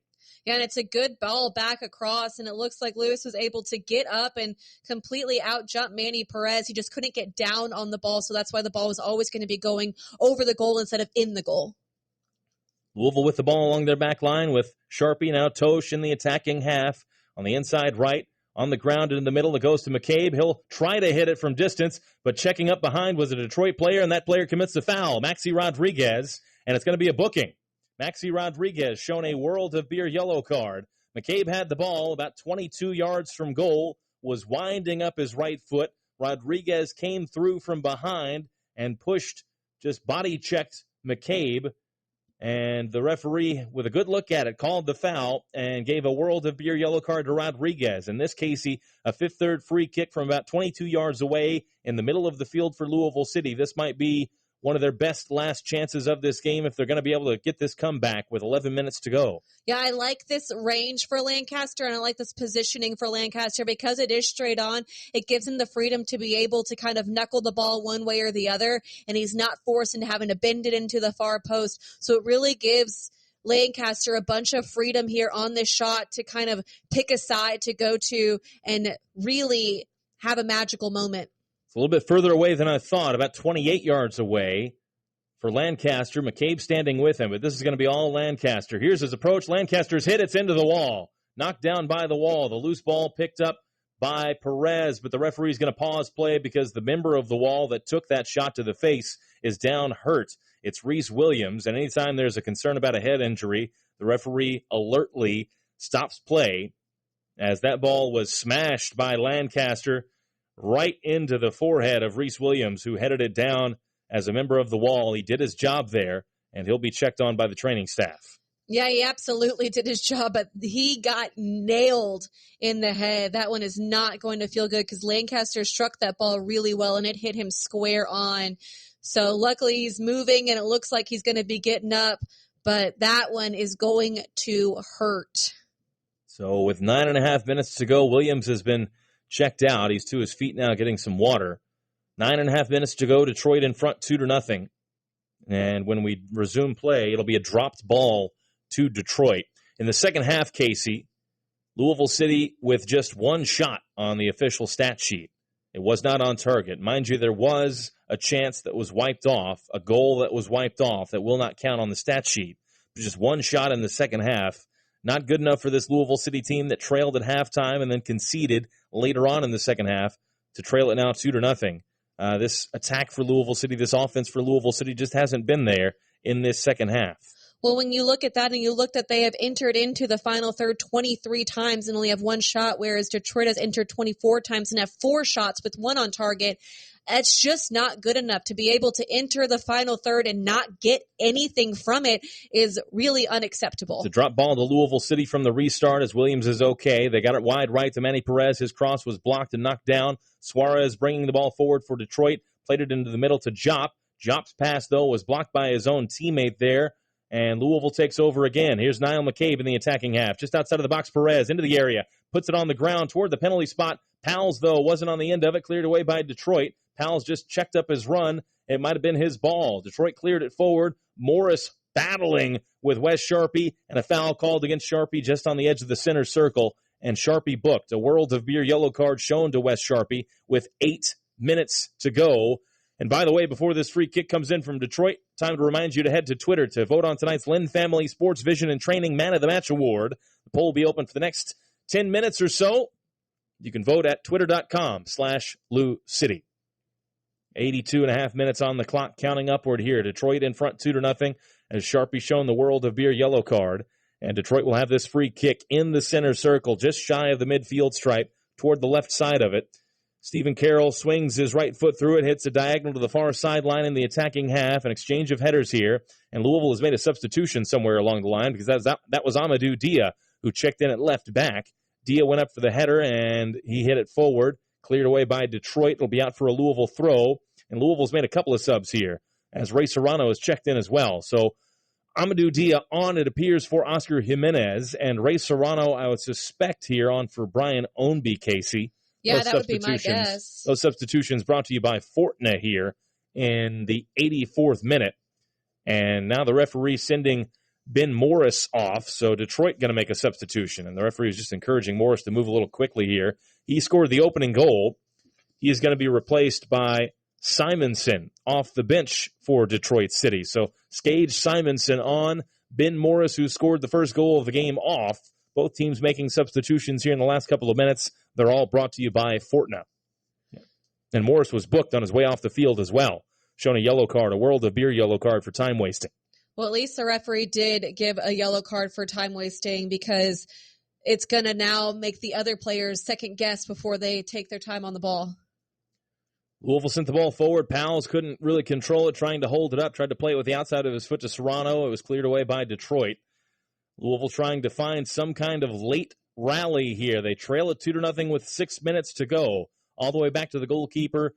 Yeah, and it's a good ball back across, and it looks like Lewis was able to get up and completely out-jump Manny Perez. He just couldn't get down on the ball, so that's why the ball was always going to be going over the goal instead of in the goal. Louisville with the ball along their back line with Sharpie, now Tosh in the attacking half. On the inside right, on the ground in the middle, it goes to McCabe. He'll try to hit it from distance, but checking up behind was a Detroit player, and that player commits the foul, Maxi Rodriguez, and it's going to be a booking. Maxi Rodriguez shown a World of Beer yellow card. McCabe had the ball about 22 yards from goal, was winding up his right foot. Rodriguez came through from behind and pushed, just body-checked McCabe. And the referee, with a good look at it, called the foul and gave a World of Beer yellow card to Rodriguez. In this case, a fifth-third free kick from about 22 yards away in the middle of the field for Louisville City. This might be one of their best last chances of this game if they're going to be able to get this comeback with 11 minutes to go. Yeah, I like this range for Lancaster, and I like this positioning for Lancaster because it is straight on. It gives him the freedom to be able to kind of knuckle the ball one way or the other, and he's not forced into having to bend it into the far post. So it really gives Lancaster a bunch of freedom here on this shot to kind of pick a side to go to and really have a magical moment. It's a little bit further away than I thought, about 28 yards away for Lancaster. McCabe standing with him, but this is going to be all Lancaster. Here's his approach. Lancaster's hit. It's into the wall. Knocked down by the wall. The loose ball picked up by Perez, but the referee's going to pause play because the member of the wall that took that shot to the face is down hurt. It's Reese Williams, and anytime there's a concern about a head injury, the referee alertly stops play as that ball was smashed by Lancaster right into the forehead of Reese Williams, who headed it down as a member of the Wall. He did his job there, and he'll be checked on by the training staff. Yeah, he absolutely did his job, but he got nailed in the head. That one is not going to feel good because Lancaster struck that ball really well, and it hit him square on. So luckily he's moving, and it looks like he's going to be getting up, but that one is going to hurt. So with 9.5 minutes to go, Williams has been checked out. He's to his feet now getting some water. 9.5 minutes to go, Detroit in front 2-0. And when we resume play, it'll be a dropped ball to Detroit. In the second half, Casey, Louisville City with just one shot on the official stat sheet. It was not on target. Mind you, there was a chance that was wiped off, a goal that was wiped off that will not count on the stat sheet. Just one shot in the second half. Not good enough for this Louisville City team that trailed at halftime and then conceded later on in the second half to trail it now 2-0. This attack for Louisville City, this offense for Louisville City just hasn't been there in this second half. Well, when you look at that and you look that they have entered into the final third 23 times and only have one shot, whereas Detroit has entered 24 times and have 4 shots with 1 on target, it's just not good enough. To be able to enter the final third and not get anything from it is really unacceptable. The drop ball to Louisville City from the restart as Williams is okay. They got it wide right to Manny Perez. His cross was blocked and knocked down. Suarez bringing the ball forward for Detroit. Played it into the middle to Jop. Jop's pass, though, was blocked by his own teammate there. And Louisville takes over again. Here's Niall McCabe in the attacking half. Just outside of the box, Perez into the area. Puts it on the ground toward the penalty spot. Powell's, though, wasn't on the end of it. Cleared away by Detroit. Powell's just checked up his run. It might have been his ball. Detroit cleared it forward. Morris battling with Wes Sharpie, and a foul called against Sharpie just on the edge of the center circle. And Sharpie booked. A World of Beer yellow card shown to Wes Sharpie with 8 minutes to go. And by the way, before this free kick comes in from Detroit, time to remind you to head to Twitter to vote on tonight's Lynn Family Sports Vision and Training Man of the Match Award. The poll will be open for the next 10 minutes or so. You can vote at twitter.com/Lou City. 82.5 minutes on the clock, counting upward here. Detroit in front 2-0 as Sharpie shown the World of Beer yellow card. And Detroit will have this free kick in the center circle, just shy of the midfield stripe, toward the left side of it. Stephen Carroll swings his right foot through it, hits a diagonal to the far sideline in the attacking half. An exchange of headers here. And Louisville has made a substitution somewhere along the line because that was Amadou Dia who checked in at left back. Dia went up for the header, and he hit it forward. Cleared away by Detroit. It'll be out for a Louisville throw. And Louisville's made a couple of subs here as Ray Serrano has checked in as well. So Amadou Dia on, it appears, for Oscar Jimenez. And Ray Serrano, I would suspect, here on for Brian Ownby, Casey. Yeah, that would be my guess. Those substitutions brought to you by Fortna here in the 84th minute. And now the referee sending Ben Morris off. So Detroit going to make a substitution. And the referee is just encouraging Morris to move a little quickly here. He scored the opening goal. He is going to be replaced by Simonson off the bench for Detroit City. So Skage Simonson on, Ben Morris, who scored the first goal of the game, off. Both teams making substitutions here in the last couple of minutes. They're all brought to you by Fortna. And Morris was booked on his way off the field as well. Shown a yellow card, a World of Beer yellow card for time wasting. Well, at least the referee did give a yellow card for time wasting because it's going to now make the other players second guess before they take their time on the ball. Louisville sent the ball forward. Powell's couldn't really control it, trying to hold it up, tried to play it with the outside of his foot to Serrano. It was cleared away by Detroit. Louisville trying to find some kind of late rally here. They trail it 2-0 with 6 minutes to go. All the way back to the goalkeeper,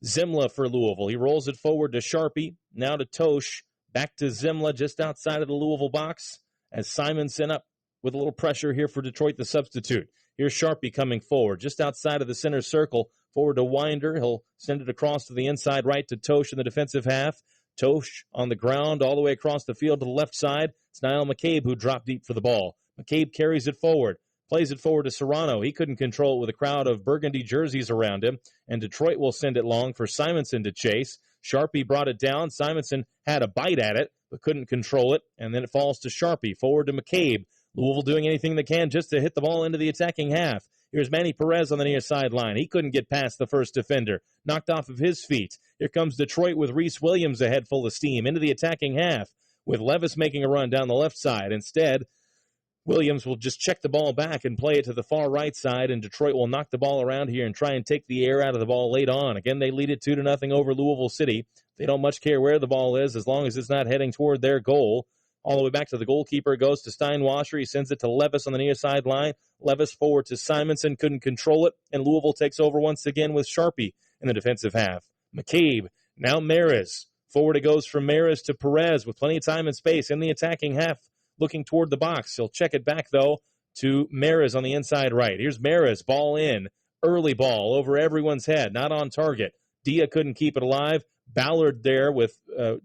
Zimla for Louisville. He rolls it forward to Sharpie, now to Tosh, back to Zimla just outside of the Louisville box as Simonson up with a little pressure here for Detroit, the substitute. Here's Sharpie coming forward, just outside of the center circle, forward to Winder. He'll send it across to the inside right to Tosh in the defensive half. Tosh on the ground all the way across the field to the left side. It's Niall McCabe who dropped deep for the ball. McCabe carries it forward, plays it forward to Serrano. He couldn't control it with a crowd of burgundy jerseys around him, and Detroit will send it long for Simonson to chase. Sharpie brought it down. Simonson had a bite at it, but couldn't control it, and then it falls to Sharpie, forward to McCabe. Louisville doing anything they can just to hit the ball into the attacking half. Here's Manny Perez on the near sideline. He couldn't get past the first defender. Knocked off of his feet. Here comes Detroit with Reese Williams ahead full of steam into the attacking half with Levis making a run down the left side. Instead, Williams will just check the ball back and play it to the far right side, and Detroit will knock the ball around here and try and take the air out of the ball late on. Again, they lead it 2-0 over Louisville City. They don't much care where the ball is as long as it's not heading toward their goal. All the way back to the goalkeeper goes to Steinwasser. He sends it to Levis on the near sideline. Levis forward to Simonson, couldn't control it, and Louisville takes over once again with Sharpie in the defensive half. McCabe, now Maris. Forward it goes from Maris to Perez with plenty of time and space in the attacking half, looking toward the box. He'll check it back, though, to Maris on the inside right. Here's Maris, ball in. Early ball over everyone's head, not on target. Dia couldn't keep it alive. Ballard there with the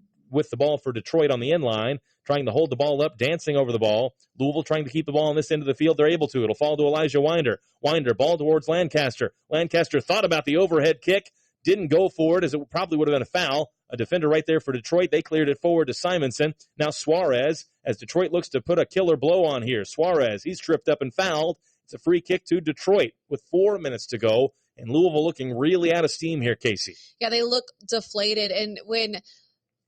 ball for Detroit on the end line, trying to hold the ball up, dancing over the ball. Louisville trying to keep the ball on this end of the field. They're able to. It'll fall to Elijah Winder. Winder, ball towards Lancaster. Lancaster thought about the overhead kick, didn't go for it as it probably would have been a foul. A defender right there for Detroit. They cleared it forward to Simonson. Now Suarez, as Detroit looks to put a killer blow on here. Suarez, he's tripped up and fouled. It's a free kick to Detroit with 4 minutes to go. And Louisville looking really out of steam here, Casey. Yeah, they look deflated. And when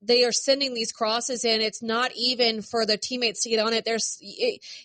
they are sending these crosses in, it's not even for the teammates to get on it.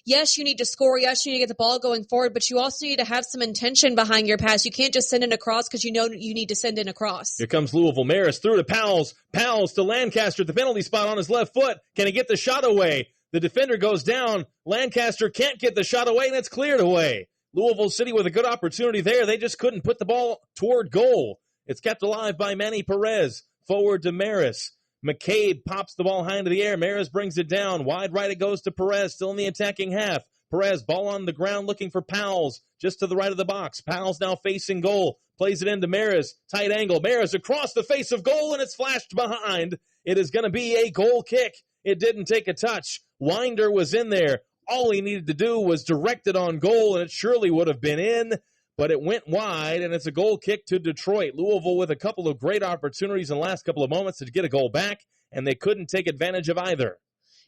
Yes, you need to score. Yes, you need to get the ball going forward, but you also need to have some intention behind your pass. You can't just send in a cross because you know you need to send in a cross. Here comes Louisville. Maris through to Powell's. Powell's to Lancaster at the penalty spot on his left foot. Can he get the shot away? The defender goes down. Lancaster can't get the shot away, and it's cleared away. Louisville City with a good opportunity there. They just couldn't put the ball toward goal. It's kept alive by Manny Perez. Forward to Maris. McCabe pops the ball high into the air. Maris brings it down. Wide right it goes to Perez, still in the attacking half. Perez, ball on the ground looking for Powell's, just to the right of the box. Powell's now facing goal. Plays it into Maris. Tight angle. Maris across the face of goal, and it's flashed behind. It is going to be a goal kick. It didn't take a touch. Winder was in there. All he needed to do was direct it on goal, and it surely would have been in. But it went wide, and it's a goal kick to Detroit. Louisville with a couple of great opportunities in the last couple of moments to get a goal back, and they couldn't take advantage of either.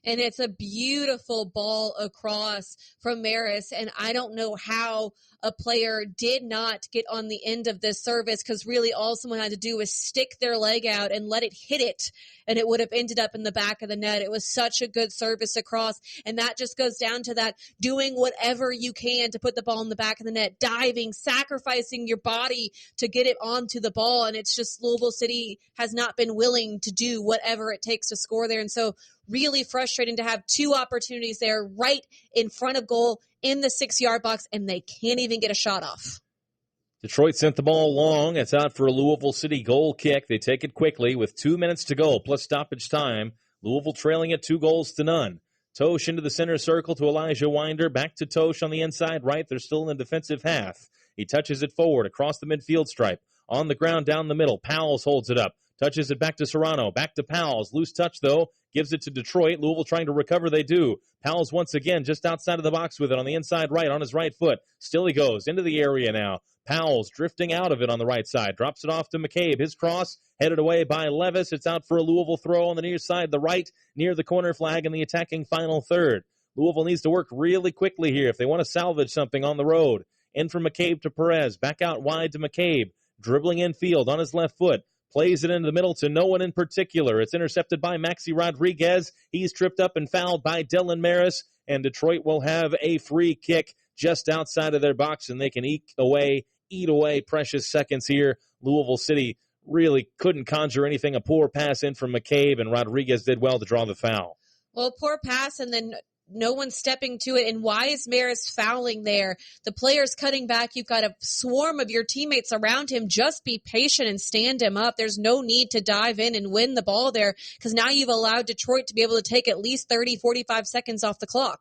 And it's a beautiful ball across from Maris, and I don't know how a player did not get on the end of this service, because really all someone had to do was stick their leg out and let it hit it, and it would have ended up in the back of the net. It was such a good service across, and that just goes down to that doing whatever you can to put the ball in the back of the net, diving, sacrificing your body to get it onto the ball, and it's just Louisville City has not been willing to do whatever it takes to score there, and so really frustrating to have two opportunities there right in front of goal in the 6-yard box, and they can't even get a shot off. Detroit sent the ball long. It's out for a Louisville City goal kick. They take it quickly with 2 minutes to go, plus stoppage time. Louisville trailing it 2-0. Tosh into the center circle to Elijah Winder. Back to Tosh on the inside right. They're still in the defensive half. He touches it forward across the midfield stripe. On the ground down the middle. Powell's holds it up. Touches it back to Serrano. Back to Powell's. Loose touch, though. Gives it to Detroit. Louisville trying to recover. They do. Powell's once again just outside of the box with it on the inside right on his right foot. Still he goes into the area now. Powell's drifting out of it on the right side. Drops it off to McCabe. His cross headed away by Levis. It's out for a Louisville throw on the near side, the right, near the corner flag in the attacking final third. Louisville needs to work really quickly here if they want to salvage something on the road. In from McCabe to Perez. Back out wide to McCabe. Dribbling infield on his left foot. Plays it into the middle to no one in particular. It's intercepted by Maxi Rodriguez. He's tripped up and fouled by Dylan Maris. And Detroit will have a free kick just outside of their box, and they can eat away precious seconds here. Louisville City really couldn't conjure anything. A poor pass in from McCabe, and Rodriguez did well to draw the foul. Well, poor pass, and then no one stepping to it. And why is Maris fouling there? The player's cutting back. You've got a swarm of your teammates around him. Just be patient and stand him up. There's no need to dive in and win the ball there, because now you've allowed Detroit to be able to take at least 30, 45 seconds off the clock.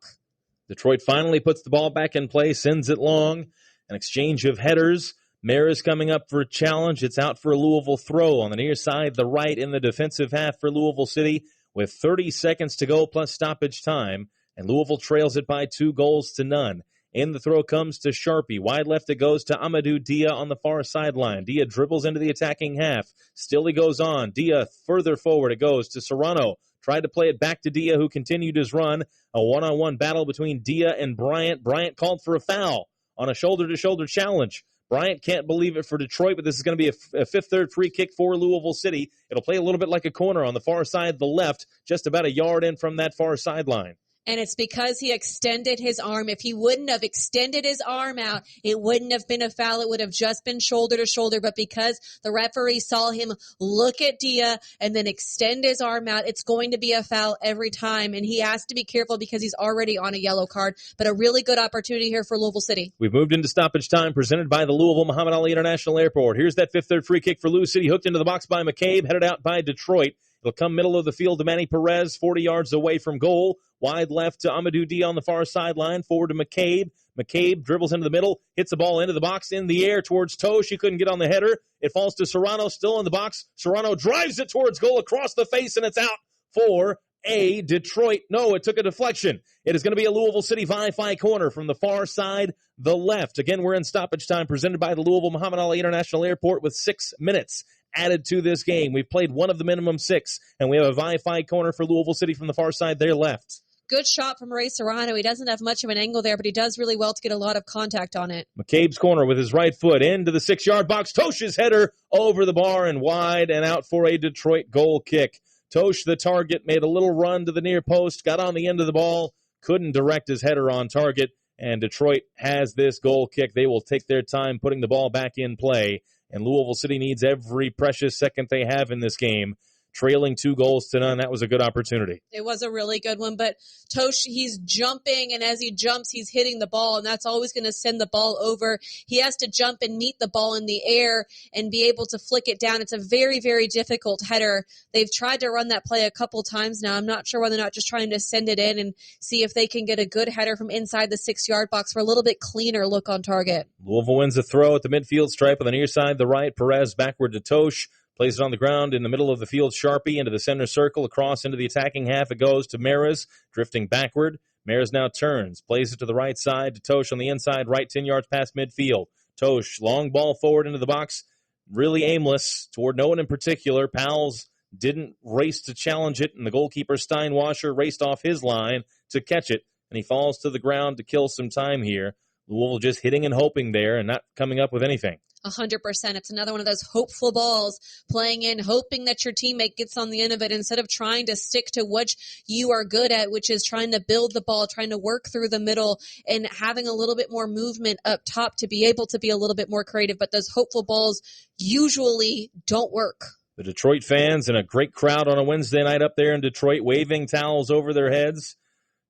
Detroit finally puts the ball back in play, sends it long. An exchange of headers. Maris coming up for a challenge. It's out for a Louisville throw on the near side, the right in the defensive half for Louisville City with 30 seconds to go plus stoppage time. And Louisville trails it by 2-0. In the throw comes to Sharpie. Wide left it goes to Amadou Dia on the far sideline. Dia dribbles into the attacking half. Still he goes on. Dia further forward it goes to Serrano. Tried to play it back to Dia, who continued his run. A one-on-one battle between Dia and Bryant. Bryant called for a foul on a shoulder-to-shoulder challenge. Bryant can't believe it for Detroit, but this is going to be a fifth-third free kick for Louisville City. It'll play a little bit like a corner on the far side, the left, just about a yard in from that far sideline. And it's because he extended his arm. If he wouldn't have extended his arm out, it wouldn't have been a foul. It would have just been shoulder to shoulder. But because the referee saw him look at Dia and then extend his arm out, it's going to be a foul every time. And he has to be careful because he's already on a yellow card. But a really good opportunity here for Louisville City. We've moved into stoppage time presented by the Louisville Muhammad Ali International Airport. Here's that fifth third free kick for Lou City, hooked into the box by McCabe, headed out by Detroit. It'll come middle of the field to Manny Perez, 40 yards away from goal. Wide left to Amadou Dia on the far sideline, forward to McCabe. McCabe dribbles into the middle, hits the ball into the box in the air towards Tosh. He couldn't get on the header. It falls to Serrano, still in the box. Serrano drives it towards goal across the face, and it's out for a Detroit. No, it took a deflection. It is going to be a Louisville City Wi-Fi corner from the far side, the left. Again, we're in stoppage time presented by the Louisville Muhammad Ali International Airport with 6 minutes added to this game. We've played one of the minimum 6, and we have a Wi-Fi corner for Louisville City from the far side, their left. Good shot from Ray Serrano. He doesn't have much of an angle there, but he does really well to get a lot of contact on it. McCabe's corner with his right foot into the 6-yard box. Tosh's header over the bar and wide and out for a Detroit goal kick. Tosh, the target, made a little run to the near post, got on the end of the ball, couldn't direct his header on target, and Detroit has this goal kick. They will take their time putting the ball back in play, and Louisville City needs every precious second they have in this game. Trailing 2-0. That was a good opportunity. It was a really good one, but Tosh, he's jumping, and as he jumps, he's hitting the ball, and that's always going to send the ball over. He has to jump and meet the ball in the air and be able to flick it down. It's a very, very difficult header. They've tried to run that play a couple times now. I'm not sure whether or not just trying to send it in and see if they can get a good header from inside the 6-yard box for a little bit cleaner look on target. Louisville wins a throw at the midfield stripe on the near side, the right. Perez backward to Tosh. Plays it on the ground in the middle of the field. Sharpie into the center circle. Across into the attacking half it goes to Maris, drifting backward. Maris now turns. Plays it to the right side to Tosh on the inside. Right 10 yards past midfield. Tosh, long ball forward into the box. Really aimless toward no one in particular. Powell's didn't race to challenge it, and the goalkeeper Steinwasser raced off his line to catch it, and he falls to the ground to kill some time here. Louisville just hitting and hoping there and not coming up with anything. 100%. It's another one of those hopeful balls, playing in, hoping that your teammate gets on the end of it instead of trying to stick to what you are good at, which is trying to build the ball, trying to work through the middle, and having a little bit more movement up top to be able to be a little bit more creative. But those hopeful balls usually don't work. The Detroit fans and a great crowd on a Wednesday night up there in Detroit, waving towels over their heads,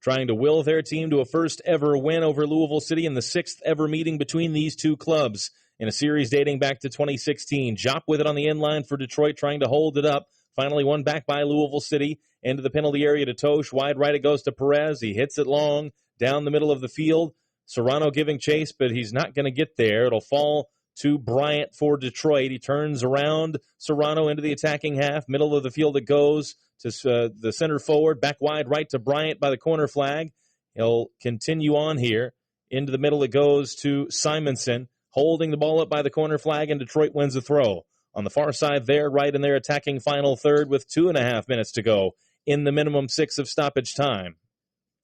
trying to will their team to a first-ever win over Louisville City in the 6th ever meeting between these two clubs in a series dating back to 2016. Jop with it on the end line for Detroit, trying to hold it up. Finally won back by Louisville City. Into the penalty area to Tosh. Wide right it goes to Perez. He hits it long down the middle of the field. Serrano giving chase, but he's not going to get there. It'll fall to Bryant for Detroit. He turns around Serrano into the attacking half. Middle of the field it goes to the center forward. Back wide right to Bryant by the corner flag. He'll continue on here. Into the middle it goes to Simonson. Holding the ball up by the corner flag, and Detroit wins the throw. On the far side there, right in their attacking final third with 2.5 minutes to go in the minimum 6 of stoppage time.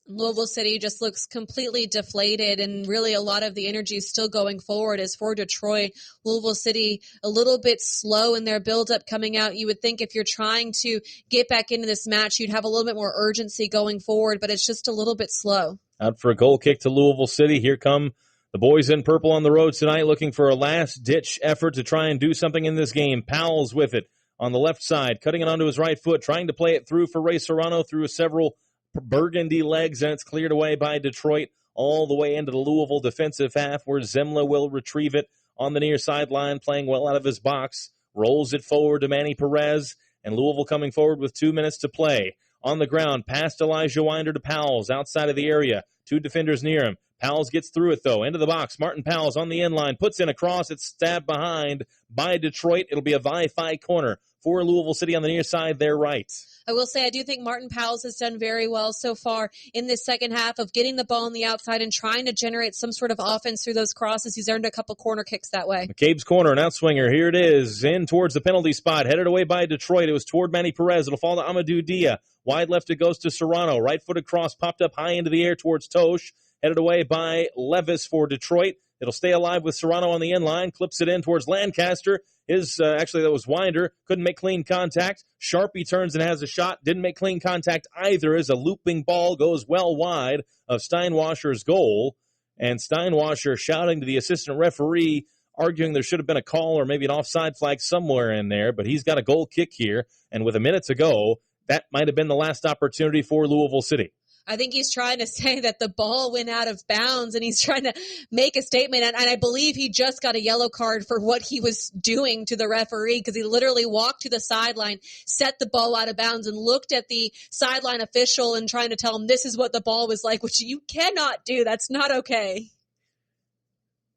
Louisville City just looks completely deflated, and really a lot of the energy is still going forward as for Detroit. Louisville City a little bit slow in their build-up coming out. You would think if you're trying to get back into this match, you'd have a little bit more urgency going forward, but it's just a little bit slow. Out for a goal kick to Louisville City. Here come the boys in purple on the road tonight, looking for a last-ditch effort to try and do something in this game. Powell's with it on the left side, cutting it onto his right foot, trying to play it through for Ray Serrano through several burgundy legs, and it's cleared away by Detroit all the way into the Louisville defensive half, where Zimla will retrieve it on the near sideline, playing well out of his box, rolls it forward to Manny Perez, and Louisville coming forward with 2 minutes to play. On the ground, past Elijah Winder to Powell's, outside of the area, 2 defenders near him. Powell's gets through it, though, into the box. Martin Powell's on the end line, puts in a cross. It's stabbed behind by Detroit. It'll be a Wi-Fi corner for Louisville City on the near side, their right. I will say I do think Martin Powell's has done very well so far in this second half of getting the ball on the outside and trying to generate some sort of offense through those crosses. He's earned a couple corner kicks that way. McCabe's corner, an outswinger. Here it is, in towards the penalty spot, headed away by Detroit. It was toward Manny Perez. It'll fall to Amadou Dia. Wide left it goes to Serrano. Right-footed cross popped up high into the air towards Tosh. Headed away by Levis for Detroit. It'll stay alive with Serrano on the end line. Clips it in towards Lancaster. Actually, that was Winder. Couldn't make clean contact. Sharpie turns and has a shot. Didn't make clean contact either as a looping ball goes well wide of Steinwasser's goal. And Steinwasser shouting to the assistant referee, arguing there should have been a call or maybe an offside flag somewhere in there. But he's got a goal kick here. And with a minute to go, that might have been the last opportunity for Louisville City. I think he's trying to say that the ball went out of bounds, and he's trying to make a statement. And I believe he just got a yellow card for what he was doing to the referee, because he literally walked to the sideline, set the ball out of bounds, and looked at the sideline official and trying to tell him this is what the ball was like, which you cannot do. That's not okay.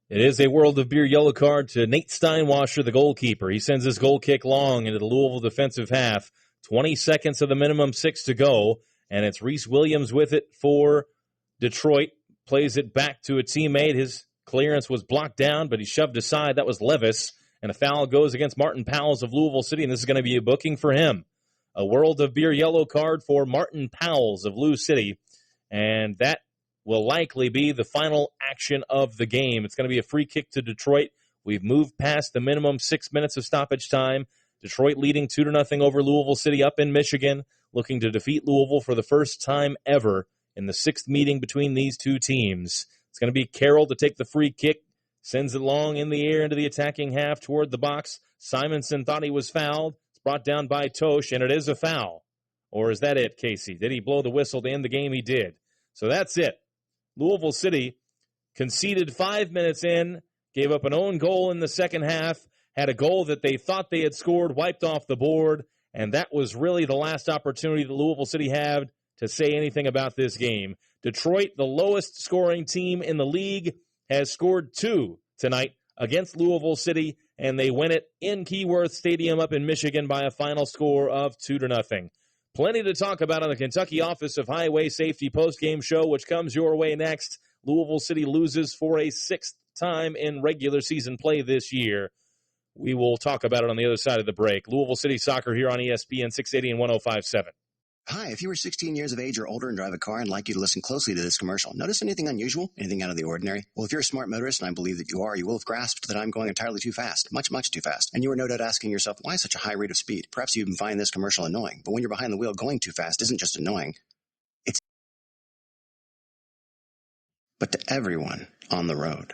It is a World of Beer yellow card to Nate Steinwasser, the goalkeeper. He sends his goal kick long into the Louisville defensive half. 20 seconds of the minimum, 6 to go. And it's Reese Williams with it for Detroit. Plays it back to a teammate. His clearance was blocked down, but he shoved aside. That was Levis. And a foul goes against Martin Powles of Louisville City, and this is going to be a booking for him. A World of Beer yellow card for Martin Powles of Lou City. And that will likely be the final action of the game. It's going to be a free kick to Detroit. We've moved past the minimum 6 minutes of stoppage time. Detroit leading 2-0 over Louisville City up in Michigan, looking to defeat Louisville for the first time ever in the 6th meeting between these two teams. It's going to be Carroll to take the free kick, sends it long in the air into the attacking half toward the box. Simonson thought he was fouled. It's brought down by Tosh, and it is a foul. Or is that it, Casey? Did he blow the whistle to end the game? He did. So that's it. Louisville City conceded 5 minutes in, gave up an own goal in the second half, had a goal that they thought they had scored, wiped off the board, and that was really the last opportunity that Louisville City had to say anything about this game. Detroit, the lowest scoring team in the league, has scored 2 tonight against Louisville City, and they win it in Keyworth Stadium up in Michigan by a final score of 2-0. Plenty to talk about on the Kentucky Office of Highway Safety postgame show, which comes your way next. Louisville City loses for a 6th time in regular season play this year. We will talk about it on the other side of the break. Louisville City Soccer here on ESPN 680 and 105.7. Hi, if you are 16 years of age or older and drive a car, I'd like you to listen closely to this commercial. Notice anything unusual? Anything out of the ordinary? Well, if you're a smart motorist, and I believe that you are, you will have grasped that I'm going entirely too fast. Much, much too fast. And you are no doubt asking yourself, why such a high rate of speed? Perhaps you even find this commercial annoying. But when you're behind the wheel, going too fast isn't just annoying. But to everyone on the road.